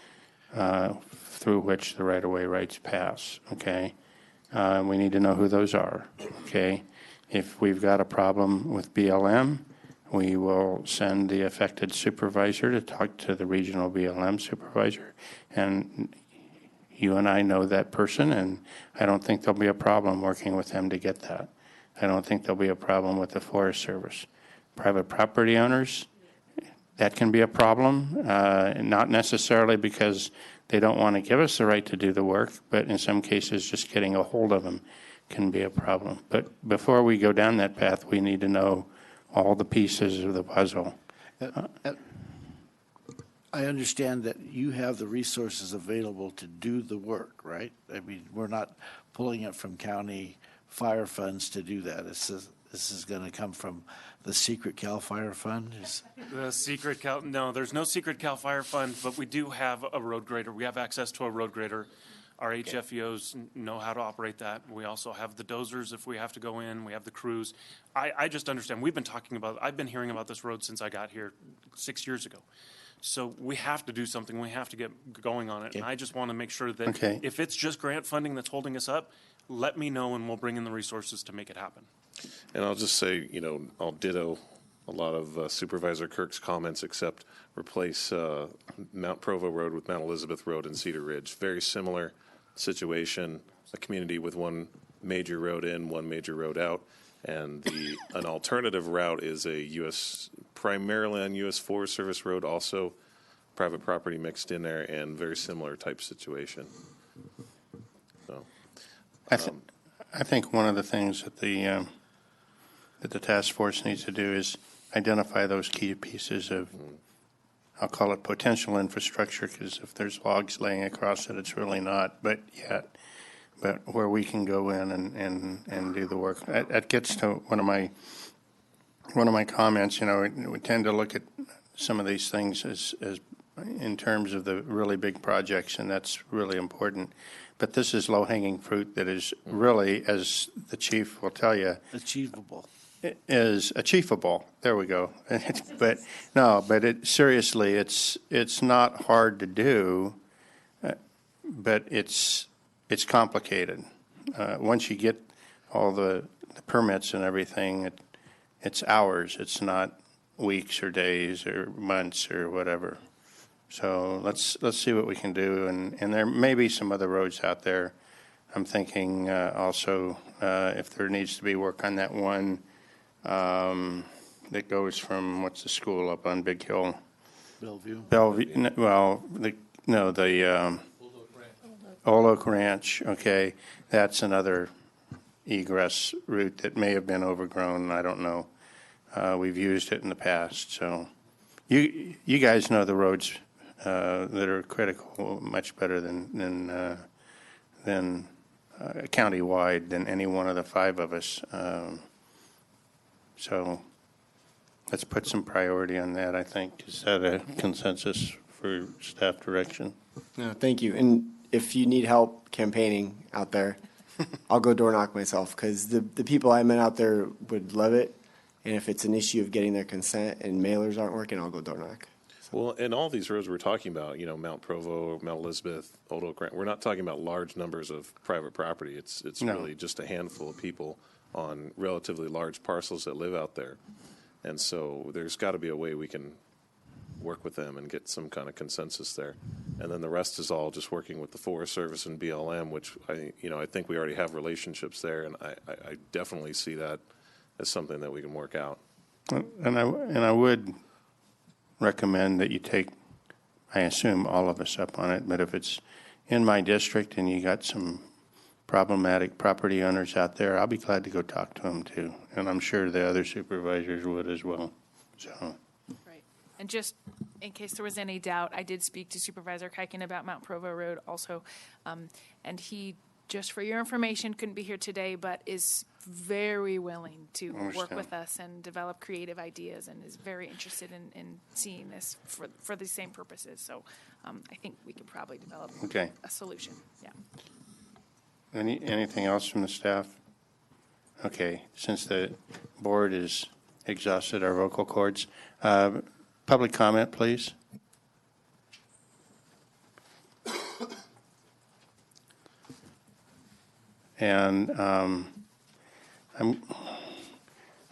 S2: through which the right-of-way rights pass, okay? We need to know who those are, okay? If we've got a problem with BLM, we will send the affected supervisor to talk to the regional BLM supervisor, and you and I know that person, and I don't think there'll be a problem working with them to get that. I don't think there'll be a problem with the Forest Service. Private property owners, that can be a problem, not necessarily because they don't want to give us the right to do the work, but in some cases, just getting a hold of them can be a problem. But before we go down that path, we need to know all the pieces of the puzzle.
S16: I understand that you have the resources available to do the work, right? I mean, we're not pulling it from county fire funds to do that. This is going to come from the secret CAL FIRE fund?
S9: The secret CAL, no, there's no secret CAL FIRE fund, but we do have a road grader. We have access to a road grader. Our HFEOs know how to operate that. We also have the dozers if we have to go in. We have the crews. I just understand. We've been talking about, I've been hearing about this road since I got here 6 years ago. So we have to do something. We have to get going on it. And I just want to make sure that if it's just grant funding that's holding us up, let me know and we'll bring in the resources to make it happen.
S19: And I'll just say, I'll ditto a lot of Supervisor Kirk's comments, except replace Mount Provo Road with Mount Elizabeth Road and Cedar Ridge. Very similar situation, a community with one major road in, one major road out. And an alternative route is primarily on U.S. Forest Service Road, also private property mixed in there, and very similar type situation. So,
S2: I think one of the things that the task force needs to do is identify those key pieces of, I'll call it potential infrastructure, because if there's logs laying across it, it's really not, but where we can go in and do the work. That gets to one of my comments. We tend to look at some of these things as in terms of the really big projects, and that's really important. But this is low-hanging fruit that is really, as the chief will tell you,
S16: achievable.
S2: Is achievable. There we go. Seriously, it's not hard to do, but it's complicated. Once you get all the permits and everything, it's hours. It's not weeks or days or months or whatever. So let's see what we can do. And there may be some other roads out there. I'm thinking also if there needs to be work on that one that goes from, what's the school up on Big Hill?
S16: Bellevue.
S2: Old Oak Ranch, okay. That's another egress route that may have been overgrown. I don't know. We've used it in the past. So you guys know the roads that are critical much better than county-wide than any one of the five of us. So let's put some priority on that, I think. Is that a consensus for staff direction?
S15: No, thank you. And if you need help campaigning out there, I'll go door knock myself, because the people I met out there would love it. And if it's an issue of getting their consent and mailers aren't working, I'll go door knock.
S19: Well, and all these roads we're talking about, Mount Provo, Mount Elizabeth, Old Oak Ranch, we're not talking about large numbers of private property. It's really just a handful of people on relatively large parcels that live out there. And so there's got to be a way we can work with them and get some kind of consensus there. And then the rest is all just working with the Forest Service and BLM, which I think we already have relationships there, and I definitely see that as something that we can work out.
S2: And I would recommend that you take, I assume, all of us up on it, but if it's in my district and you got some problematic property owners out there, I'll be glad to go talk to them too. And I'm sure the other supervisors would as well. So.
S17: Right. And just in case there was any doubt, I did speak to Supervisor Kuiken about Mount Provo Road also. And he, just for your information, couldn't be here today, but is very willing to work with us and develop creative ideas and is very interested in seeing this for the same purposes. So I think we could probably develop a solution. Yeah.
S2: Anything else from the staff? Okay, since the board is exhausted our vocal cords, public comment, please. And I'm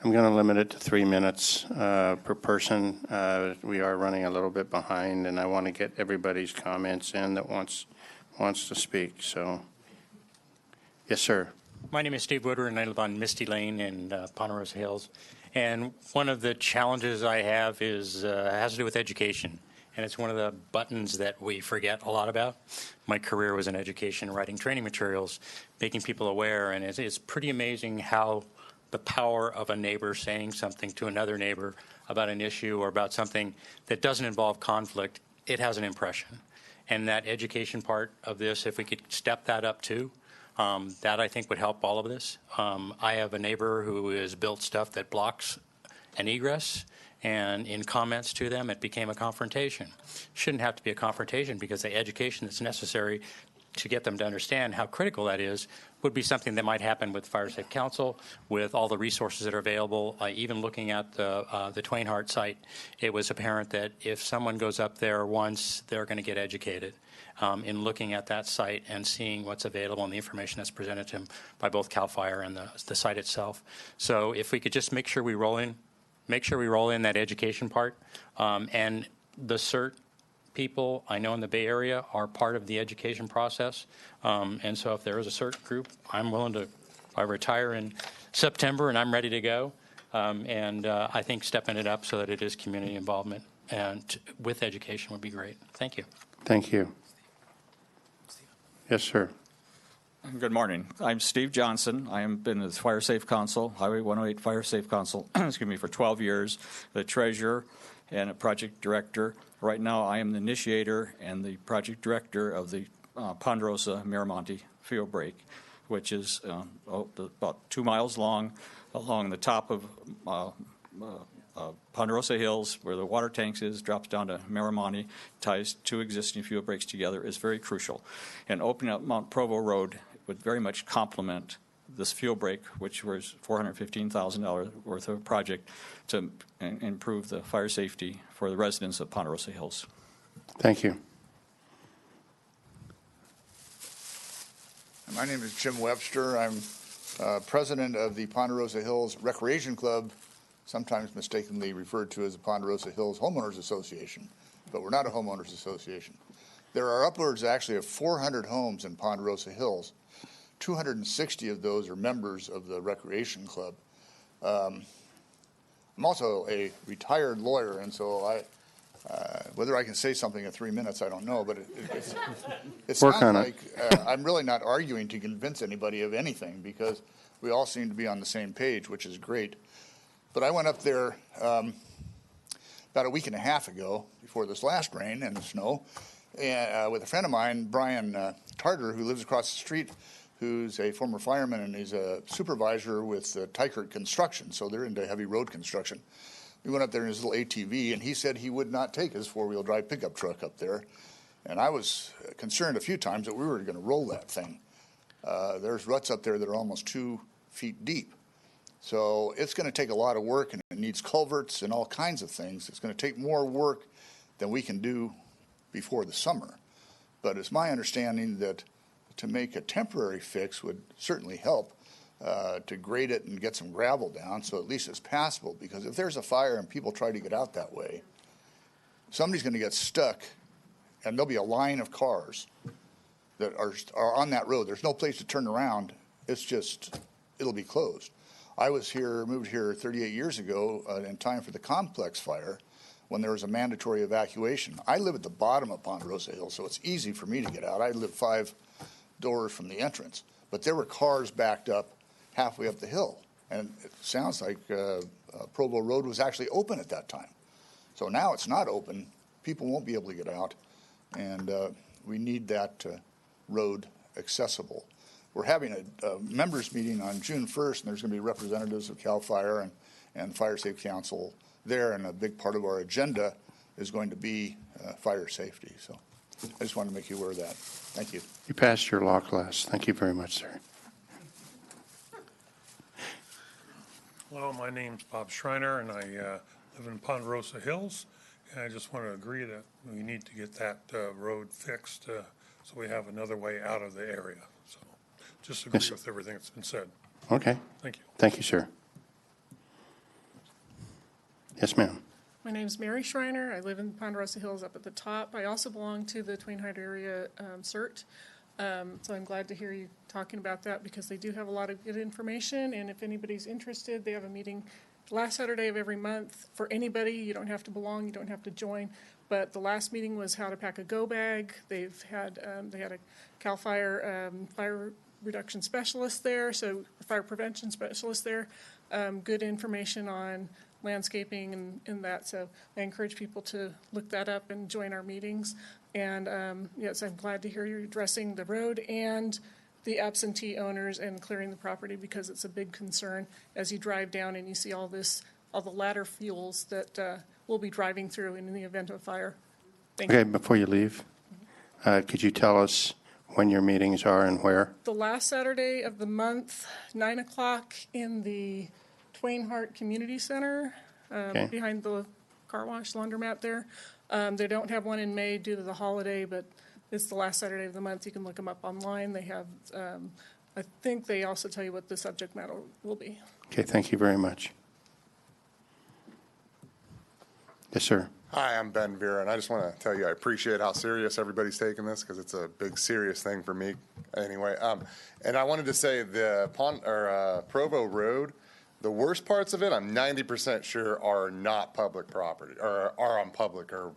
S2: going to limit it to 3 minutes per person. We are running a little bit behind, and I want to get everybody's comments in that wants to speak. So, yes, sir.
S11: My name is Steve Woodward, and I live on Misty Lane in Ponderosa Hills. And one of the challenges I have is has to do with education. And it's one of the buttons that we forget a lot about. My career was in education, writing training materials, making people aware. And it's pretty amazing how the power of a neighbor saying something to another neighbor about an issue or about something that doesn't involve conflict, it has an impression. And that education part of this, if we could step that up too, that I think would help all of this. I have a neighbor who has built stuff that blocks an egress, and in comments to them, it became a confrontation. Shouldn't have to be a confrontation because the education that's necessary to get them to understand how critical that is would be something that might happen with Fire Safe Council, with all the resources that are available. Even looking at the Twain Harte site, it was apparent that if someone goes up there once, they're going to get educated. In looking at that site and seeing what's available and the information that's presented to them by both CAL FIRE and the site itself. So if we could just make sure we roll in that education part, and the CERT people I know in the Bay Area are part of the education process. And so if there is a CERT group, I'm willing to, I retire in September and I'm ready to go. And I think stepping it up so that it is community involvement and with education would be great. Thank you.
S2: Thank you. Yes, sir.
S14: Good morning. I'm Steve Johnson. I have been with Fire Safe Council, Highway 108 Fire Safe Council, excuse me, for 12 years, the treasurer and a project director. Right now, I am the initiator and the project director of the Ponderosa Miramonte field break, which is about 2 miles long along the top of Ponderosa Hills, where the water tanks is, drops down to Miramonte, ties 2 existing fuel breaks together, is very crucial. And opening up Mount Provo Road would very much complement this fuel break, which was $415,000 worth of a project to improve the fire safety for the residents of Ponderosa Hills.
S2: Thank you.
S23: My name is Jim Webster. I'm president of the Ponderosa Hills Recreation Club, sometimes mistakenly referred to as the Ponderosa Hills Homeowners Association, but we're not a homeowners association. There are upwards actually of 400 homes in Ponderosa Hills. 260 of those are members of the Recreation Club. I'm also a retired lawyer, and so whether I can say something in 3 minutes, I don't know, but it sounds like I'm really not arguing to convince anybody of anything because we all seem to be on the same page, which is great. But I went up there about a week and a half ago before this last rain and the snow and, with a friend of mine, Brian Tarter, who lives across the street, who's a former fireman and he's a supervisor with Tykert Construction, so they're into heavy road construction. We went up there in his little ATV, and he said he would not take his four-wheel drive pickup truck up there. And I was concerned a few times that we were going to roll that thing. There's ruts up there that are almost 2 feet deep. So it's going to take a lot of work, and it needs culverts and all kinds of things. It's going to take more work than we can do before the summer. But it's my understanding that to make a temporary fix would certainly help to grade it and get some gravel down so at least it's passable. Because if there's a fire and people try to get out that way, somebody's going to get stuck, and there'll be a line of cars that are on that road. There's no place to turn around. It's just, it'll be closed. I moved here 38 years ago in time for the complex fire when there was a mandatory evacuation. I live at the bottom of Ponderosa Hill, so it's easy for me to get out. I live 5 doors from the entrance, but there were cars backed up halfway up the hill. And it sounds like Provo Road was actually open at that time. So now it's not open. People won't be able to get out, and we need that road accessible. We're having a members meeting on June 1st, and there's going to be representatives of CAL FIRE and Fire Safe Council there, and a big part of our agenda is going to be fire safety. So I just wanted to make you aware of that. Thank you.
S2: You passed your law class. Thank you very much, sir.
S12: Hello, my name's Bob Schreiner, and I live in Ponderosa Hills. And I just want to agree that we need to get that road fixed so we have another way out of the area. So just agree with everything that's been said.
S2: Okay.
S12: Thank you.
S2: Thank you, sir. Yes, ma'am.
S18: My name's Mary Schreiner. I live in Ponderosa Hills up at the top. I also belong to the Twain Hite Area CERT. So I'm glad to hear you talking about that because they do have a lot of good information. And if anybody's interested, they have a meeting the last Saturday of every month for anybody. You don't have to belong. You don't have to join. But the last meeting was how to pack a go bag. They had a CAL FIRE fire reduction specialist there, so fire prevention specialist there. Good information on landscaping and that. So I encourage people to look that up and join our meetings. And yes, I'm glad to hear you're addressing the road and the absentee owners and clearing the property because it's a big concern as you drive down and you see all the ladder fuels that we'll be driving through in the event of a fire. Thank you.
S2: Before you leave, could you tell us when your meetings are and where?
S18: The last Saturday of the month, 9 o'clock in the Twain Harte Community Center behind the car wash laundromat there. They don't have one in May due to the holiday, but it's the last Saturday of the month. You can look them up online. They have, I think they also tell you what the subject matter will be.
S2: Okay, thank you very much. Yes, sir.
S20: Hi, I'm Ben Vera, and I just want to tell you I appreciate how serious everybody's taking this because it's a big, serious thing for me. Anyway, and I wanted to say the Provo Road, the worst parts of it, I'm 90% sure are not public property or are on public or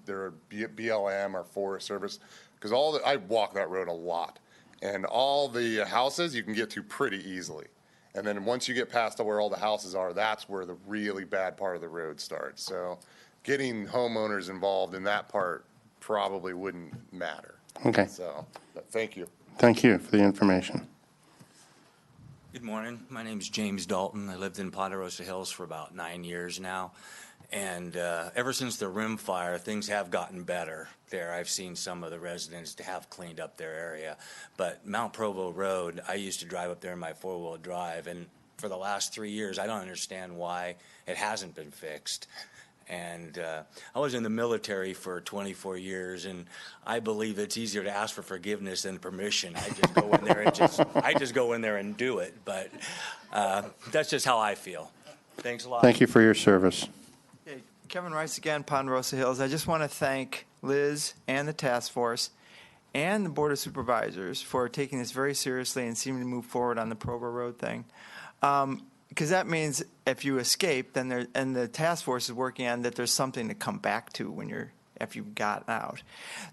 S20: they're BLM or Forest Service because I walk that road a lot, and all the houses you can get to pretty easily. And then once you get past where all the houses are, that's where the really bad part of the road starts. So getting homeowners involved in that part probably wouldn't matter.
S2: Okay.
S20: So thank you.
S2: Thank you for the information.
S24: Good morning. My name is James Dalton. I lived in Ponderosa Hills for about 9 years now. And ever since the rim fire, things have gotten better there. I've seen some of the residents have cleaned up their area. But Mount Provo Road, I used to drive up there in my four-wheel drive. And for the last 3 years, I don't understand why it hasn't been fixed. And I was in the military for 24 years, and I believe it's easier to ask for forgiveness than permission. I just go in there and do it. But that's just how I feel. Thanks a lot.
S2: Thank you for your service.
S25: Hey, Kevin Rice again, Ponderosa Hills. I just want to thank Liz and the task force and the Board of Supervisors for taking this very seriously and seeming to move forward on the Provo Road thing. Because that means if you escape, then and the task force is working on that, there's something to come back to if you've got out.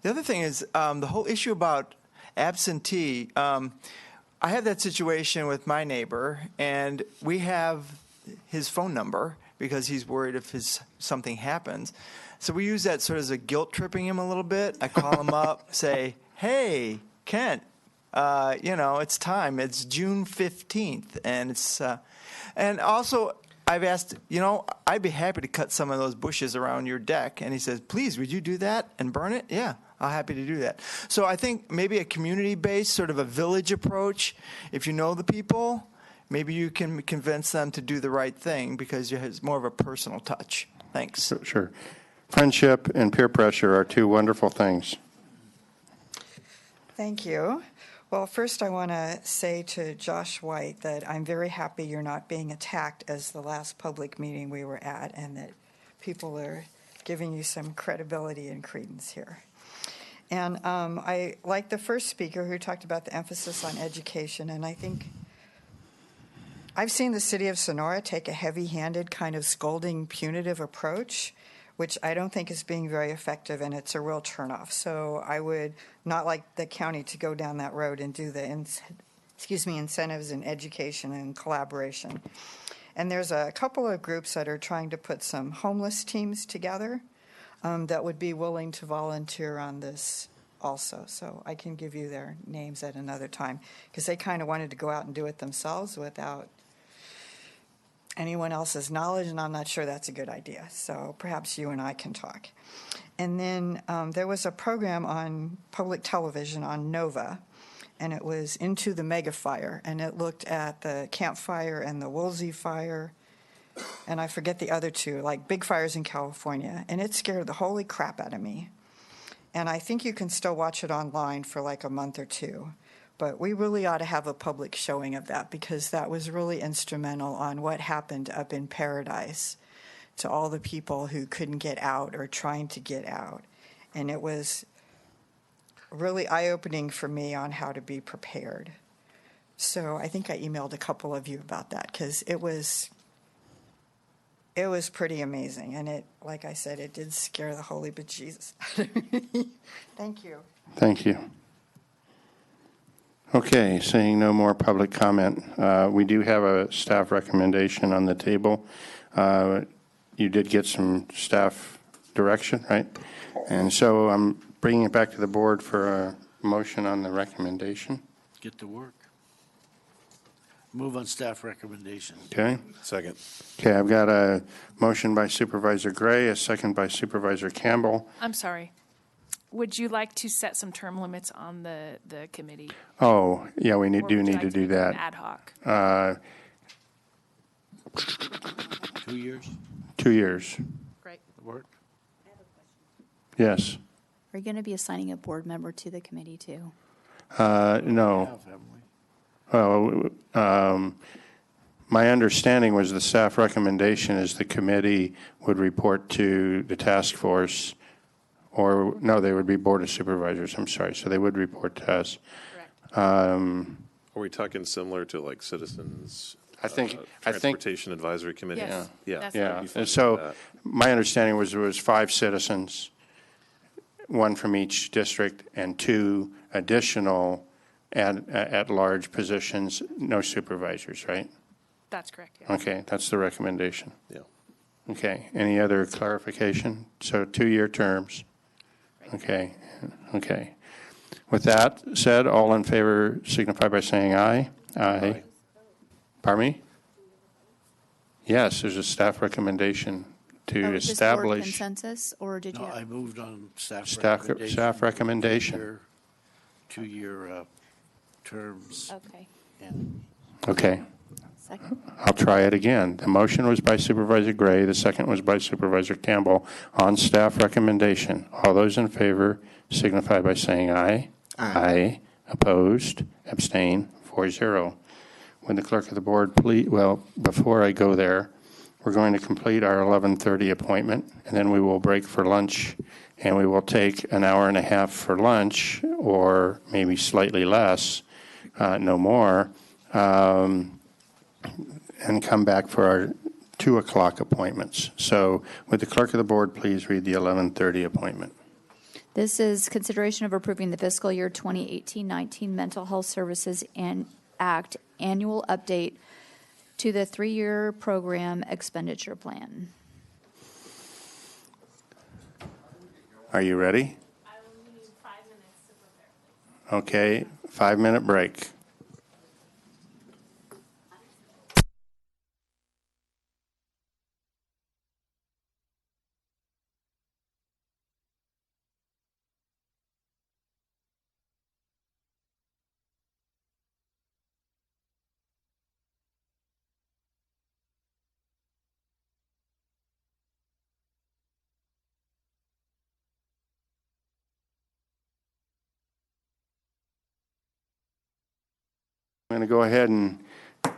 S25: The other thing is the whole issue about absentee. I have that situation with my neighbor, and we have his phone number because he's worried if something happens. So we use that sort of as a guilt tripping him a little bit. I call him up, say, "Hey, Kent, it's time. It's June 15th, and it's." And also, I've asked, I'd be happy to cut some of those bushes around your deck. And he says, "Please, would you do that and burn it?" Yeah, I'm happy to do that. So I think maybe a community-based, sort of a village approach, if you know the people, maybe you can convince them to do the right thing because it's more of a personal touch. Thanks.
S2: Sure. Friendship and peer pressure are two wonderful things.
S13: Thank you. Well, first I want to say to Josh White that I'm very happy you're not being attacked as the last public meeting we were at, and that people are giving you some credibility and credence here. And I like the first speaker who talked about the emphasis on education, and I think I've seen the city of Sonora take a heavy-handed kind of scolding, punitive approach, which I don't think is being very effective, and it's a real turnoff. So I would not like the county to go down that road and do the incentives and education and collaboration. And there's a couple of groups that are trying to put some homeless teams together that would be willing to volunteer on this also. So I can give you their names at another time, because they kind of wanted to go out and do it themselves without anyone else's knowledge, and I'm not sure that's a good idea. So perhaps you and I can talk. And then there was a program on public television on Nova, and it was Into the Mega Fire, and it looked at the Camp Fire and the Woolsey Fire, and I forget the other two, like big fires in California, and it scared the holy crap out of me. And I think you can still watch it online for like a month or two. But we really ought to have a public showing of that, because that was really instrumental on what happened up in Paradise to all the people who couldn't get out or trying to get out. And it was really eye-opening for me on how to be prepared. So I think I emailed a couple of you about that, because it was pretty amazing. And it, like I said, it did scare the holy bejesus out of me. Thank you.
S2: Thank you. Okay, seeing no more public comment, we do have a staff recommendation on the table. You did get some staff direction, right? And so I'm bringing it back to the board for a motion on the recommendation.
S16: Get to work. Move on staff recommendation.
S2: Okay.
S19: Second.
S2: Okay, I've got a motion by Supervisor Gray, a second by Supervisor Campbell.
S17: I'm sorry. Would you like to set some term limits on the committee?
S2: Oh, yeah, we
S17: Or
S2: do
S17: would you
S2: need
S17: like
S2: to do
S17: make it an
S2: that.
S17: ad hoc.
S16: 2 years?
S2: 2 years.
S17: Great.
S16: Work?
S2: Yes.
S1: Are you going to be assigning a board member to the committee too?
S2: No. Well, my understanding was the staff recommendation is the committee would report to the task force, or no, they would be Board of Supervisors. I'm sorry. So they would report to us.
S19: Are we talking similar to like citizens?
S2: I think
S19: Transportation Advisory Committee.
S17: Yes.
S19: Yeah.
S2: Yeah.
S19: Be fine
S2: And so
S19: with that.
S2: my understanding was there was 5 citizens, 1 from each district, and 2 additional at-large positions, no supervisors, right?
S17: That's correct. Yeah.
S2: Okay, that's the recommendation.
S19: Yeah.
S2: Okay, any other clarification? So 2-year terms. Okay, okay. With that said, all in favor signify by saying aye. Aye. Pardon me? Yes, there's a staff recommendation to
S1: Oh, is this board
S2: establish
S1: consensus, or did you?
S16: No, I moved on staff
S2: staff recommendation.
S16: 2-year terms.
S1: Okay.
S16: And
S2: Okay,
S1: Second.
S2: I'll try it again. The motion was by Supervisor Gray, the second was by Supervisor Campbell on staff recommendation. All those in favor signify by saying aye. Aye. Opposed? Abstain? 4-0. Would the clerk of the board please, well, before I go there, we're going to complete our 11:30 appointment, and then we will break for lunch, and we will take an hour and a half for lunch, or maybe slightly less, no more, and come back for our 2 o'clock appointments. So would the clerk of the board please read the 11:30 appointment?
S1: This is consideration of approving the fiscal year 2018-19 Mental Health Services Act annual update to the 3-year program expenditure plan.
S2: Are you ready?
S17: I will need 5 minutes to prepare.
S2: Okay, 5-minute break. I'm going to go ahead and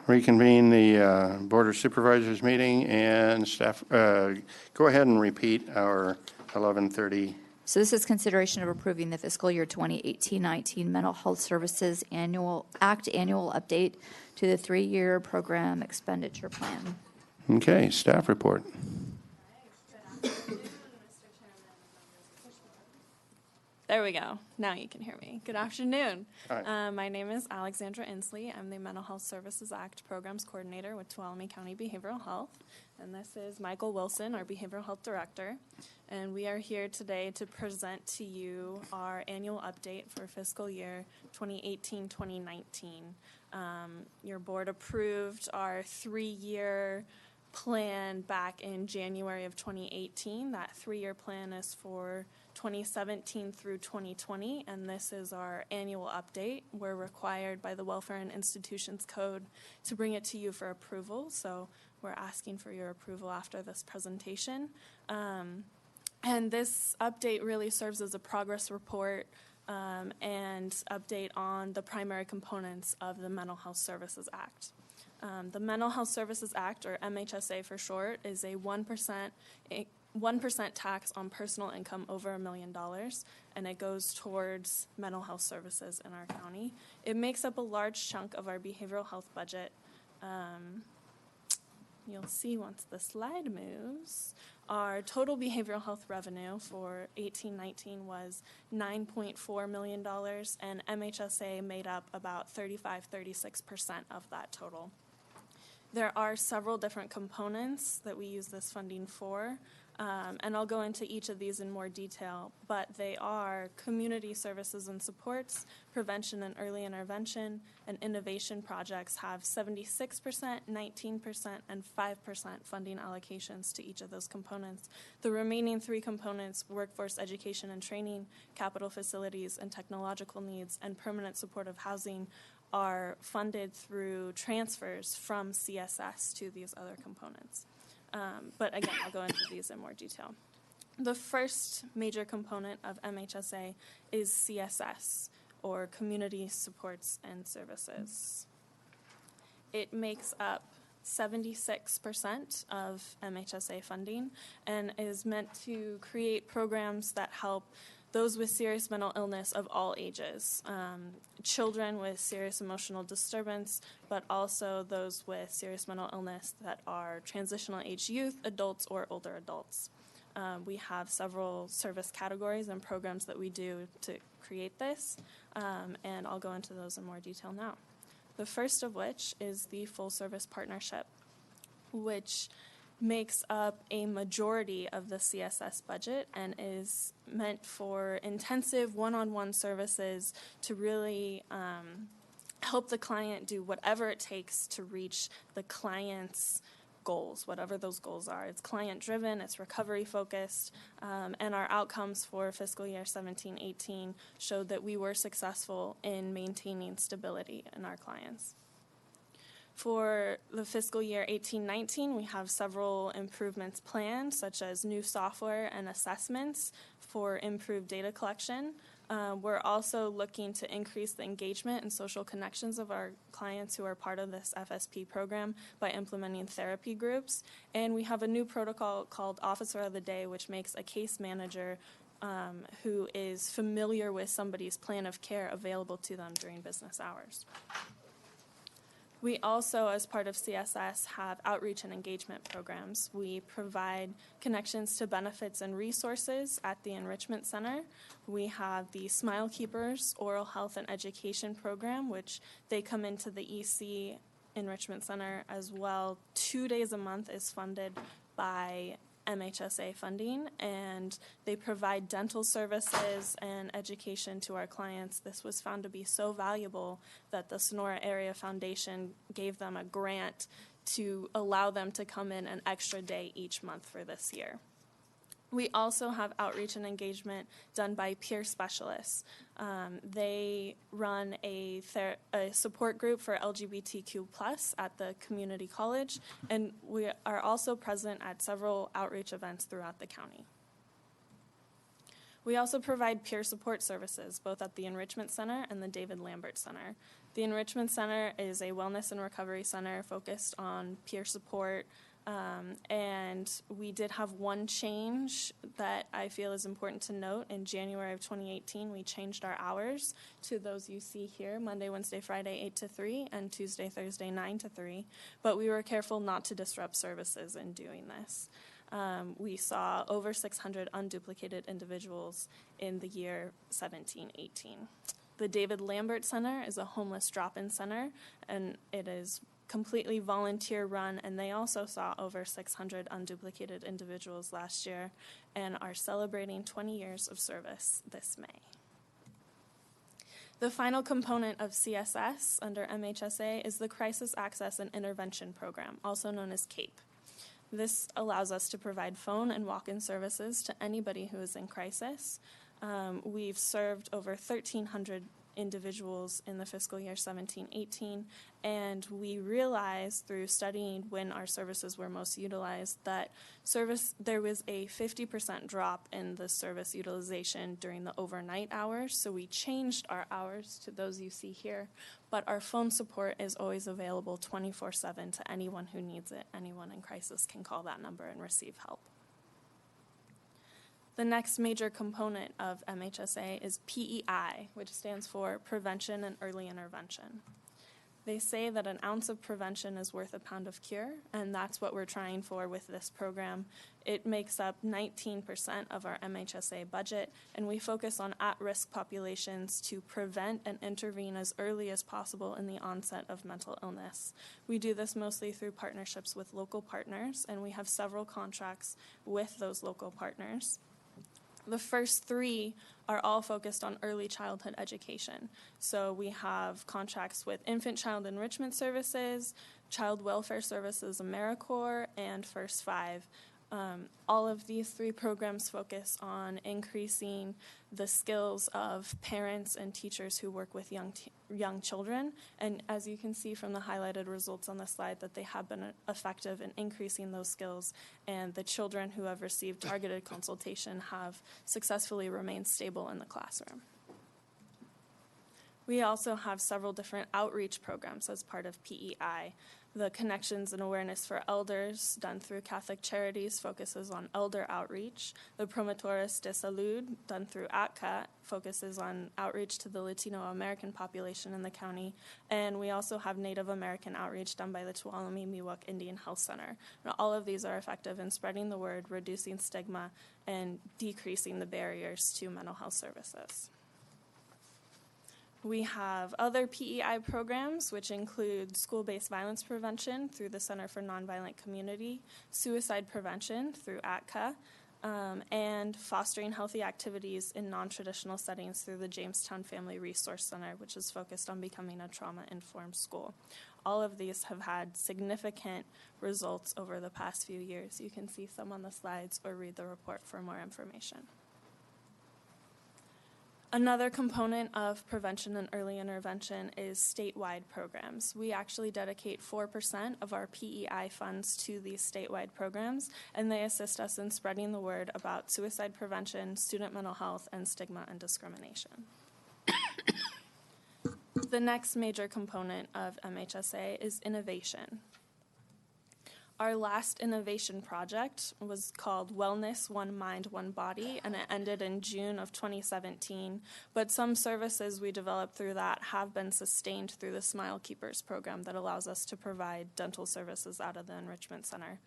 S2: reconvene the Board of Supervisors meeting, and staff, go ahead and repeat our 11:30
S1: So this is consideration of approving the fiscal year 2018-19 Mental Health Services annual update to the 3-year program expenditure plan.
S2: Okay, staff report.
S5: There we go. Now you can hear me. Good afternoon.
S2: Hi.
S5: My name is Alexandra Inslee. I'm the Mental Health Services Act Programs Coordinator with Tuolumne County Behavioral Health. And this is Michael Wilson, our Behavioral Health Director. And we are here today to present to you our annual update for fiscal year 2018-2019. Your board approved our 3-year plan back in January of 2018. That 3-year plan is for 2017 through 2020, and this is our annual update. We're required by the Welfare and Institutions Code to bring it to you for approval, so we're asking for your approval after this presentation. And this update really serves as a progress report and update on the primary components of the Mental Health Services Act. The Mental Health Services Act, or MHSA for short, is a 1% tax on personal income over $1 million, and it goes towards mental health services in our county. It makes up a large chunk of our behavioral health budget. You'll see once the slide moves, our total behavioral health revenue for 18-19 was $9.4 million, and MHSA made up about 35-36% of that total. There are several different components that we use this funding for, and I'll go into each of these in more detail, but they are community services and supports, prevention and early intervention, and innovation projects have 76%, 19%, and 5% funding allocations to each of those components. The remaining 3 components, workforce education and training, capital facilities and technological needs, and permanent supportive housing, are funded through transfers from CSS to these other components. But again, I'll go into these in more detail. The first major component of MHSA is CSS, or Community Supports and Services. It makes up 76% of MHSA funding and is meant to create programs that help those with serious mental illness of all ages, children with serious emotional disturbance, but also those with serious mental illness that are transitional age youth, adults, or older adults. We have several service categories and programs that we do to create this, and I'll go into those in more detail now. The first of which is the Full Service Partnership, which makes up a majority of the CSS budget and is meant for intensive one-on-one services to really help the client do whatever it takes to reach the client's goals, whatever those goals are. It's client-driven, it's recovery-focused, and our outcomes for fiscal year 17-18 showed that we were successful in maintaining stability in our clients. For the fiscal year 18-19, we have several improvements planned, such as new software and assessments for improved data collection. We're also looking to increase the engagement and social connections of our clients who are part of this FSP program by implementing therapy groups. And we have a new protocol called Officer of the Day, which makes a case manager who is familiar with somebody's plan of care available to them during business hours. We also, as part of CSS, have outreach and engagement programs. We provide connections to benefits and resources at the Enrichment Center. We have the Smile Keepers Oral Health and Education Program, which they come into the EC Enrichment Center as well. 2 days a month is funded by MHSA funding, and they provide dental services and education to our clients. This was found to be so valuable that the Sonora Area Foundation gave them a grant to allow them to come in an extra day each month for this year. We also have outreach and engagement done by peer specialists. They run a support group for LGBTQ+ at the community college, and we are also present at several outreach events throughout the county. We also provide peer support services, both at the Enrichment Center and the David Lambert Center. The Enrichment Center is a wellness and recovery center focused on peer support, And we did have one change that I feel is important to note. In January of 2018, we changed our hours to those you see here, Monday, Wednesday, Friday, 8 to 3, and Tuesday, Thursday, 9 to 3. But we were careful not to disrupt services in doing this. We saw over 600 unduplicated individuals in the year 17-18. The David Lambert Center is a homeless drop-in center, and it is completely volunteer run, and they also saw over 600 unduplicated individuals last year and are celebrating 20 years of service this May. The final component of CSS under MHSA is the Crisis Access and Intervention Program, also known as CAPE. This allows us to provide phone and walk-in services to anybody who is in crisis. We've served over 1,300 individuals in the fiscal year 17-18, and we realized through studying when our services were most utilized that there was a 50% drop in the service utilization during the overnight hours, so we changed our hours to those you see here, but our phone support is always available 24/7 to anyone who needs it. Anyone in crisis can call that number and receive help. The next major component of MHSA is PEI, which stands for Prevention and Early Intervention. They say that an ounce of prevention is worth a pound of cure, and that's what we're trying for with this program. It makes up 19% of our MHSA budget, and we focus on at-risk populations to prevent and intervene as early as possible in the onset of mental illness. We do this mostly through partnerships with local partners, and we have several contracts with those local partners. The first three are all focused on early childhood education. So we have contracts with Infant Child Enrichment Services, Child Welfare Services AmeriCorps, and First Five. All of these three programs focus on increasing the skills of parents and teachers who work with young children. And as you can see from the highlighted results on the slide, that they have been effective in increasing those skills, and the children who have received targeted consultation have successfully remained stable in the classroom. We also have several different outreach programs as part of PEI. The Connections and Awareness for Elders, done through Catholic Charities, focuses on elder outreach. The Promotores de Salud, done through ATCA, focuses on outreach to the Latino American population in the county. And we also have Native American outreach done by the Tuolumne Miwok Indian Health Center. Now, all of these are effective in spreading the word, reducing stigma, and decreasing the barriers to mental health services. We have other PEI programs, which include school-based violence prevention through the Center for Nonviolent Community, suicide prevention through ATCA, and fostering healthy activities in non-traditional settings through the Jamestown Family Resource Center, which is focused on becoming a trauma-informed school. All of these have had significant results over the past few years. You can see some on the slides or read the report for more information. Another component of prevention and early intervention is statewide programs. We actually dedicate 4% of our PEI funds to these statewide programs, and they assist us in spreading the word about suicide prevention, student mental health, and stigma and discrimination. The next major component of MHSA is innovation. Our last innovation project was called Wellness, One Mind, One Body, and it ended in June of 2017. But some services we developed through that have been sustained through the Smile Keepers program that allows us to provide dental services out of the Enrichment Center.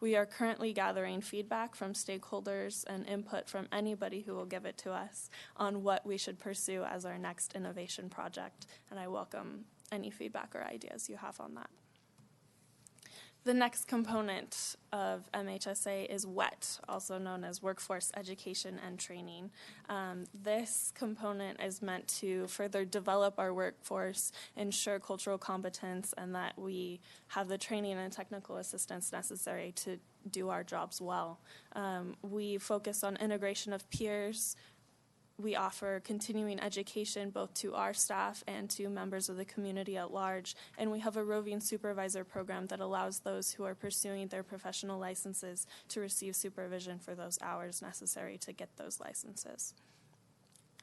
S5: We are currently gathering feedback from stakeholders and input from anybody who will give it to us on what we should pursue as our next innovation project, and I welcome any feedback or ideas you have on that. The next component of MHSA is WET, also known as Workforce Education and Training. This component is meant to further develop our workforce, ensure cultural competence, and that we have the training and technical assistance necessary to do our jobs well. We focus on integration of peers. We offer continuing education both to our staff and to members of the community at large, and we have a roving supervisor program that allows those who are pursuing their professional licenses to receive supervision for those hours necessary to get those licenses.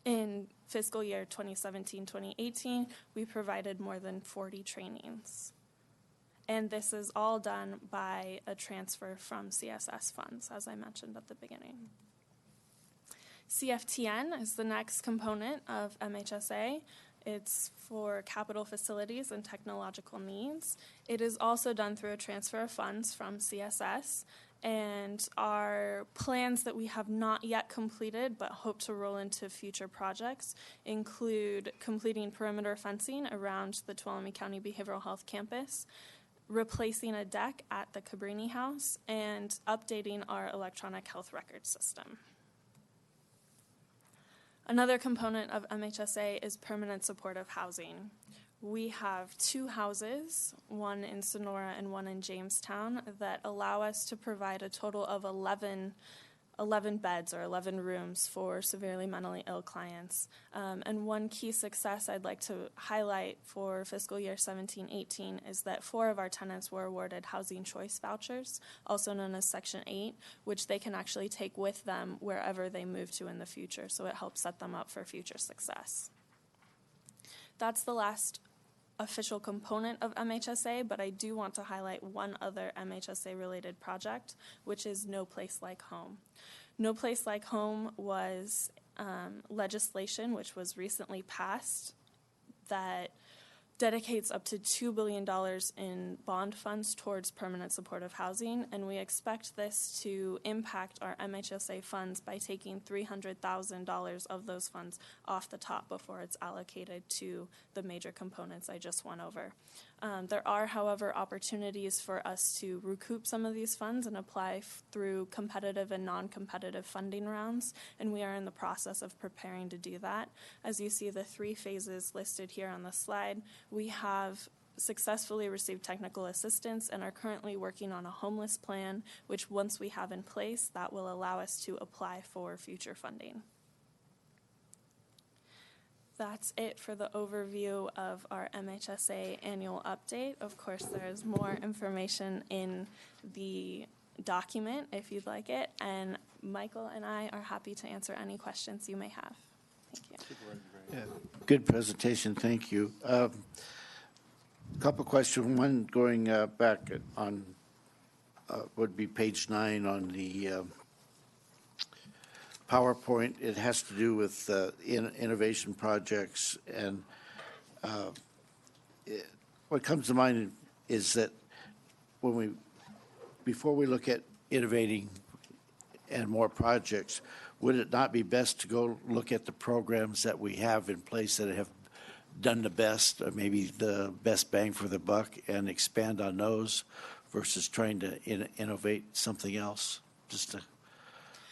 S5: In fiscal year 2017-2018, we provided more than 40 trainings. And this is all done by a transfer from CSS funds, as I mentioned at the beginning. CFTN is the next component of MHSA. It's for capital facilities and technological needs. It is also done through a transfer of funds from CSS. And our plans that we have not yet completed but hope to roll into future projects include completing perimeter fencing around the Tuolumne County Behavioral Health Campus, replacing a deck at the Cabrini House, and updating our electronic health record system. Another component of MHSA is permanent supportive housing. We have 2 houses, one in Sonora and one in Jamestown, that allow us to provide a total of 11 beds or 11 rooms for severely mentally ill clients. And one key success I'd like to highlight for fiscal year 17-18 is that 4 of our tenants were awarded housing choice vouchers, also known as Section 8, which they can actually take with them wherever they move to in the future. So it helps set them up for future success. That's the last official component of MHSA, but I do want to highlight one other MHSA-related project, which is No Place Like Home. No Place Like Home was legislation which was recently passed that dedicates up to $2 billion in bond funds towards permanent supportive housing, and we expect this to impact our MHSA funds by taking $300,000 of those funds off the top before it's allocated to the major components I just went over. There are, however, opportunities for us to recoup some of these funds and apply through competitive and non-competitive funding rounds, and we are in the process of preparing to do that. As you see the 3 phases listed here on the slide, we have successfully received technical assistance and are currently working on a homeless plan, which once we have in place, that will allow us to apply for future funding. That's it for the overview of our MHSA annual update. Of course, there is more information in the document if you'd like it, and Michael and I are happy to answer any questions you may have. Thank you.
S16: Yeah, good presentation, thank you. A couple questions. One going back on would be page 9 on the PowerPoint. It has to do with innovation projects, and what comes to mind is that before we look at innovating and more projects, would it not be best to go look at the programs that we have in place that have done the best, or maybe the best bang for the buck, and expand on those versus trying to innovate something else? Just a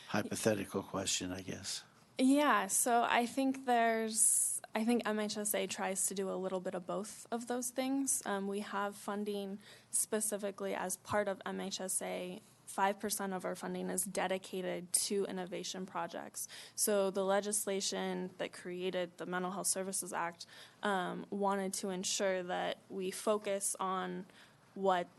S16: hypothetical question, I guess.
S5: Yeah, so I think MHSA tries to do a little bit of both of those things. We have funding specifically as part of MHSA. 5% of our funding is dedicated to innovation projects. So the legislation that created the Mental Health Services Act wanted to ensure that we focus on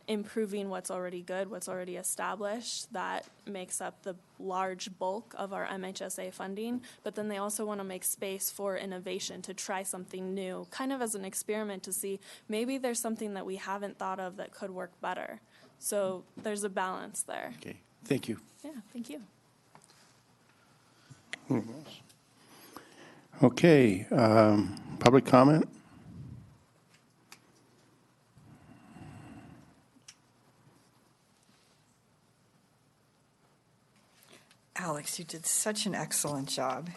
S5: improving what's already good, what's already established. That makes up the large bulk of our MHSA funding, but then they also want to make space for innovation, to try something new, kind of as an experiment to see maybe there's something that we haven't thought of that could work better. So there's a balance there.
S16: Okay, thank you.
S5: Yeah, thank you.
S2: Okay, public comment?
S13: Alex, you did such an excellent job.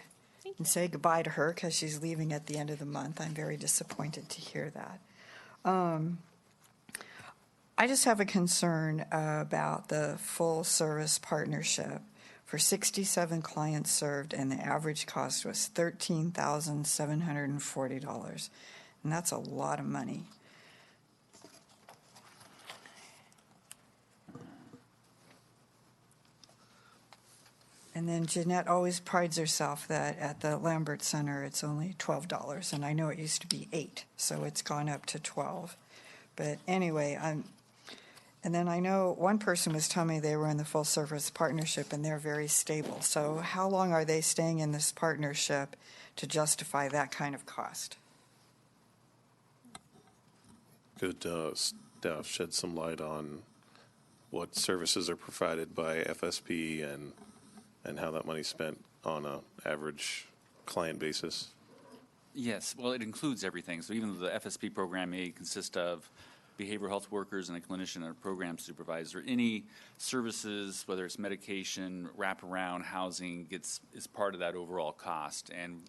S13: And say goodbye to her because she's leaving at the end of the month. I'm very disappointed to hear that. I just have a concern about the full service partnership. For 67 clients served, and the average cost was $13,740. And that's a lot of money. And then Jeanette always prides herself that at the Lambert Center it's only $12, and I know it used to be $8, so it's gone up to $12. But anyway, and then I know one person was telling me they were in the full service partnership and they're very stable. So how long are they staying in this partnership to justify that kind of cost?
S19: Good shed some light on what services are provided by FSP and how that money's spent on a average client basis?
S6: Yes, well, it includes everything. So even though the FSP program may consist of behavioral health workers and a clinician and a program supervisor, any services, whether it's medication, wraparound, housing, is part of that overall cost. And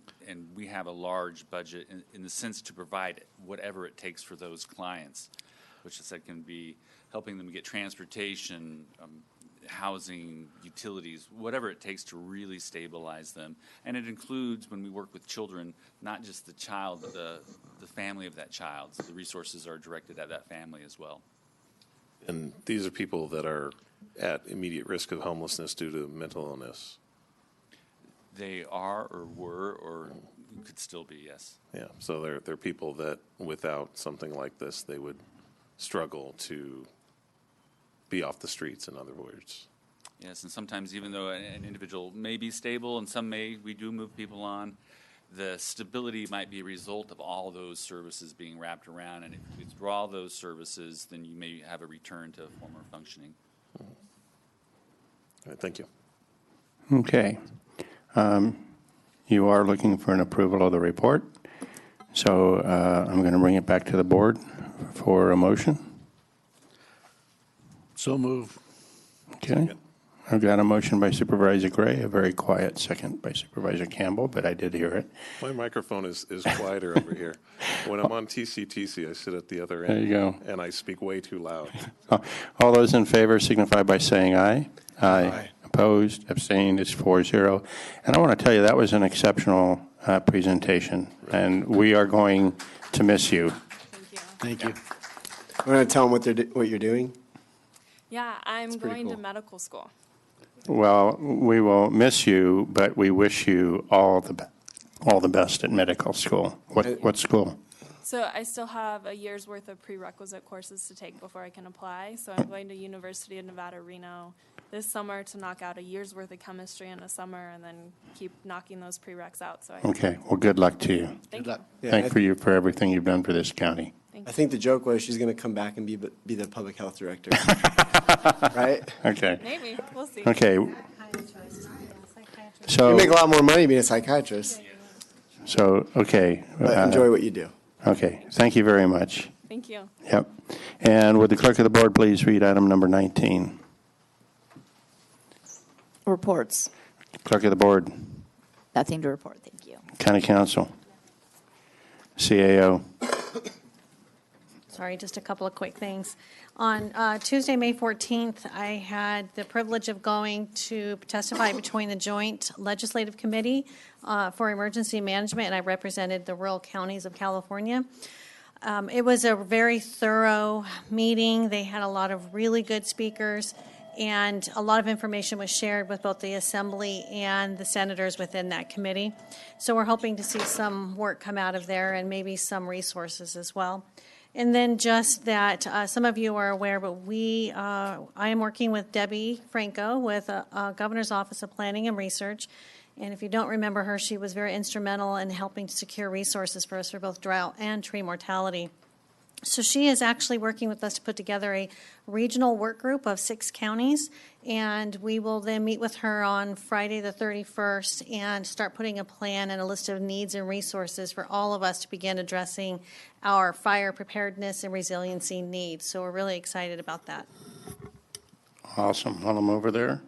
S6: we have a large budget in the sense to provide whatever it takes for those clients, which I said can be helping them get transportation, housing, utilities, whatever it takes to really stabilize them. And it includes, when we work with children, not just the child, but the family of that child. So the resources are directed at that family as well.
S19: And these are people that are at immediate risk of homelessness due to mental illness?
S6: They are or were or could still be, yes.
S19: Yeah, so they're people that without something like this, they would struggle to be off the streets, in other words.
S6: Yes, and sometimes even though an individual may be stable and we do move people on, the stability might be a result of all those services being wrapped around, and if you withdraw those services, then you may have a return to former functioning.
S19: All right, thank you.
S2: Okay. You are looking for an approval of the report, so I'm going to bring it back to the board for a motion.
S16: So move.
S2: Okay. I've got a motion by Supervisor Gray, a very quiet second by Supervisor Campbell, but I did hear it.
S19: My microphone is quieter over here. When I'm on TCTC, I sit at the other end.
S2: There you go.
S19: And I speak way too loud.
S2: All those in favor signify by saying aye. Aye. Opposed, abstained, it's 4-0. And I want to tell you, that was an exceptional presentation, and we are going to miss you.
S15: Thank you. I'm going to tell them what you're doing.
S5: Yeah, I'm going
S15: cool.
S5: to medical school.
S2: Well, we will miss you, but we wish you all the best at medical school. What school?
S5: So I still have a year's worth of prerequisite courses to take before I can apply. So I'm going to University of Nevada, Reno this summer to knock out a year's worth of chemistry in a summer and then keep knocking those prereqs out. So
S2: Okay. Well, good luck to you.
S5: Thank you.
S2: Thank you for everything you've done for this county.
S15: I think the joke was she's going to come back and be the public health director. Right?
S2: Okay.
S5: Maybe. We'll see.
S2: Okay. So
S15: you make a lot more money being a psychiatrist.
S2: So, okay.
S15: But enjoy what you do.
S2: Okay. Thank you very much.
S5: Thank you.
S2: Yep. And would the clerk of the board please read item number 19?
S1: Reports.
S2: Clerk of the board.
S1: Nothing to report. Thank you.
S2: County Council. CAO.
S3: Sorry, just a couple of quick things. On Tuesday, May 14th, I had the privilege of going to testify between the Joint Legislative Committee for Emergency Management, and I represented the rural counties of California. It was a very thorough meeting. They had a lot of really good speakers, and a lot of information was shared with both the Assembly and the senators within that committee. So we're hoping to see some work come out of there and maybe some resources as well. And then just that some of you are aware, but I am working with Debbie Franco with Governor's Office of Planning and Research. And if you don't remember her, she was very instrumental in helping to secure resources for us for both drought and tree mortality. So she is actually working with us to put together a regional work group of 6 counties, and we will then meet with her on Friday the 31st and start putting a plan and a list of needs and resources for all of us to begin addressing our fire preparedness and resiliency needs. So we're really excited about that.
S2: Awesome. While I'm over there.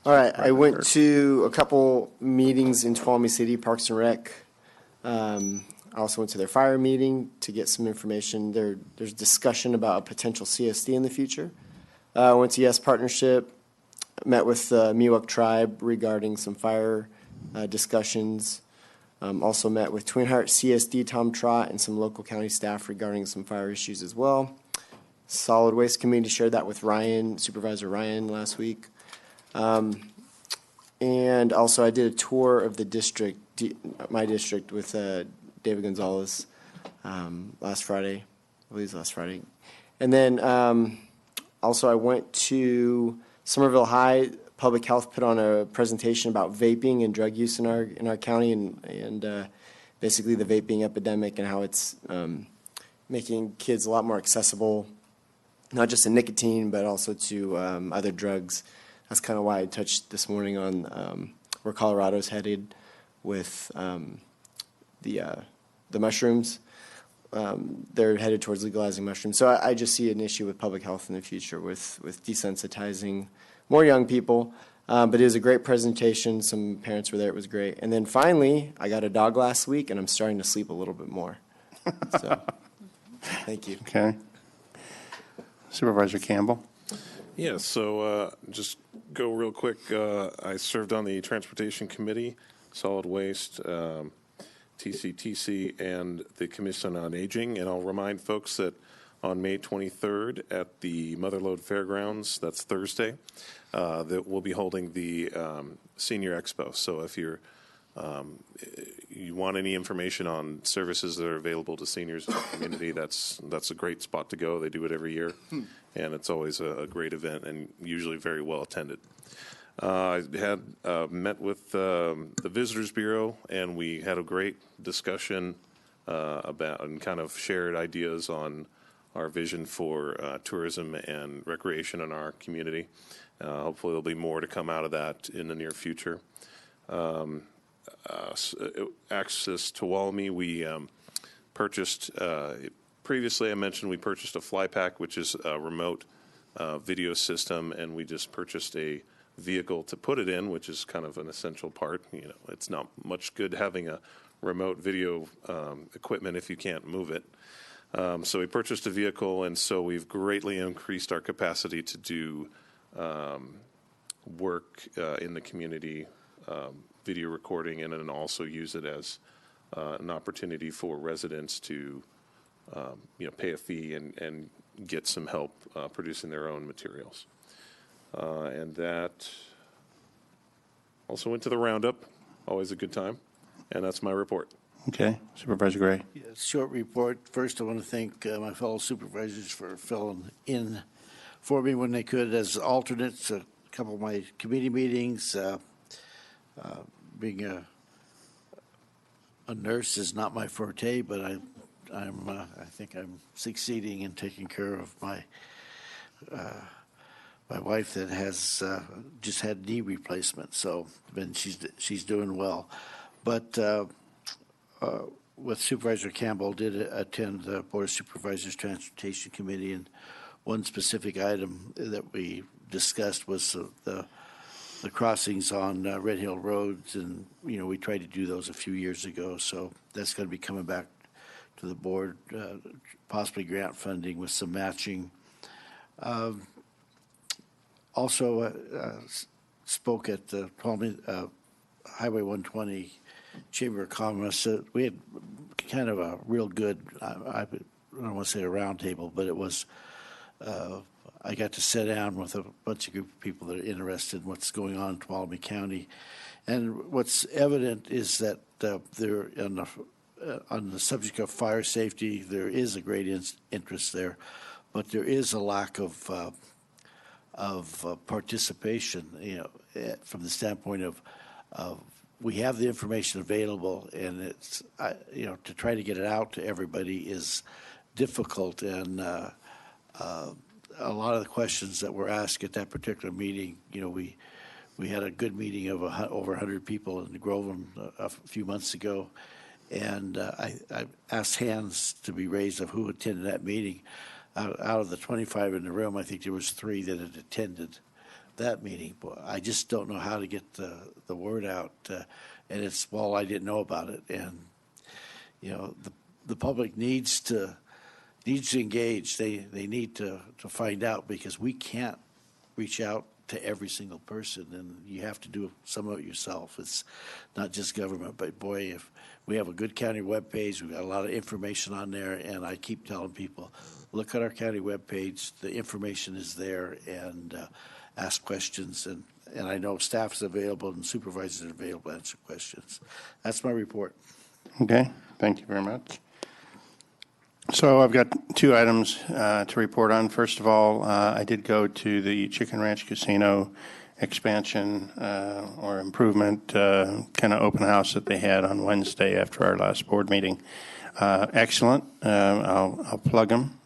S15: All right. I went to a couple meetings in Tuolumne City, Parks and Rec. I also went to their fire meeting to get some information. There's discussion about a potential CSD in the future. I went to Yes Partnership, met with the Miwok tribe regarding some fire discussions. Also met with Twin Heart CSD Tom Trott and some local county staff regarding some fire issues as well. Solid Waste Committee shared that with Ryan, Supervisor Ryan, last week. And also I did a tour of the district, my district, with David Gonzalez last Friday. I believe it was last Friday. And then also I went to Somerville High. Public Health put on a presentation about vaping and drug use in our county and basically the vaping epidemic and how it's
S4: making kids a lot more accessible, not just to nicotine, but also to other drugs. That's kind of why I touched this morning on where Colorado's headed with the mushrooms. They're headed towards legalizing mushrooms. So I just see an issue with public health in the future with desensitizing more young people. But it was a great presentation. Some parents were there. It was great. And then finally, I got a dog last week, and I'm starting to sleep a little bit more. So thank you.
S2: Okay. Supervisor Campbell.
S19: Yeah, so just go real quick. I served on the Transportation Committee, Solid Waste, TCTC, and the Commission on Aging. And I'll remind folks that on May 23rd at the Motherlode Fairgrounds, that's Thursday, that we'll be holding the Senior Expo. So if you want any information on services that are available to seniors in the community, that's a great spot to go. They do it every year, and it's always a great event and usually very well attended. I had met with the Visitors Bureau, and we had a great discussion about and kind of shared ideas on our vision for tourism and recreation in our community. Hopefully there'll be more to come out of that in the near future. Access to Tuolumne, we purchased, previously I mentioned we purchased a fly pack, which is a remote video system, and we just purchased a vehicle to put it in, which is kind of an essential part. You know, it's not much good having a remote video equipment if you can't move it. So we purchased a vehicle, and so we've greatly increased our capacity to do work in the community, video recording, and then also use it as an opportunity for residents to pay a fee and get some help producing their own materials. And that also went to the roundup, always a good time, and that's my report.
S2: Okay. Supervisor Gray.
S16: Yeah, short report. First, I want to thank my fellow supervisors for filling in for me when they could as alternates. A couple of my committee meetings. Being a nurse is not my forte, but I think I'm succeeding in taking care of my wife that has just had knee replacement. So, and she's doing well, but. With Supervisor Campbell, did attend the Board of Supervisors Transportation Committee, and one specific item that we discussed was the crossings on Red Hill roads, and we tried to do those a few years ago. So that's going to be coming back to the board, possibly grant funding with some matching. Also spoke at the Highway 120. Chamber of Commerce. We had kind of a real good, I don't want to say a round table, but it was, I got to sit down with a bunch of group of people that are interested in what's going on in Tuolumne County. And what's evident is that there, on the subject of fire safety, there is a great interest there, but there is a lack of participation, from the standpoint of we have the information available, and it's to try to get it out to everybody is difficult. And a lot of the questions that were asked at that particular meeting, we had a good meeting of over 100 people in Groveland a few months ago, and I asked hands to be raised of who attended that meeting. Out of the 25 in the room, I think there was 3 that had attended that meeting. But I just don't know how to get the word out, and I didn't know about it. And the public needs to engage. They need to find out, because we can't reach out to every single person, and you have to do some of it yourself. It's not just government, but boy, if we have a good county webpage, we've got a lot of information on there, and I keep telling people, look at our county webpage. The information is there, and ask questions, and I know staff is available and supervisors are available to answer questions. That's my report.
S2: Okay. Thank you very much. So I've got 2 items to report on. First of all, I did go to the Chicken Ranch Casino expansion or improvement kind of open house that they had on Wednesday after our last board meeting. Excellent. I'll plug them.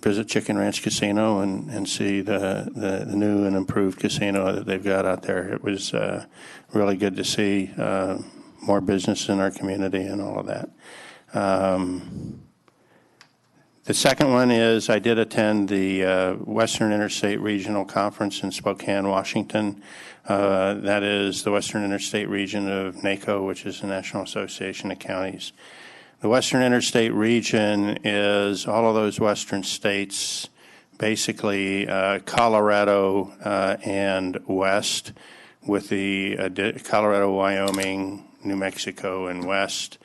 S2: Visit Chicken Ranch Casino and see the new and improved casino that they've got out there. It was really good to see more business in our community and all of that. The second one is I did attend the Western Interstate Regional Conference in Spokane, Washington. That is the Western Interstate region of NACO, which is the National Association of Counties. The Western Interstate region is all of those western states, basically Colorado and west, with the Colorado, Wyoming, New Mexico, and west,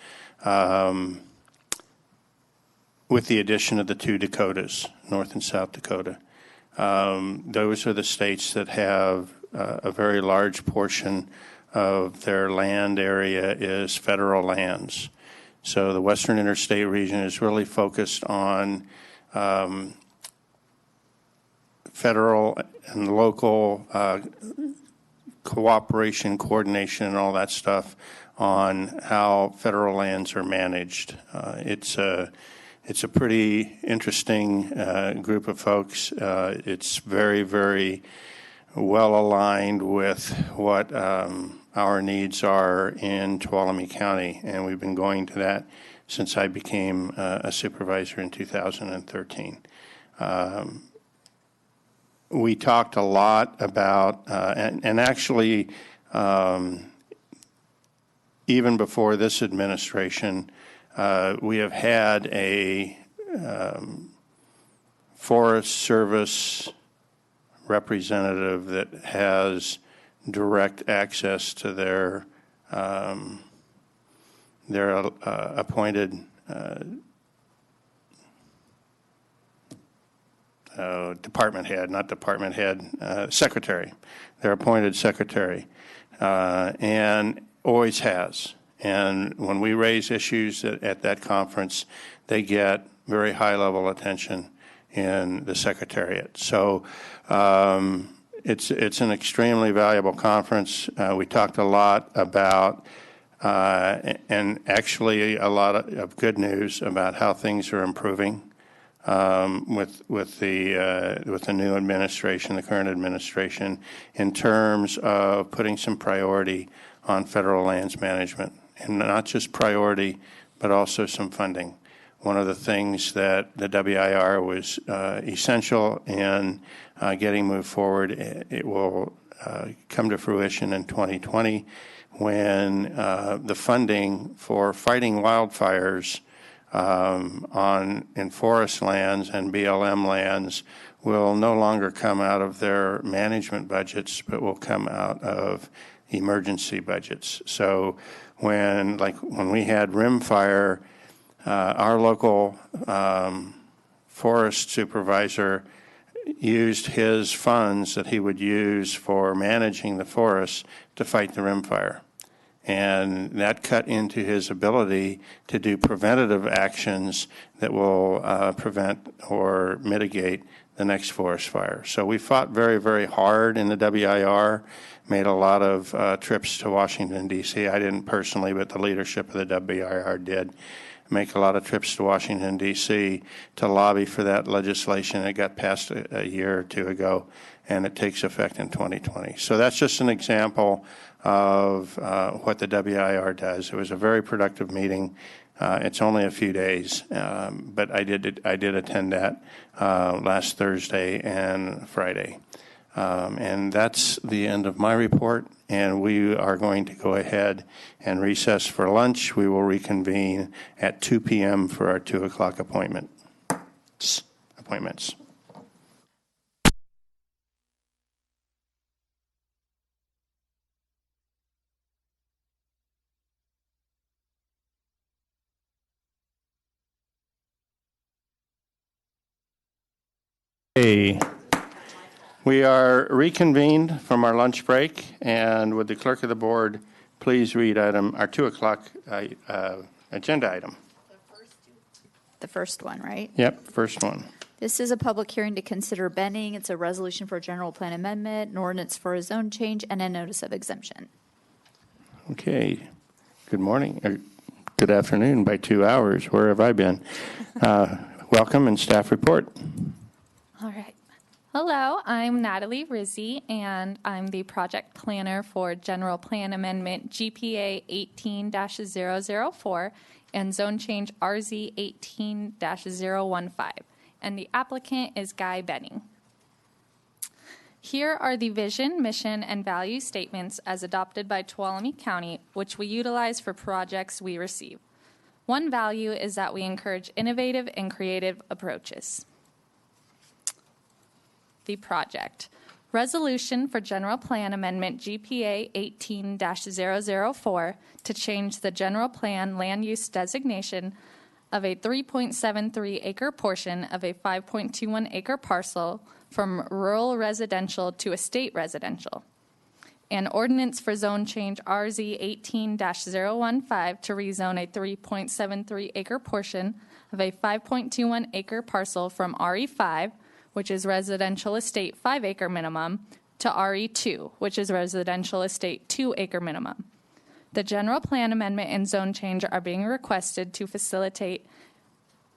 S2: with the addition of the two Dakotas, North and South Dakota. Those are the states that have a very large portion of their land area is federal lands. So the Western Interstate region is really focused on federal and local cooperation, coordination, and all that stuff on how federal lands are managed. It's a pretty interesting group of folks. It's very, very well aligned with what our needs are in Tuolumne County, and we've been going to that since I became a supervisor in 2013. We talked a lot about, and actually, even before this administration, we have had a Forest Service representative that has direct access to their appointed department head, not department head, secretary, their appointed secretary, and always has. And when we raise issues at that conference, they get very high-level attention in the Secretariat. So it's an extremely valuable conference. We talked a lot about, and actually a lot of good news about how things are improving with the new administration, the current administration, in terms of putting some priority on federal lands management, and not just priority, but also some funding. One of the things that the WIR was essential in getting moved forward, it will come to fruition in 2020 when the funding for fighting wildfires in forest lands and BLM lands will no longer come out of their management budgets, but will come out of emergency budgets. So when we had rimfire, our local forest supervisor used his funds that he would use for managing the forest to fight the rimfire. And that cut into his ability to do preventative actions that will prevent or mitigate the next forest fire. So we fought very, very hard in the WIR, made a lot of trips to Washington, D.C. I didn't personally, but the leadership of the WIR did make a lot of trips to Washington, D.C. to lobby for that legislation. It got passed a year or two ago, and it takes effect in 2020. So that's just an example of what the WIR does. It was a very productive meeting. It's only a few days, but I did attend that last Thursday and Friday. And that's the end of my report, and we are going to go ahead and recess for lunch. We will reconvene at 2 p.m. for our 2 o'clock appointments. Hey. We are reconvened from our lunch break, and would the clerk of the board please read our 2 o'clock agenda item?
S1: The first one, right?
S2: Yep, first one.
S1: This is a public hearing to consider Benning. It's a resolution for a general plan amendment, an ordinance for a zone change, and a notice of exemption.
S2: Okay. Good morning, or good afternoon by 2 hours. Where have I been? Welcome and staff report.
S7: All right. Hello, I'm Natalie Rizzi, and I'm the project planner for General Plan Amendment GPA 18-004 and Zone Change RZ 18-015. And the applicant is Guy Benning. Here are the vision, mission, and value statements as adopted by Tuolumne County, which we utilize for projects we receive. One value is that we encourage innovative and creative approaches. The project. Resolution for General Plan Amendment GPA 18-004 to change the General Plan land use designation of a 3.73 acre portion of a 5.21 acre parcel from rural residential to estate residential. An ordinance for zone change RZ 18-015 to rezone a 3.73 acre portion of a 5.21 acre parcel from RE5, which is residential estate 5 acre minimum, to RE2, which is residential estate 2 acre minimum. The general plan amendment and zone change are being requested to facilitate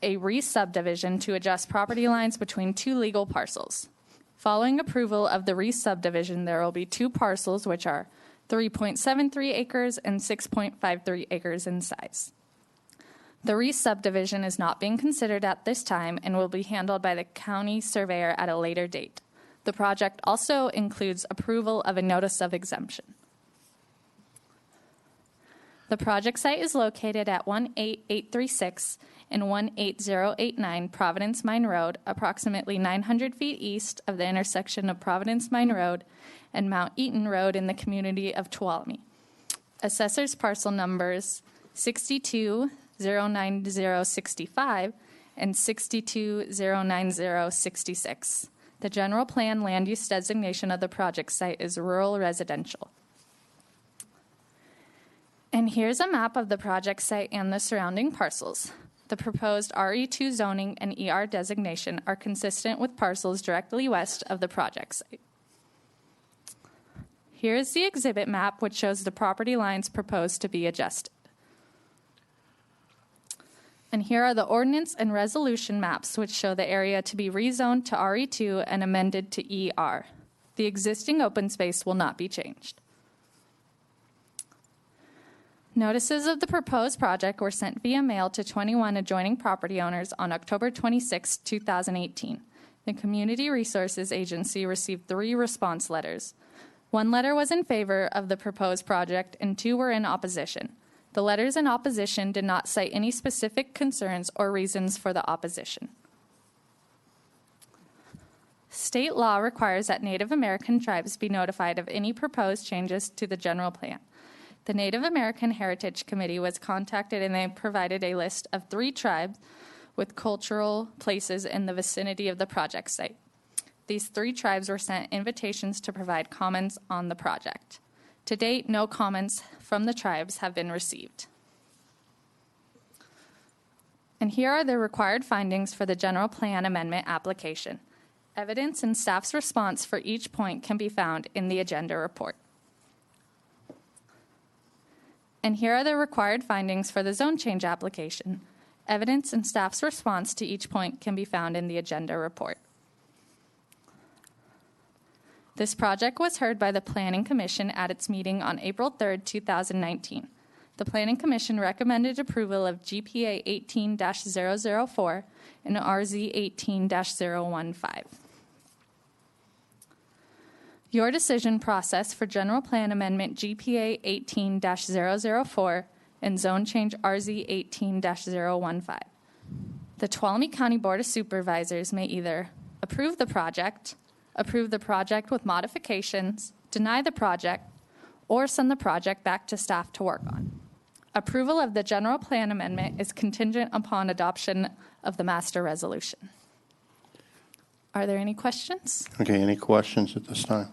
S7: a re-subdivision to adjust property lines between two legal parcels. Following approval of the re-subdivision, there will be two parcels which are 3.73 acres and 6.53 acres in size. The re-subdivision is not being considered at this time and will be handled by the county surveyor at a later date. The project also includes approval of a notice of exemption. The project site is located at 18836 and 18089 Providence Mine Road, approximately 900 feet east of the intersection of Providence Mine Road and Mount Eaton Road in the community of Tuolumne. Assessor's parcel numbers 62-09065 and 62-09066. The general plan land use designation of the project site is rural residential. And here's a map of the project site and the surrounding parcels. The proposed RE2 zoning and ER designation are consistent with parcels directly west of the project site. Here is the exhibit map, which shows the property lines proposed to be adjusted. And here are the ordinance and resolution maps, which show the area to be rezoned to RE2 and amended to ER. The existing open space will not be changed. Notices of the proposed project were sent via mail to 21 adjoining property owners on October 26, 2018. The Community Resources Agency received 3 response letters. 1 letter was in favor of the proposed project and 2 were in opposition. The letters in opposition did not cite any specific concerns or reasons for the opposition. State law requires that Native American tribes be notified of any proposed changes to the general plan. The Native American Heritage Committee was contacted and they provided a list of 3 tribes with cultural places in the vicinity of the project site. These 3 tribes were sent invitations to provide comments on the project. To date, no comments from the tribes have been received. And here are the required findings for the general plan amendment application. Evidence and staff's response for each point can be found in the agenda report. And here are the required findings for the zone change application. Evidence and staff's response to each point can be found in the agenda report. This project was heard by the Planning Commission at its meeting on April 3, 2019. The Planning Commission recommended approval of GPA 18-004 and RZ 18-015. Your decision process for General Plan Amendment GPA 18-004 and Zone Change RZ 18-015. The Tuolumne County Board of Supervisors may either approve the project with modifications, deny the project, or send the project back to staff to work on. Approval of the General Plan Amendment is contingent upon adoption of the master resolution. Are there any questions?
S2: Okay, any questions at this time?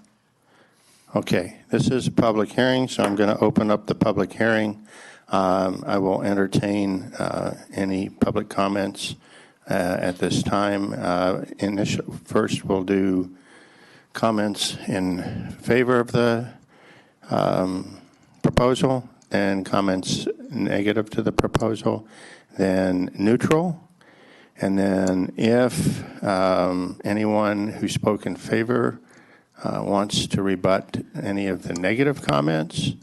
S2: Okay, this is a public hearing, so I'm going to open up the public hearing. I will entertain any public comments at this time. First, we'll do comments in favor of the proposal, then comments negative to the proposal, then neutral, and then if anyone who spoke in favor wants to rebut any of the negative comments,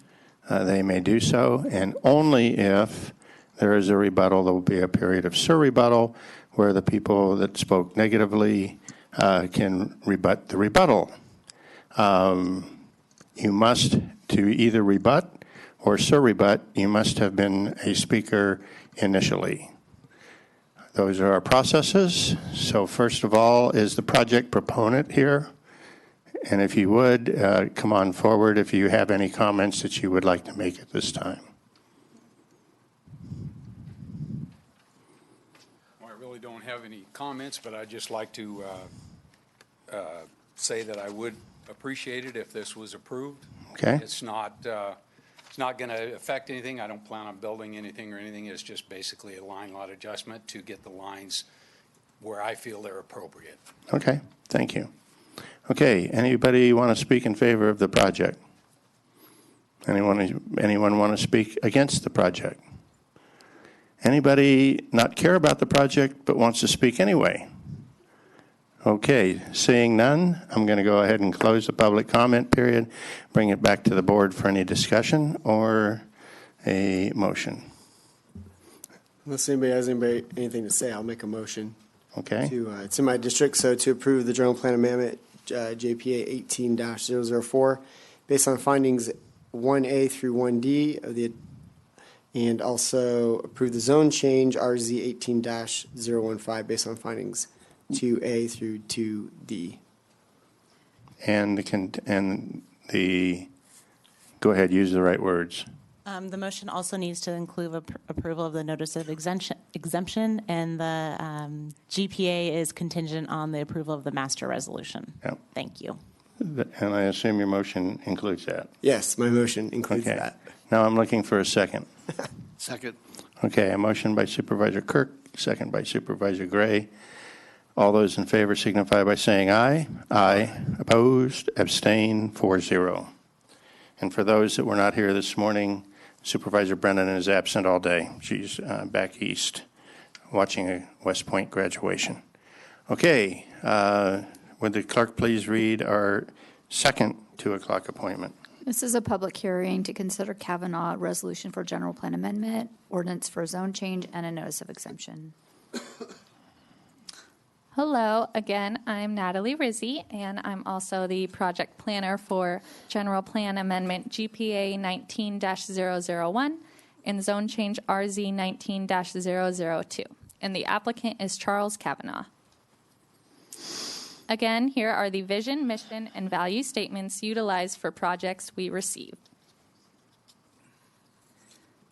S2: they may do so, and only if there is a rebuttal, there will be a period of surrebuttal where the people that spoke negatively can rebut the rebuttal. You must, to either rebut or surrebut, you must have been a speaker initially. Those are our processes. So first of all is the project proponent here. And if you would, come on forward if you have any comments that you would like to make at this time.
S8: Well, I really don't have any comments, but I'd just like to say that I would appreciate it if this was approved.
S2: Okay.
S8: It's not going to affect anything. I don't plan on building anything or anything. It's just basically a line lot adjustment to get the lines where I feel they're appropriate.
S2: Okay, thank you. Okay, anybody want to speak in favor of the project? Anyone want to speak against the project? Anybody not care about the project but wants to speak anyway? Okay, seeing none, I'm going to go ahead and close the public comment period, bring it back to the board for any discussion or a motion.
S15: Unless anybody has anything to say, I'll make a motion.
S2: Okay.
S15: It's in my district, so to approve the general plan amendment, JPA 18-004, based on findings 1A through 1D of the, and also approve the zone change RZ 18-015 based on findings 2A through 2D.
S2: And go ahead, use the right words.
S9: The motion also needs to include approval of the notice of exemption, and the GPA is contingent on the approval of the master resolution.
S2: Yep.
S9: Thank you.
S2: And I assume your motion includes that?
S15: Yes, my motion includes that.
S2: Now I'm looking for a second.
S16: Second.
S2: Okay, a motion by Supervisor Kirk, second by Supervisor Gray. All those in favor signify by saying aye. Aye. Opposed? Abstain? 4-0. And for those that were not here this morning, Supervisor Brennan is absent all day. She's back east watching a West Point graduation. Okay, would the clerk please read our second 2 o'clock appointment?
S1: This is a public hearing to consider Kavanaugh resolution for general plan amendment, ordinance for zone change, and a notice of exemption.
S7: Hello, again, I'm Natalie Rizzi, and I'm also the project planner for General Plan Amendment GPA 19-001 and Zone Change RZ 19-002. And the applicant is Charles Kavanaugh. Again, here are the vision, mission, and value statements utilized for projects we received.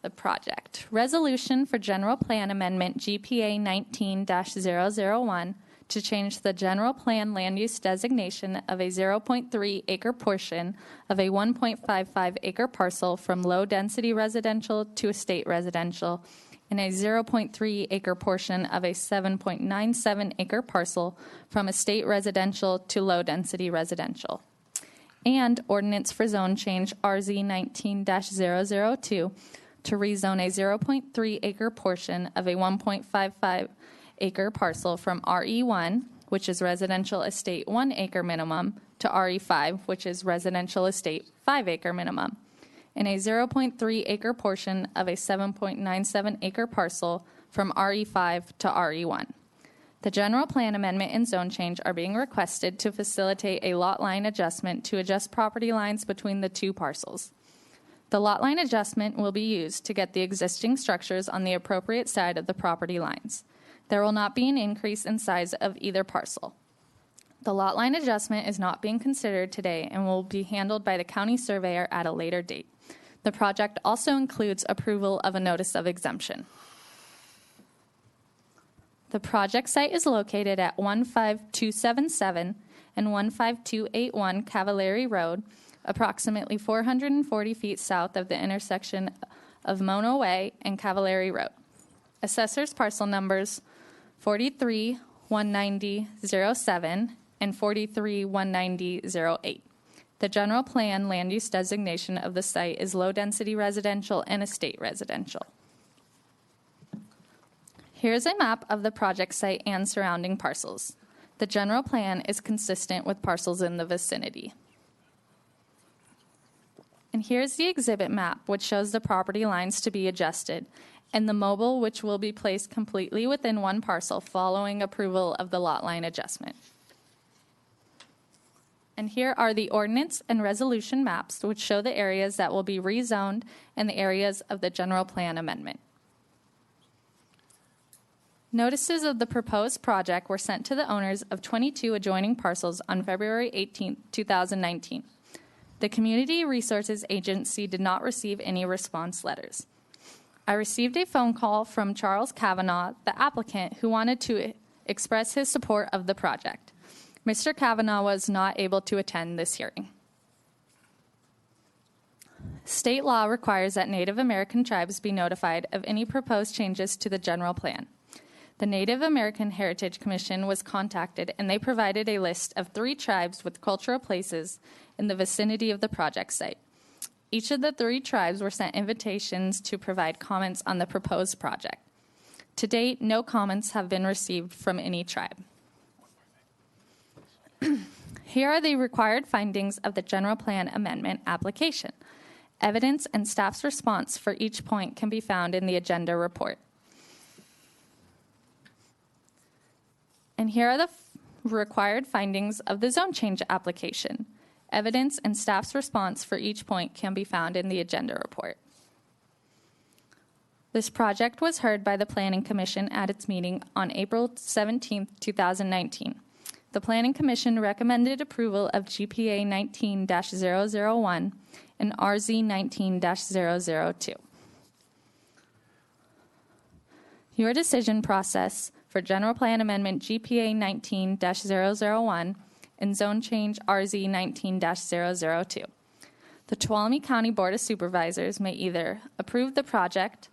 S7: The project. Resolution for General Plan Amendment GPA 19-001 to change the general plan land use designation of a 0.3 acre portion of a 1.55 acre parcel from low density residential to estate residential and a 0.3 acre portion of a 7.97 acre parcel from estate residential to low density residential. And ordinance for zone change RZ 19-002 to rezone a 0.3 acre portion of a 1.55 acre parcel from RE1, which is residential estate 1 acre minimum, to RE5, which is residential estate 5 acre minimum, and a 0.3 acre portion of a 7.97 acre parcel from RE5 to RE1. The general plan amendment and zone change are being requested to facilitate a lot line adjustment to adjust property lines between the two parcels. The lot line adjustment will be used to get the existing structures on the appropriate side of the property lines. There will not be an increase in size of either parcel. The lot line adjustment is not being considered today and will be handled by the county surveyor at a later date. The project also includes approval of a notice of exemption. The project site is located at 15277 and 15281 Cavallari Road, approximately 440 feet south of the intersection of Mono Way and Cavallari Road. Assessor's parcel numbers 43-190-07, and 43-190-08. The general plan land use designation of the site is low-density residential and estate residential. Here's a map of the project site and surrounding parcels. The general plan is consistent with parcels in the vicinity. And here's the exhibit map, which shows the property lines to be adjusted, and the mobile, which will be placed completely within one parcel following approval of the lot line adjustment. And here are the ordinance and resolution maps, which show the areas that will be rezoned and the areas of the general plan amendment. Notices of the proposed project were sent to the owners of 22 adjoining parcels on February 18, 2019. The Community Resources Agency did not receive any response letters. I received a phone call from Charles Kavanaugh, the applicant, who wanted to express his support of the project. Mr. Kavanaugh was not able to attend this hearing. State law requires that Native American tribes be notified of any proposed changes to the general plan. The Native American Heritage Commission was contacted, and they provided a list of 3 tribes with cultural places in the vicinity of the project site. Each of the 3 tribes were sent invitations to provide comments on the proposed project. To date, no comments have been received from any tribe. Here are the required findings of the general plan amendment application. Evidence and staff's response for each point can be found in the agenda report. And here are the required findings of the zone change application. Evidence and staff's response for each point can be found in the agenda report. This project was heard by the Planning Commission at its meeting on April 17, 2019. The Planning Commission recommended approval of GPA 19-001 and RZ 19-002. Your decision process for General Plan Amendment GPA 19-001 and Zone Change RZ 19-002. The Tuolumne County Board of Supervisors may either approve the project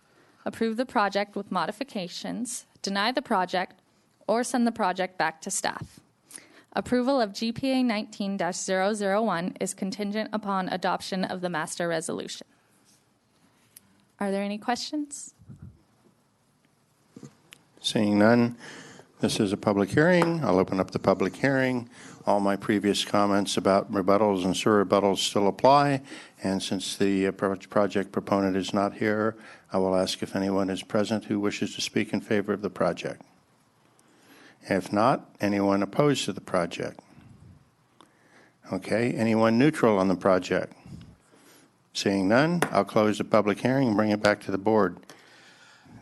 S7: with modifications, deny the project, or send the project back to staff. Approval of GPA 19-001 is contingent upon adoption of the master resolution. Are there any questions?
S2: Seeing none, this is a public hearing. I'll open up the public hearing. All my previous comments about rebuttals and surrebuttals still apply, and since the project proponent is not here, I will ask if anyone is present who wishes to speak in favor of the project. If not, anyone opposed to the project? Okay, anyone neutral on the project? Seeing none, I'll close the public hearing and bring it back to the board.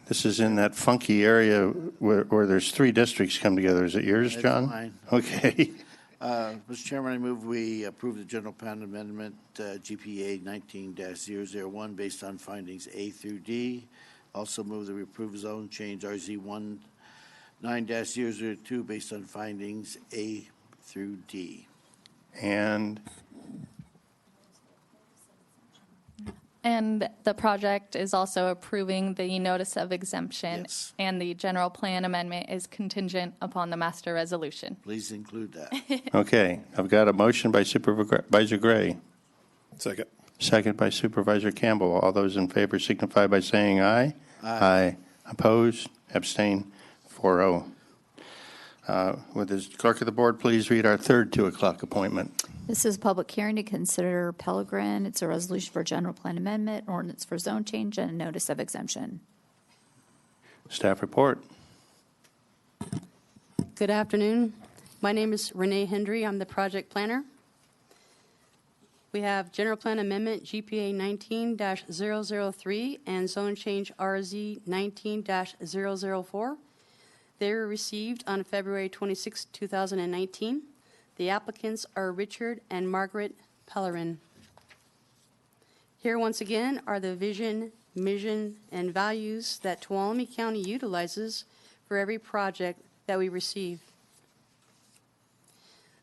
S2: This is in that funky area where there's 3 districts come together. Is it yours,
S16: That's
S2: John?
S16: mine.
S2: Okay.
S16: Mr. Chairman, I move we approve the general plan amendment GPA 19-001 based on findings A through D. Also move that we approve zone change RZ 19-002 based on findings A through D.
S7: And the project is also approving the notice of exemption,
S16: Yes.
S7: and the general plan amendment is contingent upon the master resolution.
S16: Please include that.
S2: Okay, I've got a motion by Supervisor Gray.
S19: Second.
S2: Second by Supervisor Campbell. All those in favor signify by saying aye.
S16: Aye.
S2: Opposed? Abstain? 4-0. Would the clerk of the board please read our third 2 o'clock appointment?
S1: This is a public hearing to consider Pellegrin. It's a resolution for general plan amendment, ordinance for zone change, and a notice of exemption.
S2: Staff report.
S10: Good afternoon. My name is Renee Hendry. I'm the project planner. We have general plan amendment GPA 19-003 and zone change RZ 19-004. They were received on February 26, 2019. The applicants are Richard and Margaret Pellerin. Here once again are the vision, mission, and values that Tuolumne County utilizes for every project that we receive.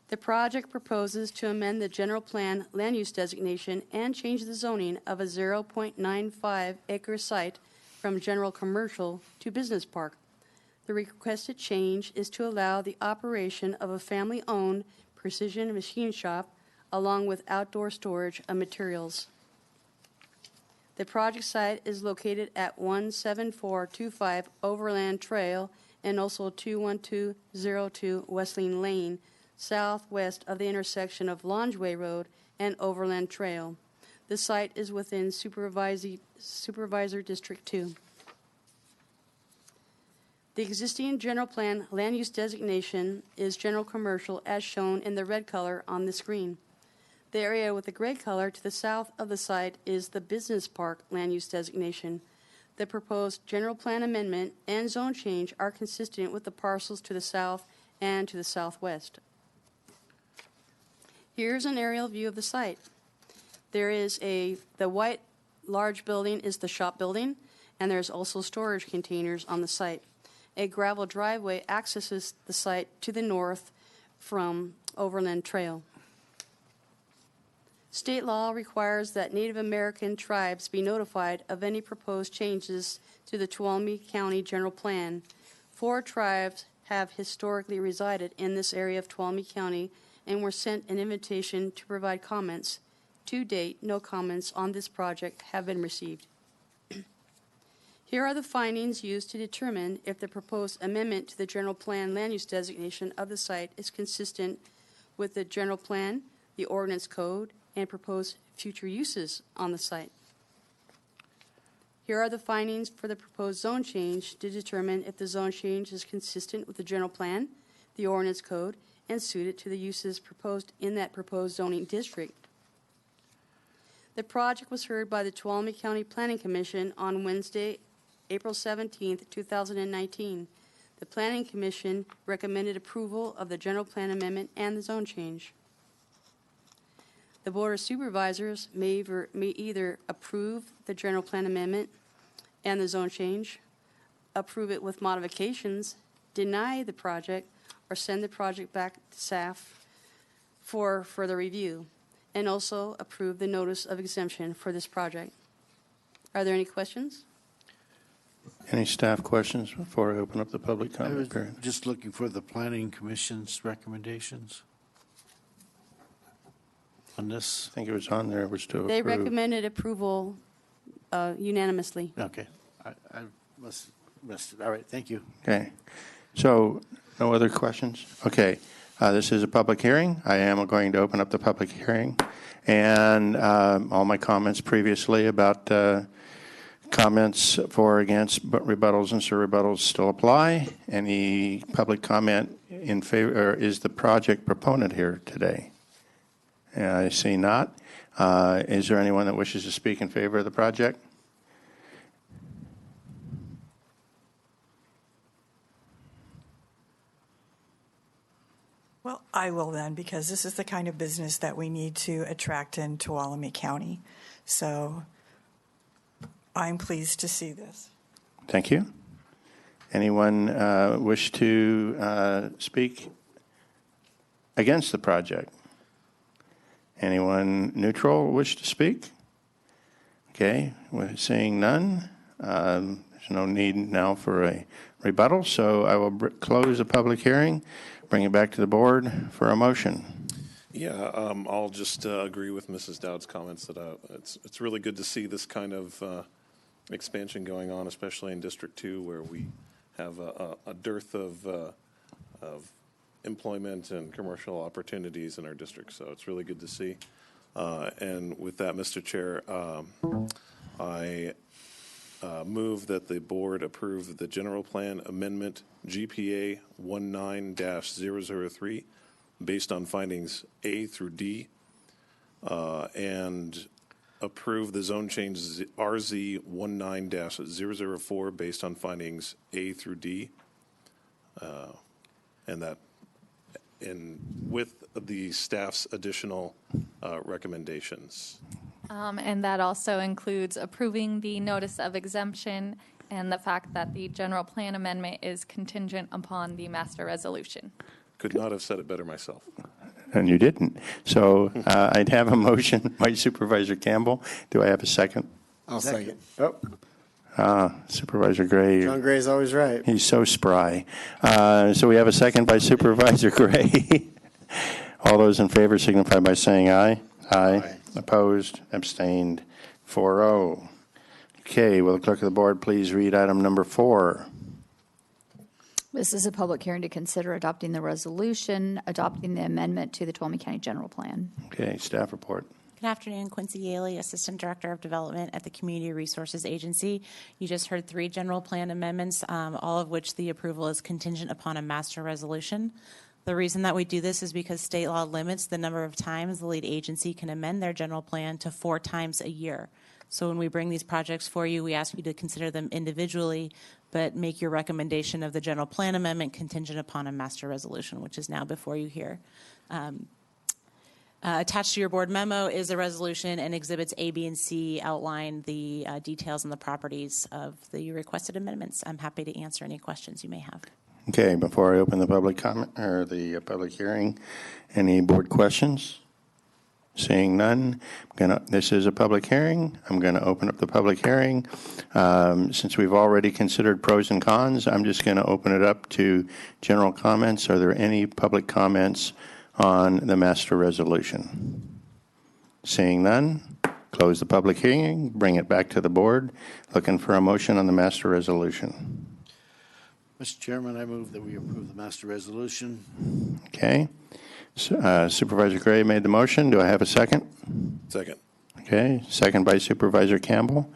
S10: The project proposes to amend the general plan land use designation and change the zoning of a 0.95 acre site from general commercial to business park. The requested change is to allow the operation of a family-owned precision machine shop along with outdoor storage of materials. The project site is located at 17425 Overland Trail and also 21202 Wesleyan Lane, southwest of the intersection of Longway Road and Overland Trail. The site is within Supervisor District 2. The existing general plan land use designation is general commercial as shown in the red color on the screen. The area with the gray color to the south of the site is the business park land use designation. The proposed general plan amendment and zone change are consistent with the parcels to the south and to the southwest. Here's an aerial view of the site. There is the white large building is the shop building, and there's also storage containers on the site. A gravel driveway accesses the site to the north from Overland Trail. State law requires that Native American tribes be notified of any proposed changes to the Tuolumne County General Plan. 4 tribes have historically resided in this area of Tuolumne County and were sent an invitation to provide comments. To date, no comments on this project have been received. Here are the findings used to determine if the proposed amendment to the general plan land use designation of the site is consistent with the general plan, the ordinance code, and proposed future uses on the site. Here are the findings for the proposed zone change to determine if the zone change is consistent with the general plan, the ordinance code, and suited to the uses proposed in that proposed zoning district. The project was heard by the Tuolumne County Planning Commission on Wednesday, April 17, 2019. The Planning Commission recommended approval of the general plan amendment and the zone change. The Board of Supervisors may either approve the general plan amendment and the zone change, approve it with modifications, deny the project, or send the project back to staff for further review, and also approve the notice of exemption for this project. Are there any questions?
S2: Any staff questions before I open up the public
S16: I was
S2: comment period?
S16: just looking for the Planning Commission's recommendations on this.
S2: I think it was on there. It was to approve.
S10: They recommended approval unanimously.
S16: Okay. I must missed it. All right, thank you.
S2: Okay. So, no other questions? Okay. This is a public hearing. I am going to open up the public hearing. And all my comments previously about comments for or against rebuttals and surrebuttals still apply. Any public comment in favor, or is the project proponent here today? I see not. Is there anyone that wishes to speak in favor of the project?
S13: Well, I will then, because this is the kind of business that we need to attract in Tuolumne County. So I'm pleased to see this.
S2: Thank you. Anyone wish to speak against the project? Anyone neutral wish to speak? Okay, we're seeing none. There's no need now for a rebuttal, so I will close the public hearing, bring it back to the board for a motion.
S19: Yeah, I'll just agree with Mrs. Dowd's comments that it's really good to see this kind of expansion going on, especially in District 2, where we have a dearth of employment and commercial opportunities in our district. So it's really good to see. And with that, Mr. Chair, I move that the board approve the general plan amendment GPA 19-003 based on findings A through D, and approve the zone change RZ 19-004 based on findings A through D, and that with the staff's additional recommendations.
S7: And that also includes approving the notice of exemption and the fact that the general plan amendment is contingent upon the master resolution.
S19: Could not have said it better myself.
S2: And you didn't. So I'd have a motion by Supervisor Campbell. Do I have a second?
S15: I'll second.
S2: Oh, Supervisor Gray.
S15: John Gray's always right.
S2: He's so spry. So we have a second by Supervisor Gray. All those in favor signify by saying aye. Aye. Opposed, abstained, 4-0. Okay, will the clerk of the board please read item number 4?
S1: This is a public hearing to consider adopting the resolution, adopting the amendment to the Tuolumne County General Plan.
S2: Okay, staff report.
S9: Good afternoon, Quincy Yaley, Assistant Director of Development at the Community Resources Agency. You just heard 3 general plan amendments, all of which the approval is contingent upon a master resolution. The reason that we do this is because state law limits the number of times the lead agency can amend their general plan to 4 times a year. So when we bring these projects for you, we ask you to consider them individually, but make your recommendation of the general plan amendment contingent upon a master resolution, which is now before you here. Attached to your board memo is a resolution, and exhibits A, B, and C outline the details and the properties of the requested amendments. I'm happy to answer any questions you may have.
S2: Okay, before I open the public comment or the public hearing, any board questions? Seeing none, this is a public hearing. I'm going to open up the public hearing. Since we've already considered pros and cons, I'm just going to open it up to general comments. Are there any public comments on the master resolution? Seeing none, close the public hearing, bring it back to the board. Looking for a motion on the master resolution.
S16: Mr. Chairman, I move that we approve the master resolution.
S2: Okay. Supervisor Gray made the motion. Do I have a second?
S19: Second.
S2: Okay. Second by Supervisor Campbell.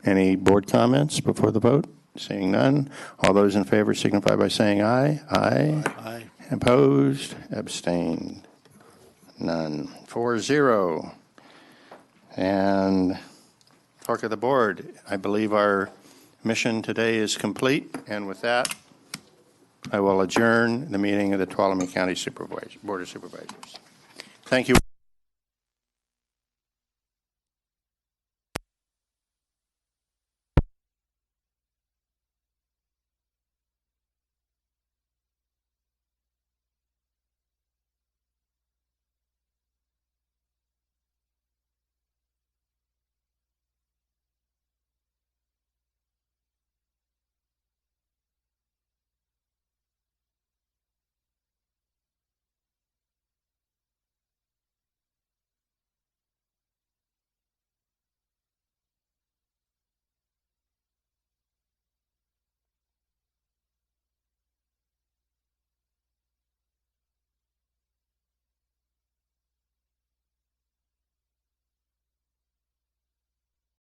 S2: Any board comments before the vote? Seeing none. All those in favor signify by saying aye. Aye.
S16: Aye.
S2: Opposed? Abstained? None. 4-0. And clerk of the board, I believe our mission today is complete. And with that, I will adjourn the meeting of the Tuolumne County Board of Supervisors. Thank you.